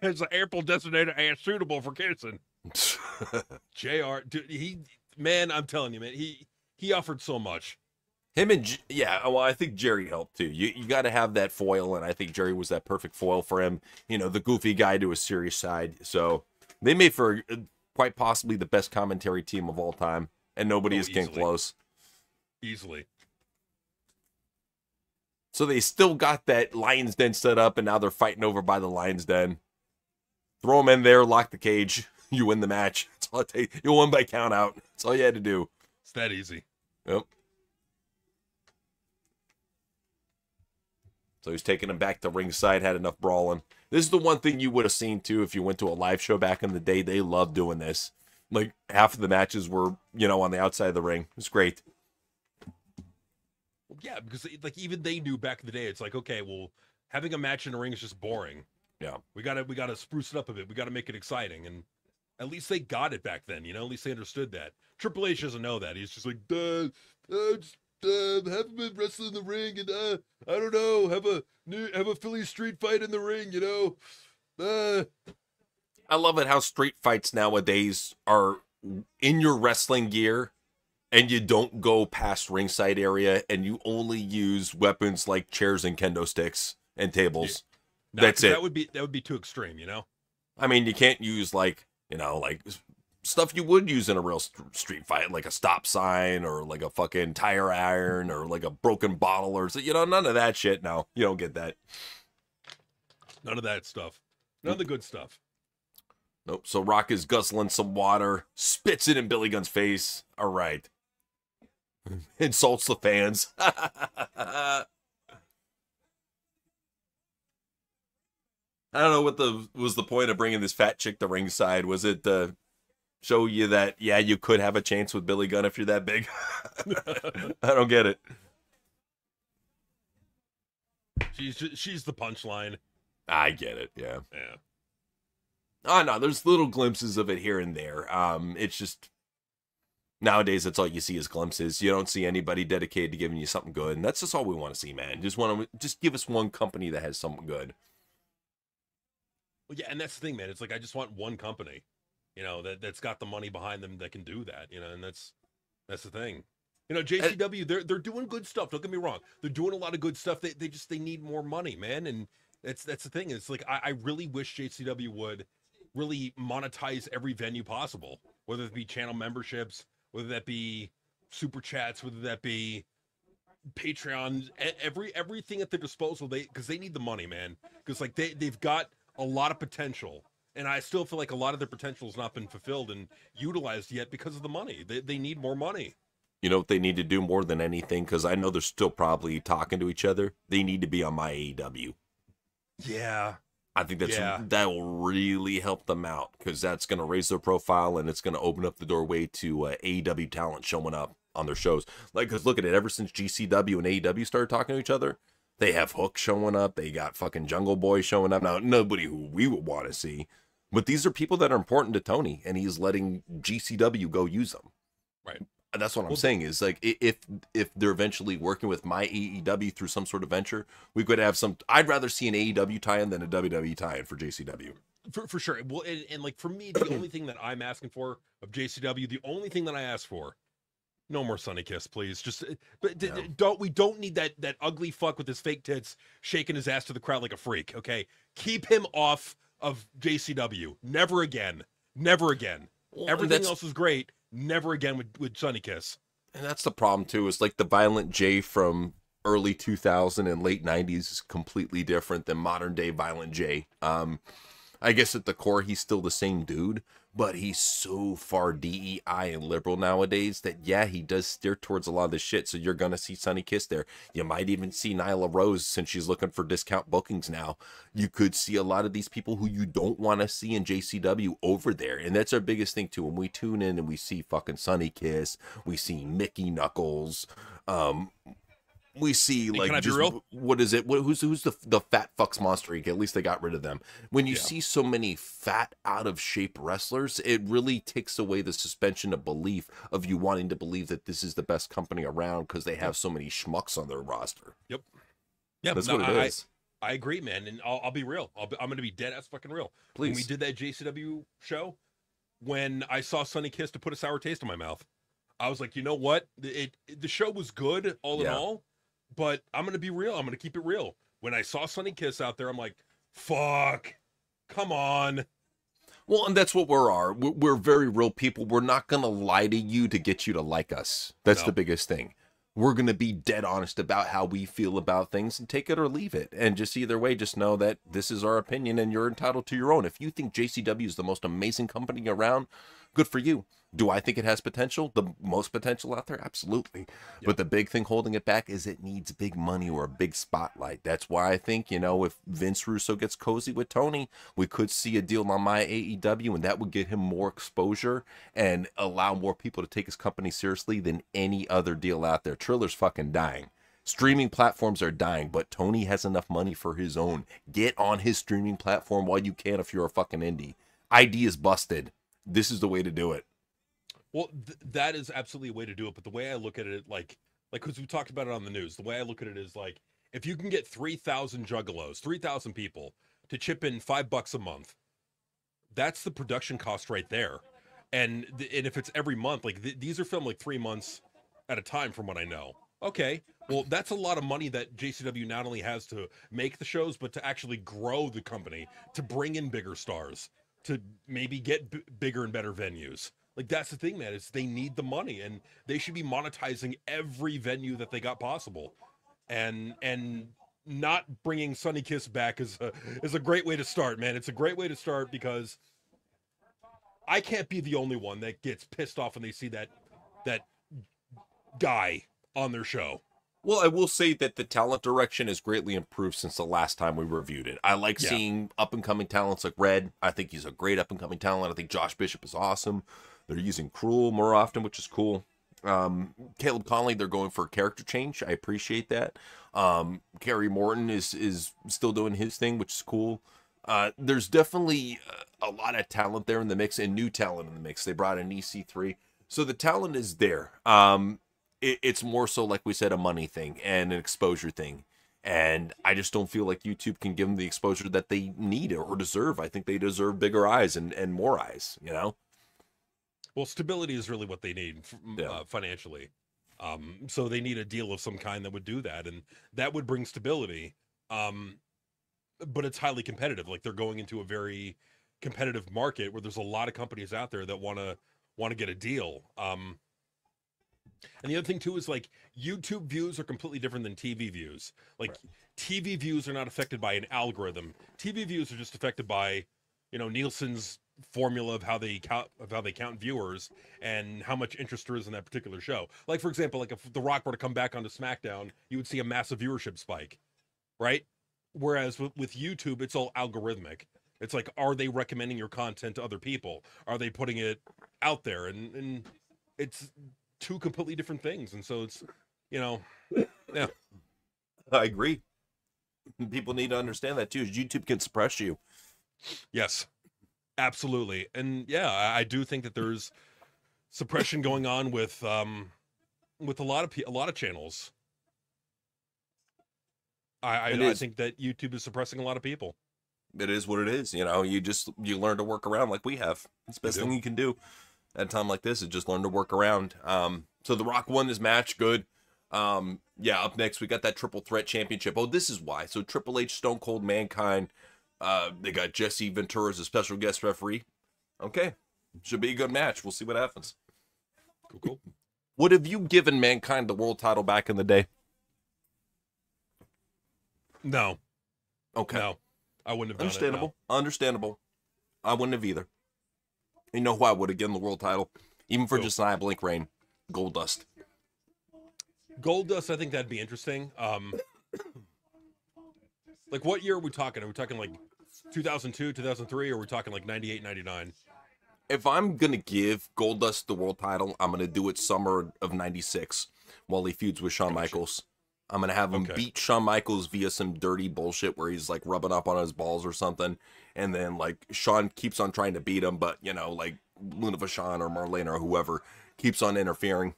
As an airport designator and suitable for kissing. JR, dude, man, I'm telling you, man, he offered so much. Him and, yeah, well, I think Jerry helped too. You got to have that foil, and I think Jerry was that perfect foil for him. You know, the goofy guy to his serious side. So they made for quite possibly the best commentary team of all time, and nobody has came close. Easily. So they still got that Lion's Den set up, and now they're fighting over by the Lion's Den. Throw them in there, lock the cage, you win the match. That's all it takes. You won by count out. That's all you had to do. It's that easy. Yep. So he's taking him back to ringside, had enough brawling. This is the one thing you would have seen, too, if you went to a live show back in the day. They loved doing this. Like, half of the matches were, you know, on the outside of the ring. It was great. Yeah, because, like, even they knew back in the day, it's like, okay, well, having a match in the ring is just boring. Yeah. We gotta spruce it up a bit. We gotta make it exciting. And at least they got it back then, you know? At least they understood that. Triple H doesn't know that. He's just like, haven't been wrestling in the ring, and I don't know, have a Philly street fight in the ring, you know. I love it how street fights nowadays are in your wrestling gear, and you don't go past ringside area, and you only use weapons like chairs and kendo sticks and tables. Yeah. That's it. That would be too extreme, you know. I mean, you can't use like stuff you would use in a real street fight, like a stop sign or like a fucking tire iron or like a broken bottle or, you know, none of that shit. No, you don't get that. None of that stuff. None of the good stuff. Nope. So Rock is guzzling some water, spits it in Billy Gunn's face. All right. Insults the fans. I don't know what was the point of bringing this fat chick to ringside. Was it to show you that, yeah, you could have a chance with Billy Gunn if you're that big? I don't get it. She's the punchline. I get it, yeah. Yeah. Oh, no, there's little glimpses of it here and there. It's just, nowadays, that's all you see is glimpses. You don't see anybody dedicated to giving you something good, and that's just all we want to see, man. Just give us one company that has something good. Well, yeah, and that's the thing, man. It's like, I just want one company, you know, that's got the money behind them that can do that, you know, and that's the thing. You know, JCW, they're doing good stuff. Don't get me wrong. They're doing a lot of good stuff. They need more money, man. And That's the thing. It's like I really wish JCW would really monetize every venue possible, whether it be channel memberships, whether that be super chats, whether that be Patreon, everything at their disposal. Because they need the money, man. Because like they've got a lot of potential, and I still feel like a lot of their potential has not been fulfilled and utilized yet because of the money. They need more money. You know what they need to do more than anything? Because I know they're still probably talking to each other. They need to be on my AEW. Yeah. I think Yeah. that will really help them out because that's going to raise their profile and it's going to open up the doorway to AEW talent showing up on their shows. Like, because look at it, ever since GCW and AEW started talking to each other, they have Hook showing up. They got fucking Jungle Boy showing up. Now, nobody who we would want to see, but these are people that are important to Tony, and he's letting GCW go use them. Right. And that's what I'm saying is like if they're eventually working with my AEW through some sort of venture, we could have some. I'd rather see an AEW tie-in than a WWE tie-in for JCW. For sure. Well, and like for me, the only thing that I'm asking for of JCW, the only thing that I ask for, no more Sunny Kiss, please. Just don't need that ugly fuck with his fake tits shaking his ass to the crowd like a freak. Okay, keep him off of JCW. Never again. Never again. Well, Everything else is great. Never again with Sunny Kiss. And that's the problem too. Is like the Violent J from early 2000 and late 90s is completely different than modern day Violent J. I guess at the core he's still the same dude, but he's so far DEI and liberal nowadays that yeah, he does steer towards a lot of this shit. So you're gonna see Sunny Kiss there. You might even see Nyla Rose since she's looking for discount bookings now. You could see a lot of these people who you don't want to see in JCW over there, and that's our biggest thing too. When we tune in and we see fucking Sunny Kiss, we see Mickey Knuckles, we see like can I be just real? what is it? Who's the fat fucks monster? At least they got rid of them. When you see so many fat, out of shape wrestlers, it really takes away the suspension of belief of you wanting to believe that this is the best company around because they have so many schmucks on their roster. Yep. Yeah, That's what it is. I agree, man, and I'll be real. I'm going to be dead ass fucking real. Please. When we did that JCW show, when I saw Sunny Kiss to put a sour taste in my mouth, I was like, you know what? The show was good all in all. But I'm going to be real. I'm going to keep it real. When I saw Sunny Kiss out there, I'm like, fuck, come on. Well, and that's what we're very real people. We're not going to lie to you to get you to like us. That's the biggest thing. We're going to be dead honest about how we feel about things and take it or leave it. And just either way, just know that this is our opinion and you're entitled to your own. If you think JCW is the most amazing company around, good for you. Do I think it has potential? The most potential out there? Absolutely. Yep. But the big thing holding it back is it needs big money or a big spotlight. That's why I think, if Vince Russo gets cozy with Tony, we could see a deal on my AEW, and that would get him more exposure and allow more people to take his company seriously than any other deal out there. Triller's fucking dying. Streaming platforms are dying, but Tony has enough money for his own. Get on his streaming platform while you can if you're a fucking indie. ID is busted. This is the way to do it. Well, that is absolutely a way to do it. But the way I look at it, like, because we talked about it on the news, the way I look at it is like, if you can get 3,000 juggalos, 3,000 people to chip in $5 a month, that's the production cost right there. And if it's every month, like these are filmed like 3 months at a time, from what I know. Okay, well, that's a lot of money that JCW not only has to make the shows, but to actually grow the company, to bring in bigger stars, to maybe get bigger and better venues. Like, that's the thing, man, is they need the money, and they should be monetizing every venue that they got possible. And not bringing Sunny Kiss back is a great way to start, man. It's a great way to start because I can't be the only one that gets pissed off when they see that guy on their show. Well, I will say that the talent direction has greatly improved since the last time we reviewed it. I like seeing up-and-coming talents like Red. I think he's a great up-and-coming talent. I think Josh Bishop is awesome. They're using Cruel more often, which is cool. Caleb Conley, they're going for a character change. I appreciate that. Kerry Morton is still doing his thing, which is cool. There's definitely a lot of talent there in the mix and new talent in the mix. They brought in EC3. So the talent is there. It's more so, like we said, a money thing and an exposure thing. And I just don't feel like YouTube can give them the exposure that they need or deserve. I think they deserve bigger eyes and more eyes, Well, stability is really what they need financially. So they need a deal of some kind that would do that, and that would bring stability. but it's highly competitive. Like they're going into a very competitive market where there's a lot of companies out there that want to get a deal. And the other thing too is like YouTube views are completely different than TV views. Like TV views are not affected by an algorithm. TV views are just affected by, Nielsen's formula of how they count viewers and how much interest there is in that particular show. Like for example, like if The Rock were to come back onto SmackDown, you would see a massive viewership spike, right? Whereas with YouTube, it's all algorithmic. It's like, are they recommending your content to other people? Are they putting it out there? And it's two completely different things. And so it's, yeah. I agree. People need to understand that too. YouTube can suppress you. Yes, absolutely. And yeah, I do think that there's suppression going on with a lot of channels. I think that YouTube is suppressing a lot of people. It is what it is. You learn to work around like we have. It's the best thing you can do at a time like this is just learn to work around. So The Rock won his match. Good. Up next, we got that triple threat championship. Oh, this is why. So Triple H, Stone Cold, Mankind. They got Jesse Ventura as a special guest referee. Okay. Should be a good match. We'll see what happens. Cool. Would have you given Mankind the world title back in the day? No. Okay. No. I wouldn't have done Understandable. it. No. Understandable. I wouldn't have either. You know who I would have given the world title? Even for just an eye blink reign. Goldust. Goldust, I think that'd be interesting. Like what year are we talking? Are we talking like 2002, 2003, or are we talking like 98, 99? If I'm going to give Goldust the world title, I'm going to do it summer of 96 while he feuds with Shawn Michaels. I'm going to have him beat Shawn Michaels via some dirty bullshit where he's like rubbing up on his balls or something. And then like Shawn keeps on trying to beat him, but like Luna Vachon or Marlena or whoever keeps on interfering.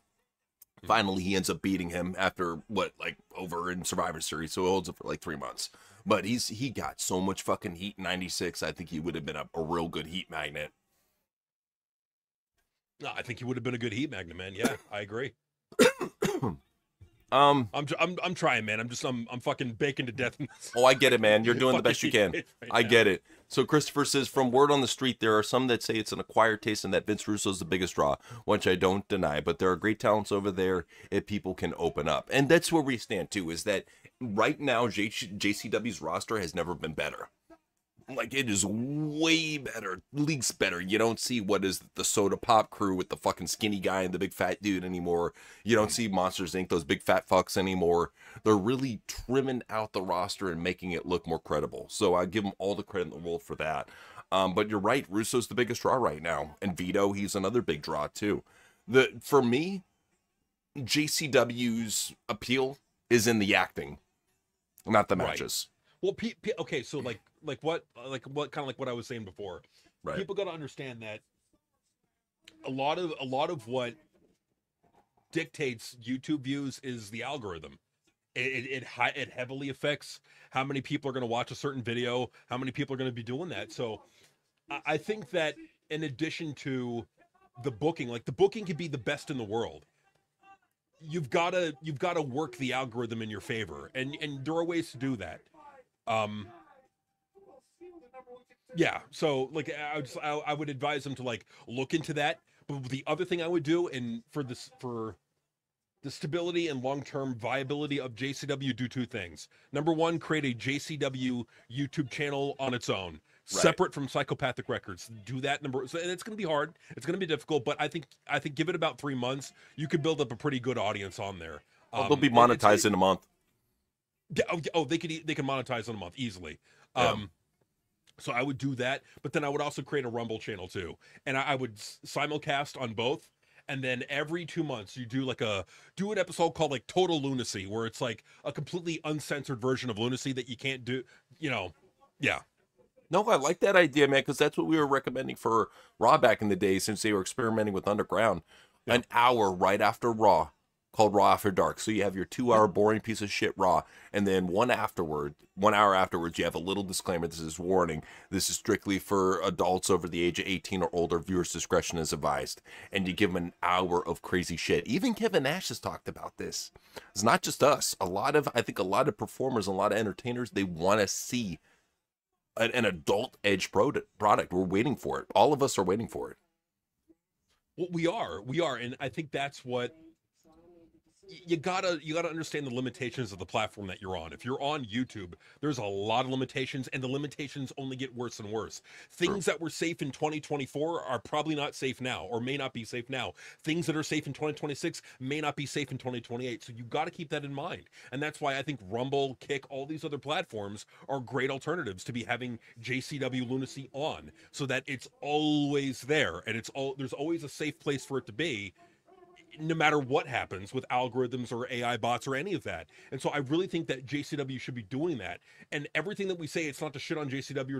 Finally, he ends up beating him after over in Survivor Series. So it holds it for like 3 months. But he got so much fucking heat in 96. I think he would have been a real good heat magnet. No, I think he would have been a good heat magnet, man. Yeah, I agree. I'm trying, man. I'm fucking baking to death. Oh, I get it, man. You're doing the best you can. Right I get it. So Christopher says, from word on the street, there are some that say it's an acquired taste and that Vince Russo's the biggest draw, which I don't deny. But there are great talents over there if people can open up. And that's where we stand, too, is that right now, JCW's roster has never been better. Like, it is way better. League's better. You don't see what is the Soda Pop crew with the fucking skinny guy and the big fat dude anymore. You don't see Monsters Inc., those big fat fucks anymore. They're really trimming out the roster and making it look more credible. So I give them all the credit in the world for that. But you're right. Russo's the biggest draw right now. And Vito, he's another big draw, too. For me, JCW's appeal is in the acting, not the matches. Well, okay, so like what kind of like what I was saying before. Right. People got to understand that a lot of what dictates YouTube views is the algorithm. It heavily affects how many people are going to watch a certain video, how many people are going to be doing that. So I think that in addition to the booking, like the booking could be the best in the world. You've got to work the algorithm in your favor, and there are ways to do that. Yeah, so like I would advise them to like look into that. But the other thing I would do, and for the stability and long-term viability of JCW, do two things. Number one, create a JCW YouTube channel on its own, separate from Psychopathic Records. Do that and it's going to be hard. It's going to be difficult, but I think give it about 3 months, you could build up a pretty good audience on there. They'll be monetized in a month. Oh, they can monetize in a month easily. So I would do that, but then I would also create a Rumble channel too, and I would simulcast on both. And then every 2 months, you do an episode called like Total Lunacy, where it's like a completely uncensored version of lunacy that you can't do. Yeah. No, I like that idea, man, because that's what we were recommending for Raw back in the day, since they were experimenting with Underground. Yeah. An hour right after Raw, called Raw After Dark. So you have your 2-hour boring piece of shit Raw, and then 1 hour afterwards, you have a little disclaimer. This is warning. This is strictly for adults over the age of 18 or older. Viewers' discretion is advised. And you give them an hour of crazy shit. Even Kevin Nash has talked about this. It's not just us. I think a lot of performers, a lot of entertainers, they want to see an adult edge product. We're waiting for it. All of us are waiting for it. Well, we are, and I think that's what you gotta understand the limitations of the platform that you're on. If you're on YouTube, there's a lot of limitations, and the limitations only get worse and worse. Things that were safe in 2024 are probably not safe now, or may not be safe now. Things that are safe in 2026 may not be safe in 2028. So you got to keep that in mind, and that's why I think Rumble, Kick, all these other platforms are great alternatives to be having JCW Lunacy on, so that it's always there, and there's always a safe place for it to be, no matter what happens with algorithms or AI bots or any of that. And so I really think that JCW should be doing that. And everything that we say, it's not to shit on JCW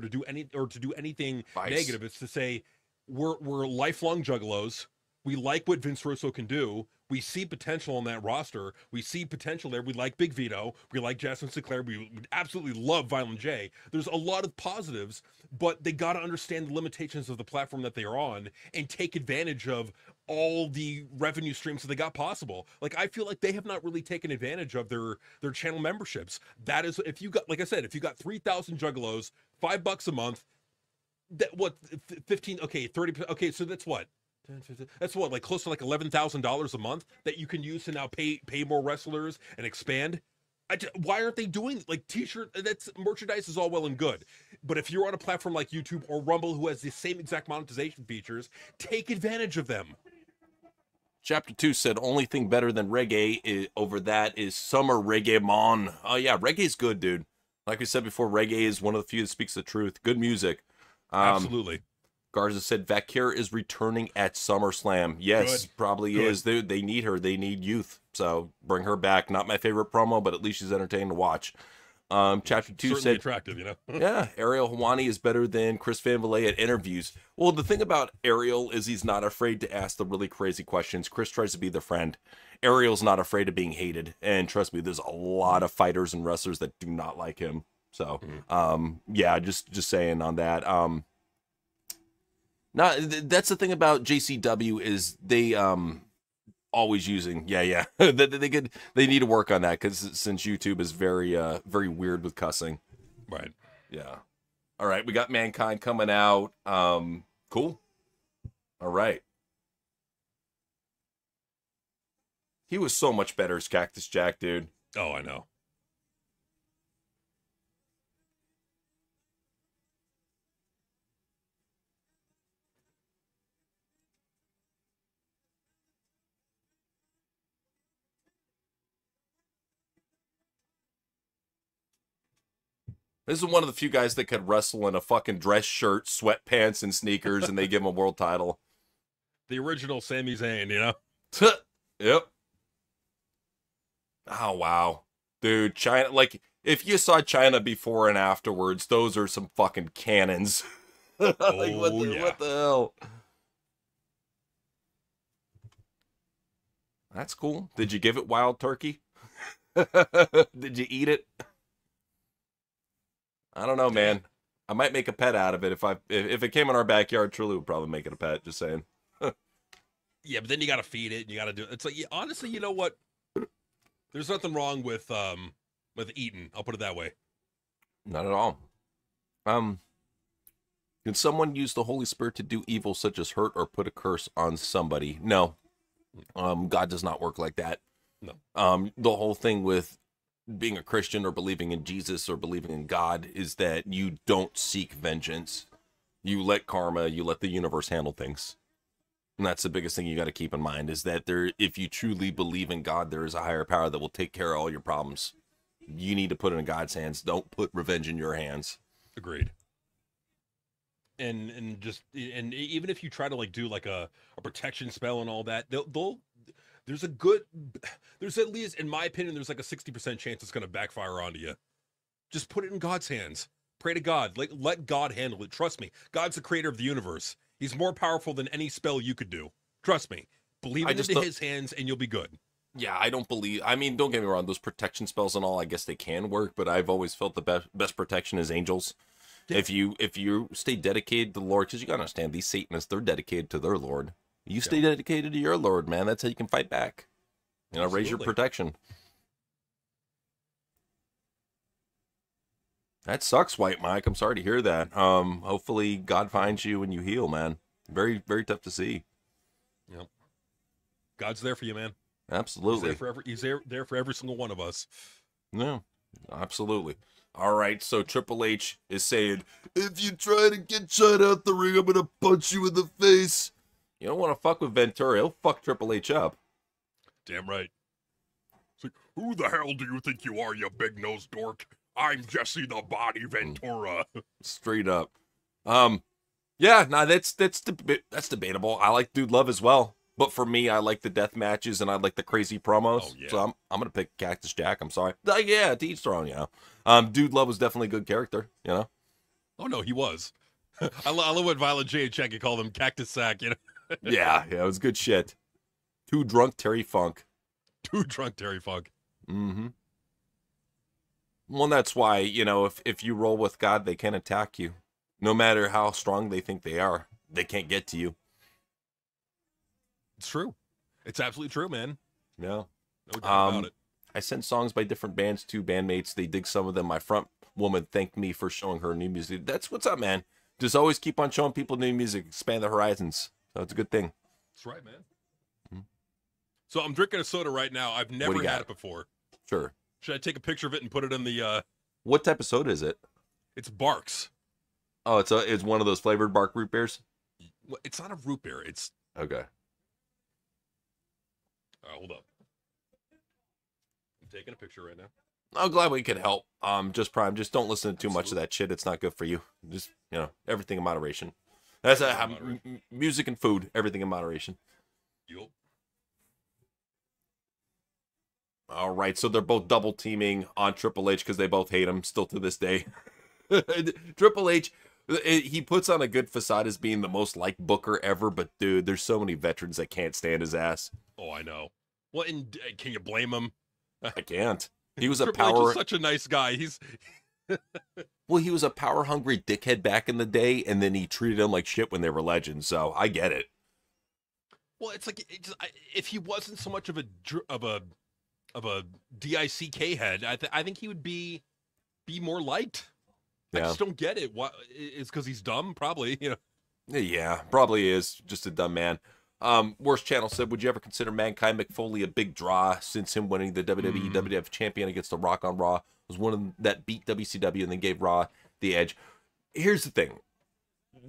or to do anything negative. It's to say we're lifelong juggalos. We like what Vince Russo can do. We see potential on that roster. We see potential there. We like Big Vito. We like Jasmine Sinclair. We absolutely love Violent J. There's a lot of positives, but they got to understand the limitations of the platform that they are on and take advantage of all the revenue streams that they got possible. Like, I feel like they have not really taken advantage of their channel memberships. That is, if you got, like I said, if you got 3,000 juggalos, $5 a month, that what 15, okay, 30, okay, so that's what? That's what, like close to like $11,000 a month that you can use to now pay more wrestlers and expand. Why aren't they doing like t-shirt? That's merchandise is all well and good, but if you're on a platform like YouTube or Rumble who has the same exact monetization features, take advantage of them. Chapter 2 said only thing better than reggae over that is summer reggae mon. Oh yeah, reggae's good, dude. Like we said before, reggae is one of the few that speaks the truth. Good music. Absolutely. Garza said Vakir is returning at SummerSlam. Yes, Good. probably Good. is. They need her. They need youth. So bring her back. Not my favorite promo, but at least she's entertaining to watch. Chapter 2 Certainly said attractive, you know. yeah, Ariel Hawani is better than Chris Van Vliet at interviews. Well, the thing about Ariel is he's not afraid to ask the really crazy questions. Chris tries to be the friend. Ariel's not afraid of being hated. And trust me, there's a lot of fighters and wrestlers that do not like him. So, yeah, just saying on that. Now, that's the thing about JCW is they always using they need to work on that because since YouTube is very weird with cussing. Right. Yeah. All right, we got Mankind coming out. Cool. All right. He was so much better as Cactus Jack, dude. Oh, I know. This is one of the few guys that could wrestle in a fucking dress shirt, sweatpants, and sneakers, and they give him a world title. The original Sami Zayn, you know? Yep. Oh, wow. Dude, China, like, if you saw China before and afterwards, those are some fucking cannons. Like, what the hell? That's cool. Did you give it wild turkey? Did you eat it? I don't know, man. I might make a pet out of it if it came in our backyard. Truly, would probably make it a pet. Just saying. Yeah, but then you got to feed it, and you got to do. It's like, honestly, you know what? There's nothing wrong with eating. I'll put it that way. Not at all. Can someone use the Holy Spirit to do evil, such as hurt or put a curse on somebody? No. God does not work like that. No. The whole thing with being a Christian or believing in Jesus or believing in God is that you don't seek vengeance. You let karma, you let the universe handle things. And that's the biggest thing you got to keep in mind is that if you truly believe in God, there is a higher power that will take care of all your problems. You need to put it in God's hands. Don't put revenge in your hands. Agreed. And even if you try to like do like a protection spell and all that, there's at least, in my opinion, there's like a 60% chance it's going to backfire onto you. Just put it in God's hands. Pray to God. Like, let God handle it. Trust me. God's the creator of the universe. He's more powerful than any spell you could do. Trust me. Believe it into his hands and you'll be good. Yeah, I don't believe... I mean, don't get me wrong. Those protection spells and all, I guess they can work, but I've always felt the best protection is angels. Yeah. If you stay dedicated to the Lord, because you got to understand, these Satanists, they're dedicated to their Lord. You stay dedicated to your Lord, man. That's how you can fight back. You know, Absolutely. Raise your protection. That sucks, White Mike. I'm sorry to hear that. Hopefully God finds you and you heal, man. Very, very tough to see. Yep. God's there for you, man. Absolutely. He's there for every single one of us. No, absolutely. All right, so Triple H is saying, if you try to get shot out the ring, I'm going to punch you in the face. You don't want to fuck with Ventura. He'll fuck Triple H up. Damn right. It's like, who the hell do you think you are, you big-nosed dork? I'm Jesse the Body Ventura. Straight up. Yeah, no, that's debatable. I like Dude Love as well. But for me, I like the death matches and I like the crazy promos. Oh, yeah. So I'm gonna pick Cactus Jack. I'm sorry. Yeah, to each their own, you know. Dude Love was definitely a good character, you know. Oh no, he was. I love what Violent J and Checky called him, Cactus Sack. You know. yeah, it was good shit. Too drunk Terry Funk. Too drunk Terry Funk. Mm-hmm. Well, that's why, you know, if you roll with God, they can attack you. No matter how strong they think they are, they can't get to you. It's true. It's absolutely true, man. Yeah. No doubt about it. I sent songs by different bands to bandmates. They dig some of them. My front woman thanked me for showing her new music. That's what's up, man. Just always keep on showing people new music, expand their horizons. So it's a good thing. That's right, man. Mm-hmm. So I'm drinking a soda right now. I've never had it before. Sure. Should I take a picture of it and put it in the... What type of soda is it? It's Barks. Oh, it's one of those flavored Bark root beers? It's not a root beer. It's... Okay. Hold up. I'm taking a picture right now. I'm glad we could help. Just Prime. Just don't listen to too much of that shit. It's not good for you. Just, you know, everything in moderation. That's music and food. Everything in moderation. Yup. All right, so they're both double teaming on Triple H because they both hate him still to this day. Triple H, he puts on a good facade as being the most liked booker ever, but dude, there's so many veterans that can't stand his ass. Oh, I know. Well, and can you blame him? I can't. He was a Triple H is such a nice guy. He's well, he was a power hungry dickhead back in the day, and then he treated him like shit when they were legends. So I get it. Well, it's like if he wasn't so much of a DICK head, I think he would be more liked. Yeah. I just don't get it. What? It's because he's dumb, probably. You know. Yeah, probably is just a dumb man. Worst Channel said, would you ever consider Mankind McFoley a big draw since him winning the WWE WWF champion against The Rock on Raw was one of them that beat WCW and then gave Raw the edge? Here's the thing.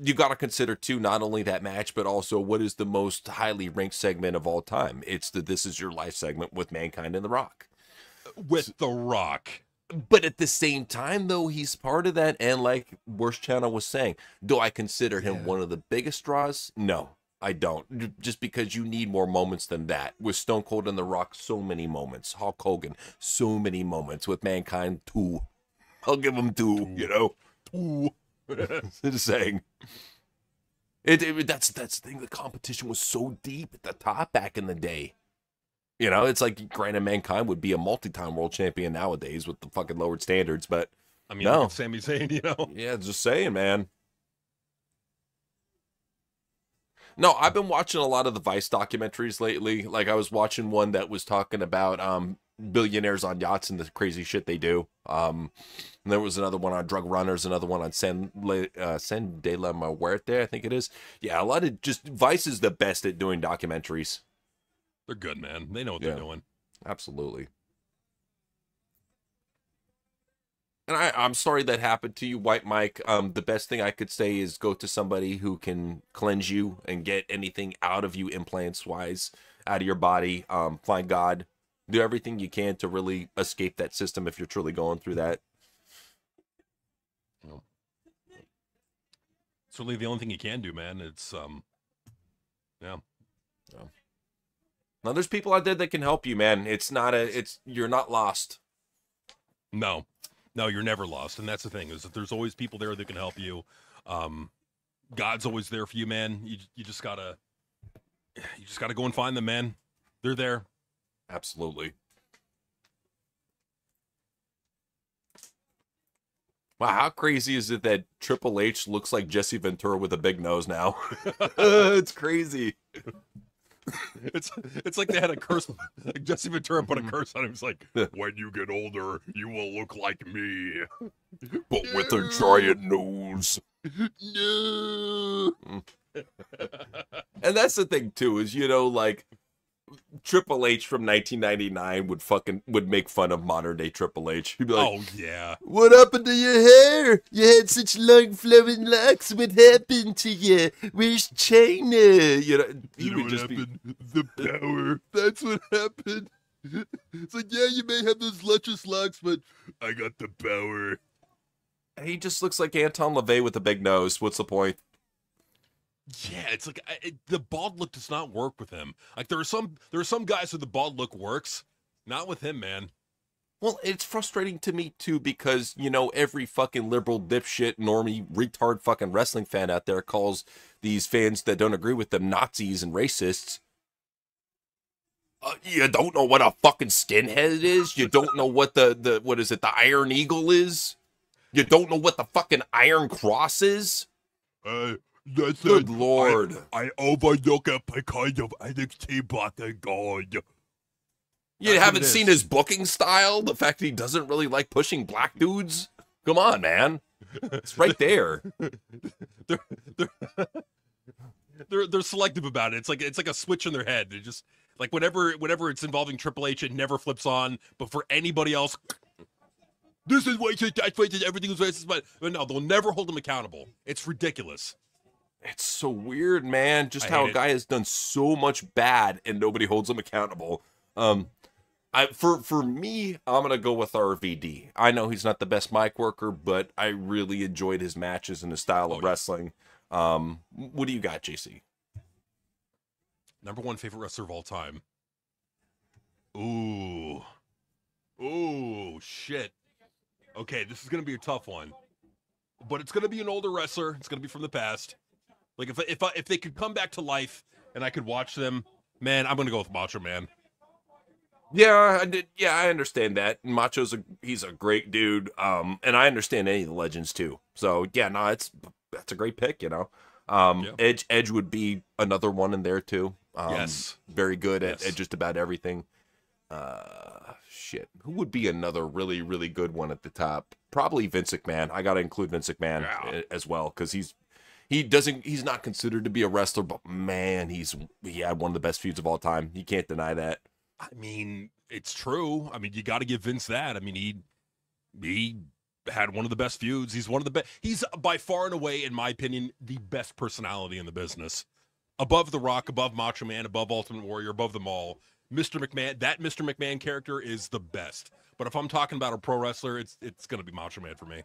You got to consider, too, not only that match, but also what is the most highly ranked segment of all time. It's the This Is Your Life segment with Mankind and The Rock. With The Rock. But at the same time, though, he's part of that. And like Worst Channel was saying, do I consider him one of the biggest draws? No, I don't. Just because you need more moments than that. With Stone Cold and The Rock, so many moments. Hulk Hogan, so many moments. With Mankind, 2. I'll give him 2, you know? 2. Just saying. That's the thing. The competition was so deep at the top back in the day. You know, it's like, granted, Mankind would be a multi-time world champion nowadays with the fucking lowered standards, but I mean, no. Look at Sami Zayn, you know? Yeah, just saying, man. No, I've been watching a lot of the Vice documentaries lately. Like, I was watching one that was talking about billionaires on yachts and the crazy shit they do. And there was another one on drug runners, another one on Sen de la Muerte, I think it is. Yeah, a lot of just Vice is the best at doing documentaries. They're good, man. They know what they're doing. Absolutely. And I'm sorry that happened to you, White Mike. The best thing I could say is go to somebody who can cleanse you and get anything out of you implants-wise, out of your body. Find God. Do everything you can to really escape that system if you're truly going through that. Well, it's really the only thing you can do, man. It's, yeah. Now, there's people out there that can help you, man. You're not lost. No, you're never lost. And that's the thing, is that there's always people there that can help you. God's always there for you, man. You just gotta go and find them, man. They're there. Absolutely. Wow, how crazy is it that Triple H looks like Jesse Ventura with a big nose now? It's crazy. It's like they had a curse. Like Jesse Ventura put a curse on him. It's like, when you get older, you will look like me. but with a giant nose. No. And that's the thing too, is like Triple H from 1999 would make fun of modern day Triple H. He'd be like, Oh yeah. "What happened to your hair? You had such long flowing locks. What happened to you? Where's China?" He would just happened? The power. That's what happened. It's like, yeah, you may have those luscious locks, but I got the power. He just looks like Anton LaVey with a big nose. What's the point? Yeah, it's like the bald look does not work with him. Like there are some guys who the bald look works, not with him, man. Well, it's frustrating to me too because every fucking liberal dipshit normie retard fucking wrestling fan out there calls these fans that don't agree with them Nazis and racists. You don't know what a fucking skinhead is. You don't know what the what is it? The Iron Eagle is. You don't know what the fucking Iron Cross is. That's Good Lord. I overlook it because of NXT Black and Gold. You haven't seen his booking style? The fact that he doesn't really like pushing black dudes? Come on, man. It's right there. They're selective about it. It's like a switch in their head. They just like whenever it's involving Triple H, it never flips on. But for anybody else, this is racist, that's racist, everything is racist. But no, they'll never hold him accountable. It's ridiculous. It's so weird, man. Just how a guy has done so much bad and nobody holds him accountable. For me, I'm gonna go with RVD. I know he's not the best mic worker, but I really enjoyed his matches and his style of wrestling. What do you got, JC? Number one favorite wrestler of all time. Ooh, shit. Okay, this is gonna be a tough one, but it's gonna be an older wrestler. It's gonna be from the past. Like if they could come back to life and I could watch them, man, I'm gonna go with Macho Man. Yeah, I understand that. He's a great dude. And I understand any of the legends too. So yeah, no, that's a great pick. Edge would be another one in there too. Yes, very good at just about everything. Shit, who would be another really, really good one at the top? Probably Vince McMahon. I got to include Vince McMahon as well because he's not considered to be a wrestler, but man, he had one of the best feuds of all time. You can't deny that. I mean, it's true. I mean, you got to give Vince that. I mean, he had one of the best feuds. He's one of the best. He's by far and away, in my opinion, the best personality in the business. Above The Rock, above Macho Man, above Ultimate Warrior, above them all. Mr. McMahon, that Mr. McMahon character is the best. But if I'm talking about a pro wrestler, it's going to be Macho Man for me.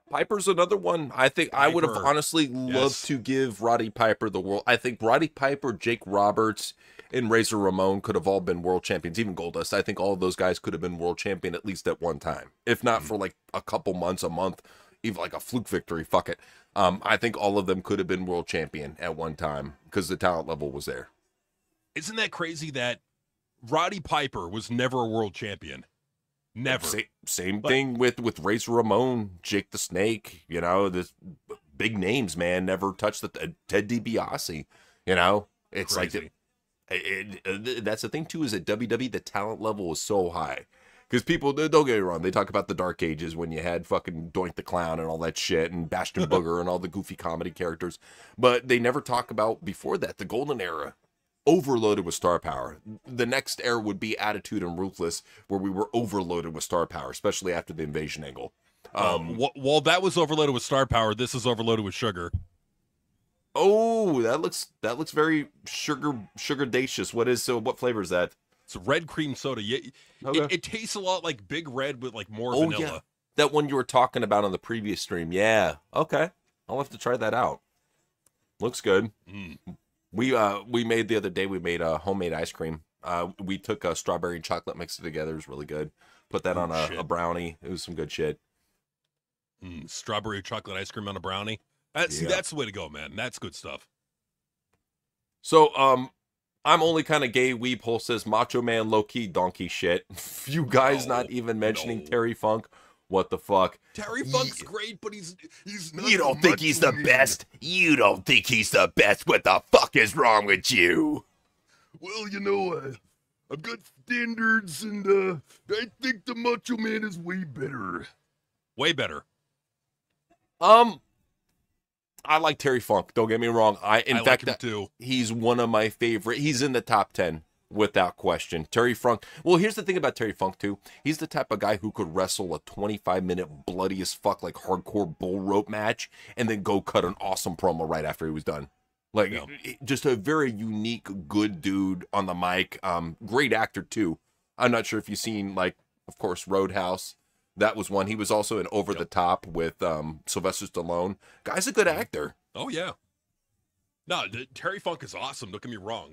Piper's another one. I think I would have honestly loved to give Roddy Piper the world. I think Roddy Piper, Jake Roberts, and Razor Ramon could have all been world champions. Even Goldust. I think all of those guys could have been world champion at least at one time. If not for like a couple months, a month, even like a fluke victory. Fuck it. I think all of them could have been world champion at one time because the talent level was there. Isn't that crazy that Roddy Piper was never a world champion? Never. Same thing with Razor Ramon, Jake the Snake. This big names, man, never touched the Ted DiBiase. It's crazy. Like that's the thing too. Is at WWE the talent level was so high because people don't get me wrong. They talk about the Dark Ages when you had fucking Doink the Clown and all that shit and Bastion Booger and all the goofy comedy characters, but they never talk about before that the Golden Era. Overloaded with star power. The next era would be Attitude and Ruthless, where we were overloaded with star power, especially after the invasion angle. While that was overloaded with star power, this is overloaded with sugar. Oh, that looks very sugar-dacious. What flavor is that? It's red cream soda. Okay. It tastes a lot like Big Red with like more vanilla. Yeah. That one you were talking about on the previous stream. Yeah. Okay. I'll have to try that out. Looks good. We made the other day. We made a homemade ice cream. We took a strawberry and chocolate, mixed it together. It was really good. Put that on a brownie. It was some good shit. Strawberry chocolate ice cream on a brownie. See, that's the way to go, man. That's good stuff. So, I'm only kind of gay. Weephole says Macho Man low key donkey shit. You guys not even mentioning Terry Funk. What the fuck? Terry Funk's great, but he's not. You don't think he's the best? You don't think he's the best? What the fuck is wrong with you? Well, I've got standards, and I think the Macho Man is way better. Way better. I like Terry Funk. Don't get me wrong. In I fact, like him too. he's one of my favorite. He's in the top 10 without question. Terry Funk. Well, here's the thing about Terry Funk too. He's the type of guy who could wrestle a 25-minute bloody as fuck like hardcore bull rope match and then go cut an awesome promo right after he was done. Like just a very unique, good dude on the mic. Great actor too. I'm not sure if you've seen, like, of course, Roadhouse. That was one. He was also in Over the Top with Sylvester Stallone. Guy's a good actor. Oh yeah. No, Terry Funk is awesome. Don't get me wrong.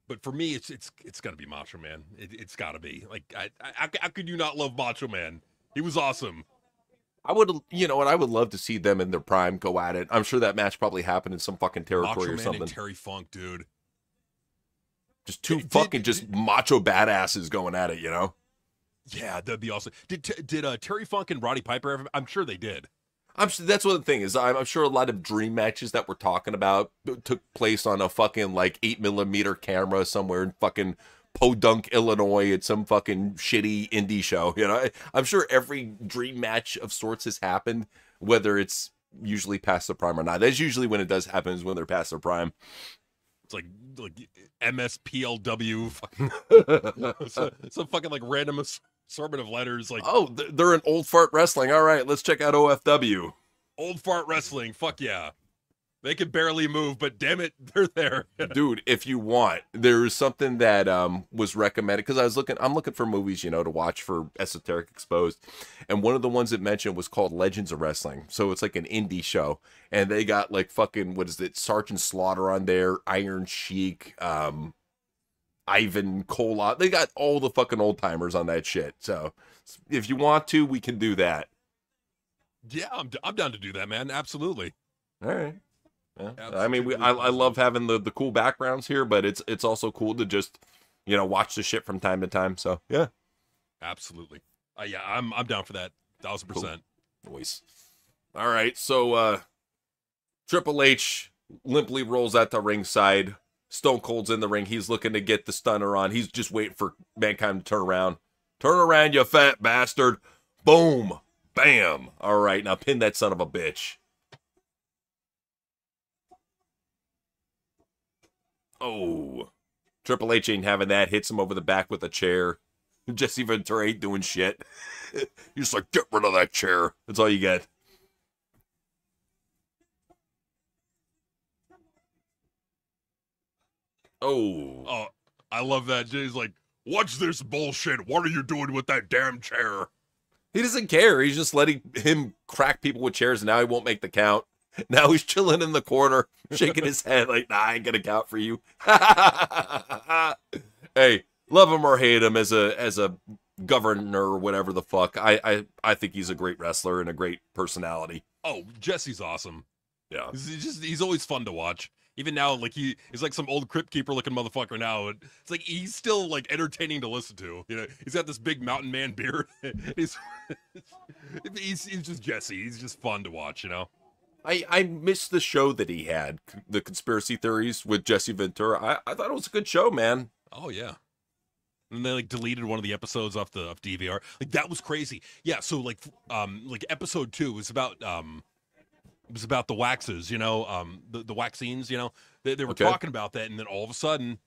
But for me, it's got to be Macho Man. It's got to be. Like, how could you not love Macho Man? He was awesome. I would, you know what? I would love to see them in their prime go at it. I'm sure that match probably happened in some fucking territory Macho or Man something. and Terry Funk, dude. Just two just macho badasses going at it, you know? Yeah, that'd be awesome. Did Terry Funk and Roddy Piper ever? I'm sure they did. That's one thing is I'm sure a lot of dream matches that we're talking about took place on a fucking like 8mm camera somewhere in fucking Podunk, Illinois at some fucking shitty indie show. You know, I'm sure every dream match of sorts has happened, whether it's usually past the prime or not. That's usually when it does happen, is when they're past their prime. It's like MSPLW, some fucking like random assortment of letters. Like, oh, they're in Old Fart Wrestling. All right, let's check out OFW. Old Fart Wrestling. Fuck yeah. They can barely move, but damn it, they're there. Dude, if you want, there's something that was recommended because I'm looking for movies, you know, to watch for Esoteric Exposed. And one of the ones it mentioned was called Legends of Wrestling. So it's like an indie show. And they got like fucking, what is it, Sergeant Slaughter on there, Iron Sheik, Ivan Koloff. They got all the fucking old timers on that shit. So if you want to, we can do that. Yeah, I'm down to do that, man. Absolutely. All right. Yeah. I mean, I love having the cool backgrounds here, but it's also cool to just, you know, watch the shit from time to time. So yeah, absolutely. Yeah, I'm down for that. 1,000%. Cool. Nice. All right, so Triple H limply rolls out the ringside. Stone Cold's in the ring. He's looking to get the stunner on. He's just waiting for Mankind to turn around. Turn around, you fat bastard! Boom, bam. All right, now pin that son of a bitch. Oh, Triple H ain't having that. Hits him over the back with a chair. Jesse Ventura ain't doing shit. He's just like, get rid of that chair. That's all you get. Oh, I love that. Jay's like, what's this bullshit? What are you doing with that damn chair? He doesn't care. He's just letting him crack people with chairs, and now he won't make the count. Now he's chilling in the corner, shaking his head like, nah, I ain't gonna count for you. Hey, love him or hate him as a governor or whatever the fuck. I think he's a great wrestler and a great personality. Oh, Jesse's awesome. Yeah. He's always fun to watch. Even now, like he's like some old crypt keeper looking motherfucker now. It's like he's still like entertaining to listen to. You know, he's got this big mountain man beard. he's just Jesse. He's just fun to watch, you know. I missed the show that he had, the conspiracy theories with Jesse Ventura. I thought it was a good show, man. Oh yeah. And they like deleted one of the episodes off DVR. Like that was crazy. Yeah, so like episode 2 was about the waxes, you know, the vaccines, you know. They were talking about that, and then all of a sudden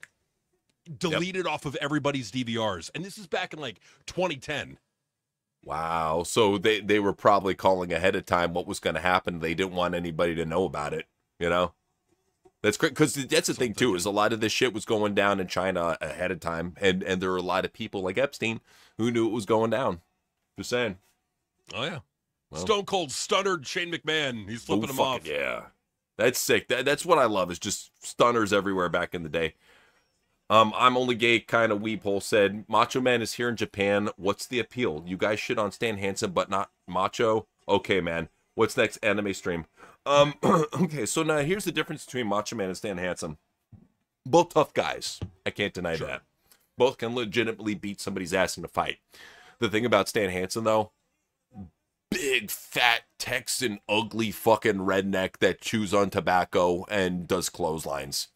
deleted off of everybody's DVRs. And this is back in like 2010. Wow. So they were probably calling ahead of time what was going to happen. They didn't want anybody to know about it, you know? That's great, because that's the thing, too, is a lot of this shit was going down in China ahead of time, and there were a lot of people like Epstein who knew it was going down. Just saying. Oh, yeah. Well, Stone Cold stuttered Shane McMahon. He's flipping him off. Yeah. That's sick. That's what I love, is just stunners everywhere back in the day. I'm only gay kind of weephole said, Macho Man is here in Japan. What's the appeal? You guys shit on Stan Hansen, but not Macho? Okay, man. What's next? Anime stream. Okay, so now here's the difference between Macho Man and Stan Hansen. Both tough guys. I can't deny that. Both can legitimately beat somebody's ass in a fight. The thing about Stan Hansen, though, big, fat, Texan, ugly fucking redneck that chews on tobacco and does clotheslines.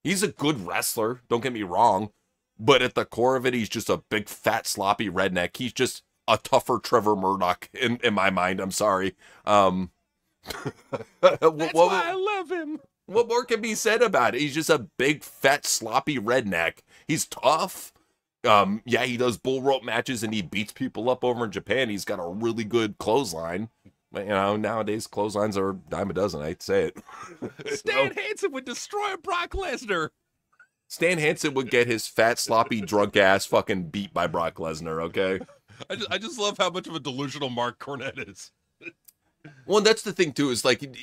He's a good wrestler, don't get me wrong, but at the core of it, he's just a big, fat, sloppy redneck. He's just a tougher Trevor Murdoch in my mind. I'm sorry. That's why I love him. What more can be said about it? He's just a big, fat, sloppy redneck. He's tough. Yeah, he does bull rope matches and he beats people up over in Japan. He's got a really good clothesline. But, you know, nowadays clotheslines are a dime a dozen. I hate to say it. Stan Hansen would destroy Brock Lesnar. Stan Hansen would get his fat, sloppy, drunk ass fucking beat by Brock Lesnar, okay? I just love how much of a delusional Mark Cornette is. Well, and that's the thing, too, is like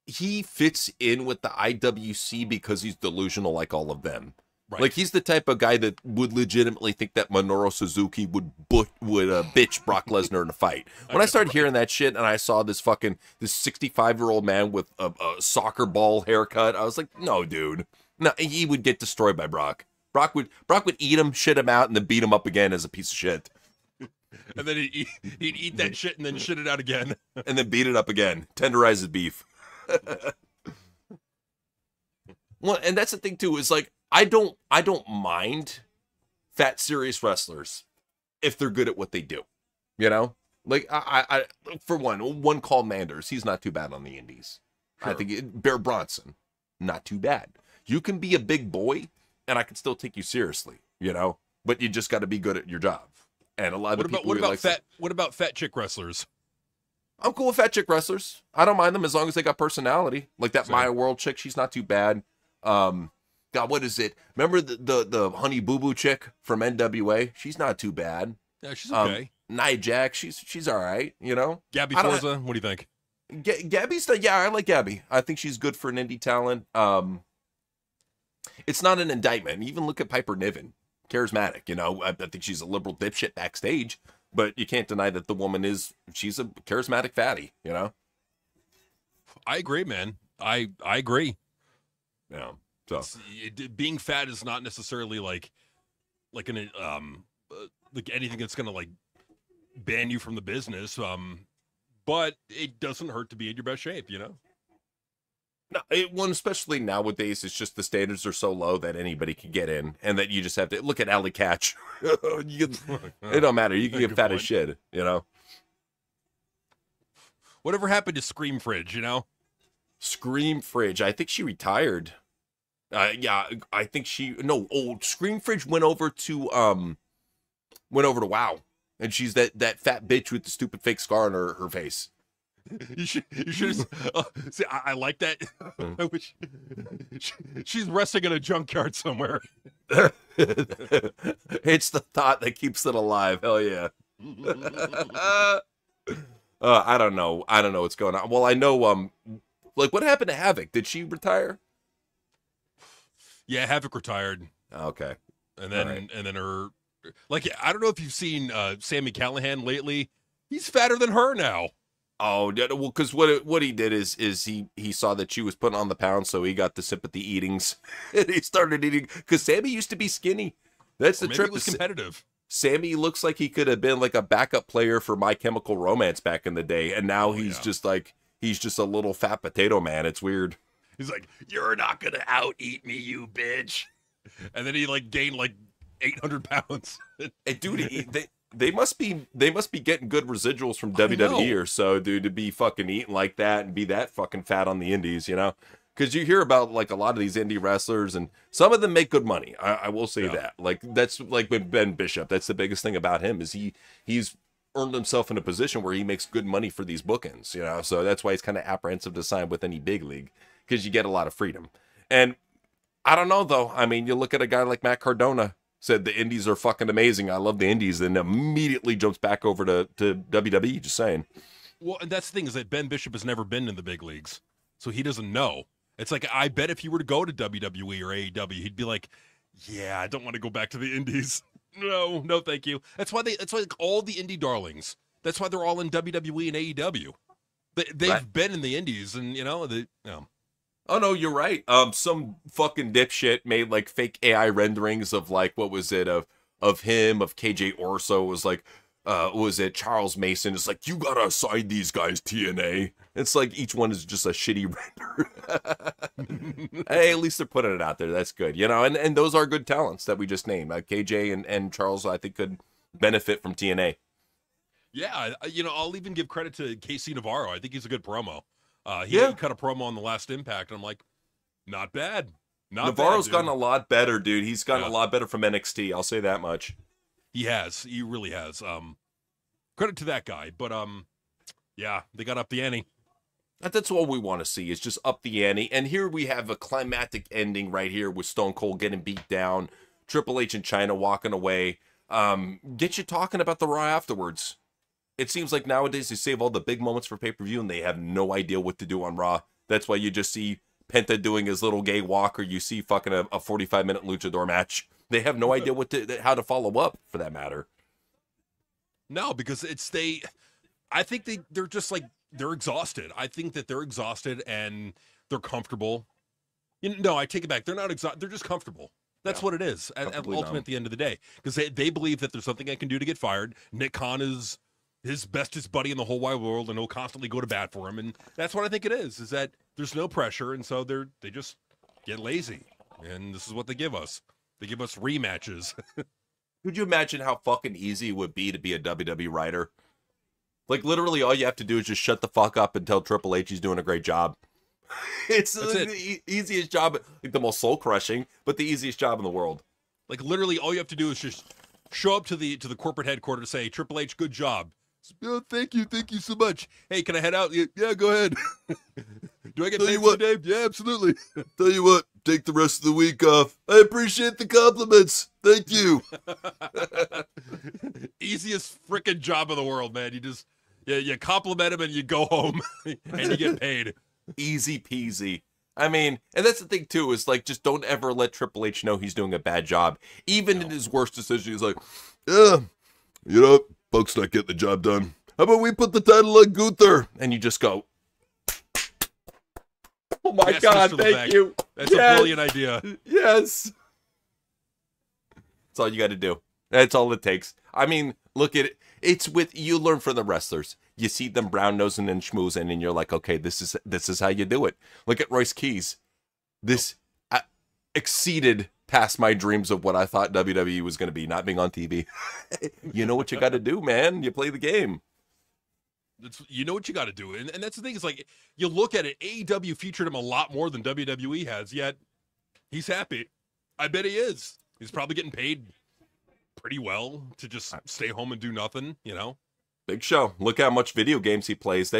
he fits in with the IWC because he's delusional like all of them. Right. Like, he's the type of guy that would legitimately think that Minoru Suzuki would bitch Brock Lesnar in a fight. When I started hearing that shit and I saw this 65-year-old man with a soccer ball haircut, I was like, no, dude. No, he would get destroyed by Brock. Brock would eat him, shit him out, and then beat him up again as a piece of shit. And then he'd eat that shit and then shit it out again. And then beat it up again. Tenderize his beef. Well, and that's the thing, too, is like, I don't mind fat, serious wrestlers if they're good at what they do. You know? Like, I for one call Manders, he's not too bad on the indies. Sure. I think Bear Bronson, not too bad. You can be a big boy, and I can still take you seriously, you know? But you just got to be good at your job. And a lot of people... What about fat chick wrestlers? I'm cool with fat chick wrestlers. I don't mind them as long as they got personality. Like that Same. Maya World chick, she's not too bad. God, what is it? Remember the Honey Boo Boo chick from NWA? She's not too bad. Yeah, she's okay. Nia Jax, she's all right, you know? Gabby Forza, what do you think? Gabby's, yeah, I like Gabby. I think she's good for an indie talent. It's not an indictment. Even look at Piper Niven. Charismatic, you know? I think she's a liberal dipshit backstage, but you can't deny that the woman she's a charismatic fatty, you know? I agree, man. I agree. Yeah. So being fat is not necessarily like anything that's gonna like ban you from the business. But it doesn't hurt to be in your best shape, you know? No, especially nowadays, it's just the standards are so low that anybody can get in, and that you just have to look at Alley Catch. It don't matter. You can get fat as shit, you know. Whatever happened to Scream Fridge, you know? Scream Fridge. I think she retired. Yeah, I think Scream Fridge went over to WoW, and she's that fat bitch with the stupid fake scar on her face. You should see. I like that. I wish she's resting in a junkyard somewhere. It's the thought that keeps it alive. Hell yeah. I don't know what's going on. Well, I know. Like, what happened to Havoc? Did she retire? Yeah, Havoc retired. Okay. And then her, like, I don't know if you've seen Sami Callihan lately. He's fatter than her now. Oh, well, because what he did is he saw that she was putting on the pounds, so he got the sympathy eatings, and he started eating. Because Sammy used to be skinny. That's the trip. He was competitive. Sammy looks like he could have been like a backup player for My Chemical Romance back in the day, and now he's just a little fat potato man. It's weird. He's like, "You're not gonna out eat me, you bitch," and then he like gained like 800 pounds. Hey, dude, They must be getting good residuals from WWE or so, dude, to be fucking eating like that and be that fucking fat on the indies, you know? Because you hear about like a lot of these indie wrestlers, and some of them make good money. I will say that. Like that's like with Ben Bishop. That's the biggest thing about him is he's earned himself in a position where he makes good money for these bookings, you know? So that's why he's kind of apprehensive to sign with any big league, because you get a lot of freedom. And I don't know though. I mean, you look at a guy like Matt Cardona. Said the indies are fucking amazing. I love the indies, and immediately jumps back over to WWE. Just saying. Well, and that's the thing is that Ben Bishop has never been in the big leagues, so he doesn't know. It's like I bet if he were to go to WWE or AEW, he'd be like, "Yeah, I don't want to go back to the indies. No, thank you." That's why like all the indie darlings. That's why they're all in WWE and AEW. They've been in the indies, and you know Oh no, you're right. Some fucking dipshit made like fake AI renderings of like what was it of him, of KJ Orso. Was like was it Charles Mason? It's like, you gotta assign these guys TNA. It's like each one is just a shitty render. Hey, at least they're putting it out there. That's good, you know. And those are good talents that we just named. KJ and Charles, I think, could benefit from TNA. Yeah, I'll even give credit to KC Navarro. I think he's a good promo. He Yeah. cut a promo on the last Impact, and I'm like, not bad. Navarro's bad, gotten a lot better, dude. He's gotten Yeah. a lot better from NXT. I'll say that much. He has. He really has. Credit to that guy. But yeah, they got up the ante. That's all we want to see is just up the ante. And here we have a climactic ending right here with Stone Cold getting beat down, Triple H and China walking away. Get you talking about the Raw afterwards. It seems like nowadays they save all the big moments for pay-per-view and they have no idea what to do on Raw. That's why you just see Penta doing his little gay walk, or you see fucking a 45-minute luchador match. They have no idea how to follow up, for that matter. No, because I think they're just like, they're exhausted. I think that they're exhausted and they're comfortable. No, I take it back. They're not exhausted. They're just comfortable. That's what it is, ultimately at the end of the day. Because they believe that there's something I can do to get fired. Nick Khan is his bestest buddy in the whole wide world, and he'll constantly go to bat for him. And that's what I think it is that there's no pressure, and so they just get lazy. And this is what they give us. They give us rematches. Could you imagine how fucking easy it would be to be a WWE writer? Like, literally, all you have to do is just shut the fuck up and tell Triple H he's doing a great job. It's the easiest job, like the most soul-crushing, but the easiest job in the world. Like, literally, all you have to do is just show up to the corporate headquarters and say, Triple H, good job. Oh, thank you so much. Hey, can I head out? Yeah, go ahead. Do I get paid for the day? Yeah, absolutely. Tell you what, take the rest of the week off. I appreciate the compliments. Thank you. Easiest freaking job in the world, man. You compliment him and you go home and you get paid. Easy peasy. I mean, and that's the thing too, is like, just don't ever let Triple H know he's doing a bad job. Even in his worst decision, he's like, yeah, Buck's not getting the job done. How about we put the title on Gunther? And you just go, oh my God, thank you. That's a brilliant idea. Yes. That's all you got to do. That's all it takes. I mean, look at it. You learn from the wrestlers. You see them brown nosing and schmoozing, and you're like, okay, this is how you do it. Look at Royce Keys. This exceeded past my dreams of what I thought WWE was going to be, not being on TV. You know what you got to do, man. You play the game. You know what you got to do. And that's the thing, is like, you look at it, AEW featured him a lot more than WWE has, yet he's happy. I bet he is. He's probably getting paid pretty well to just stay home and do nothing, Big show. Look how much video games he plays. That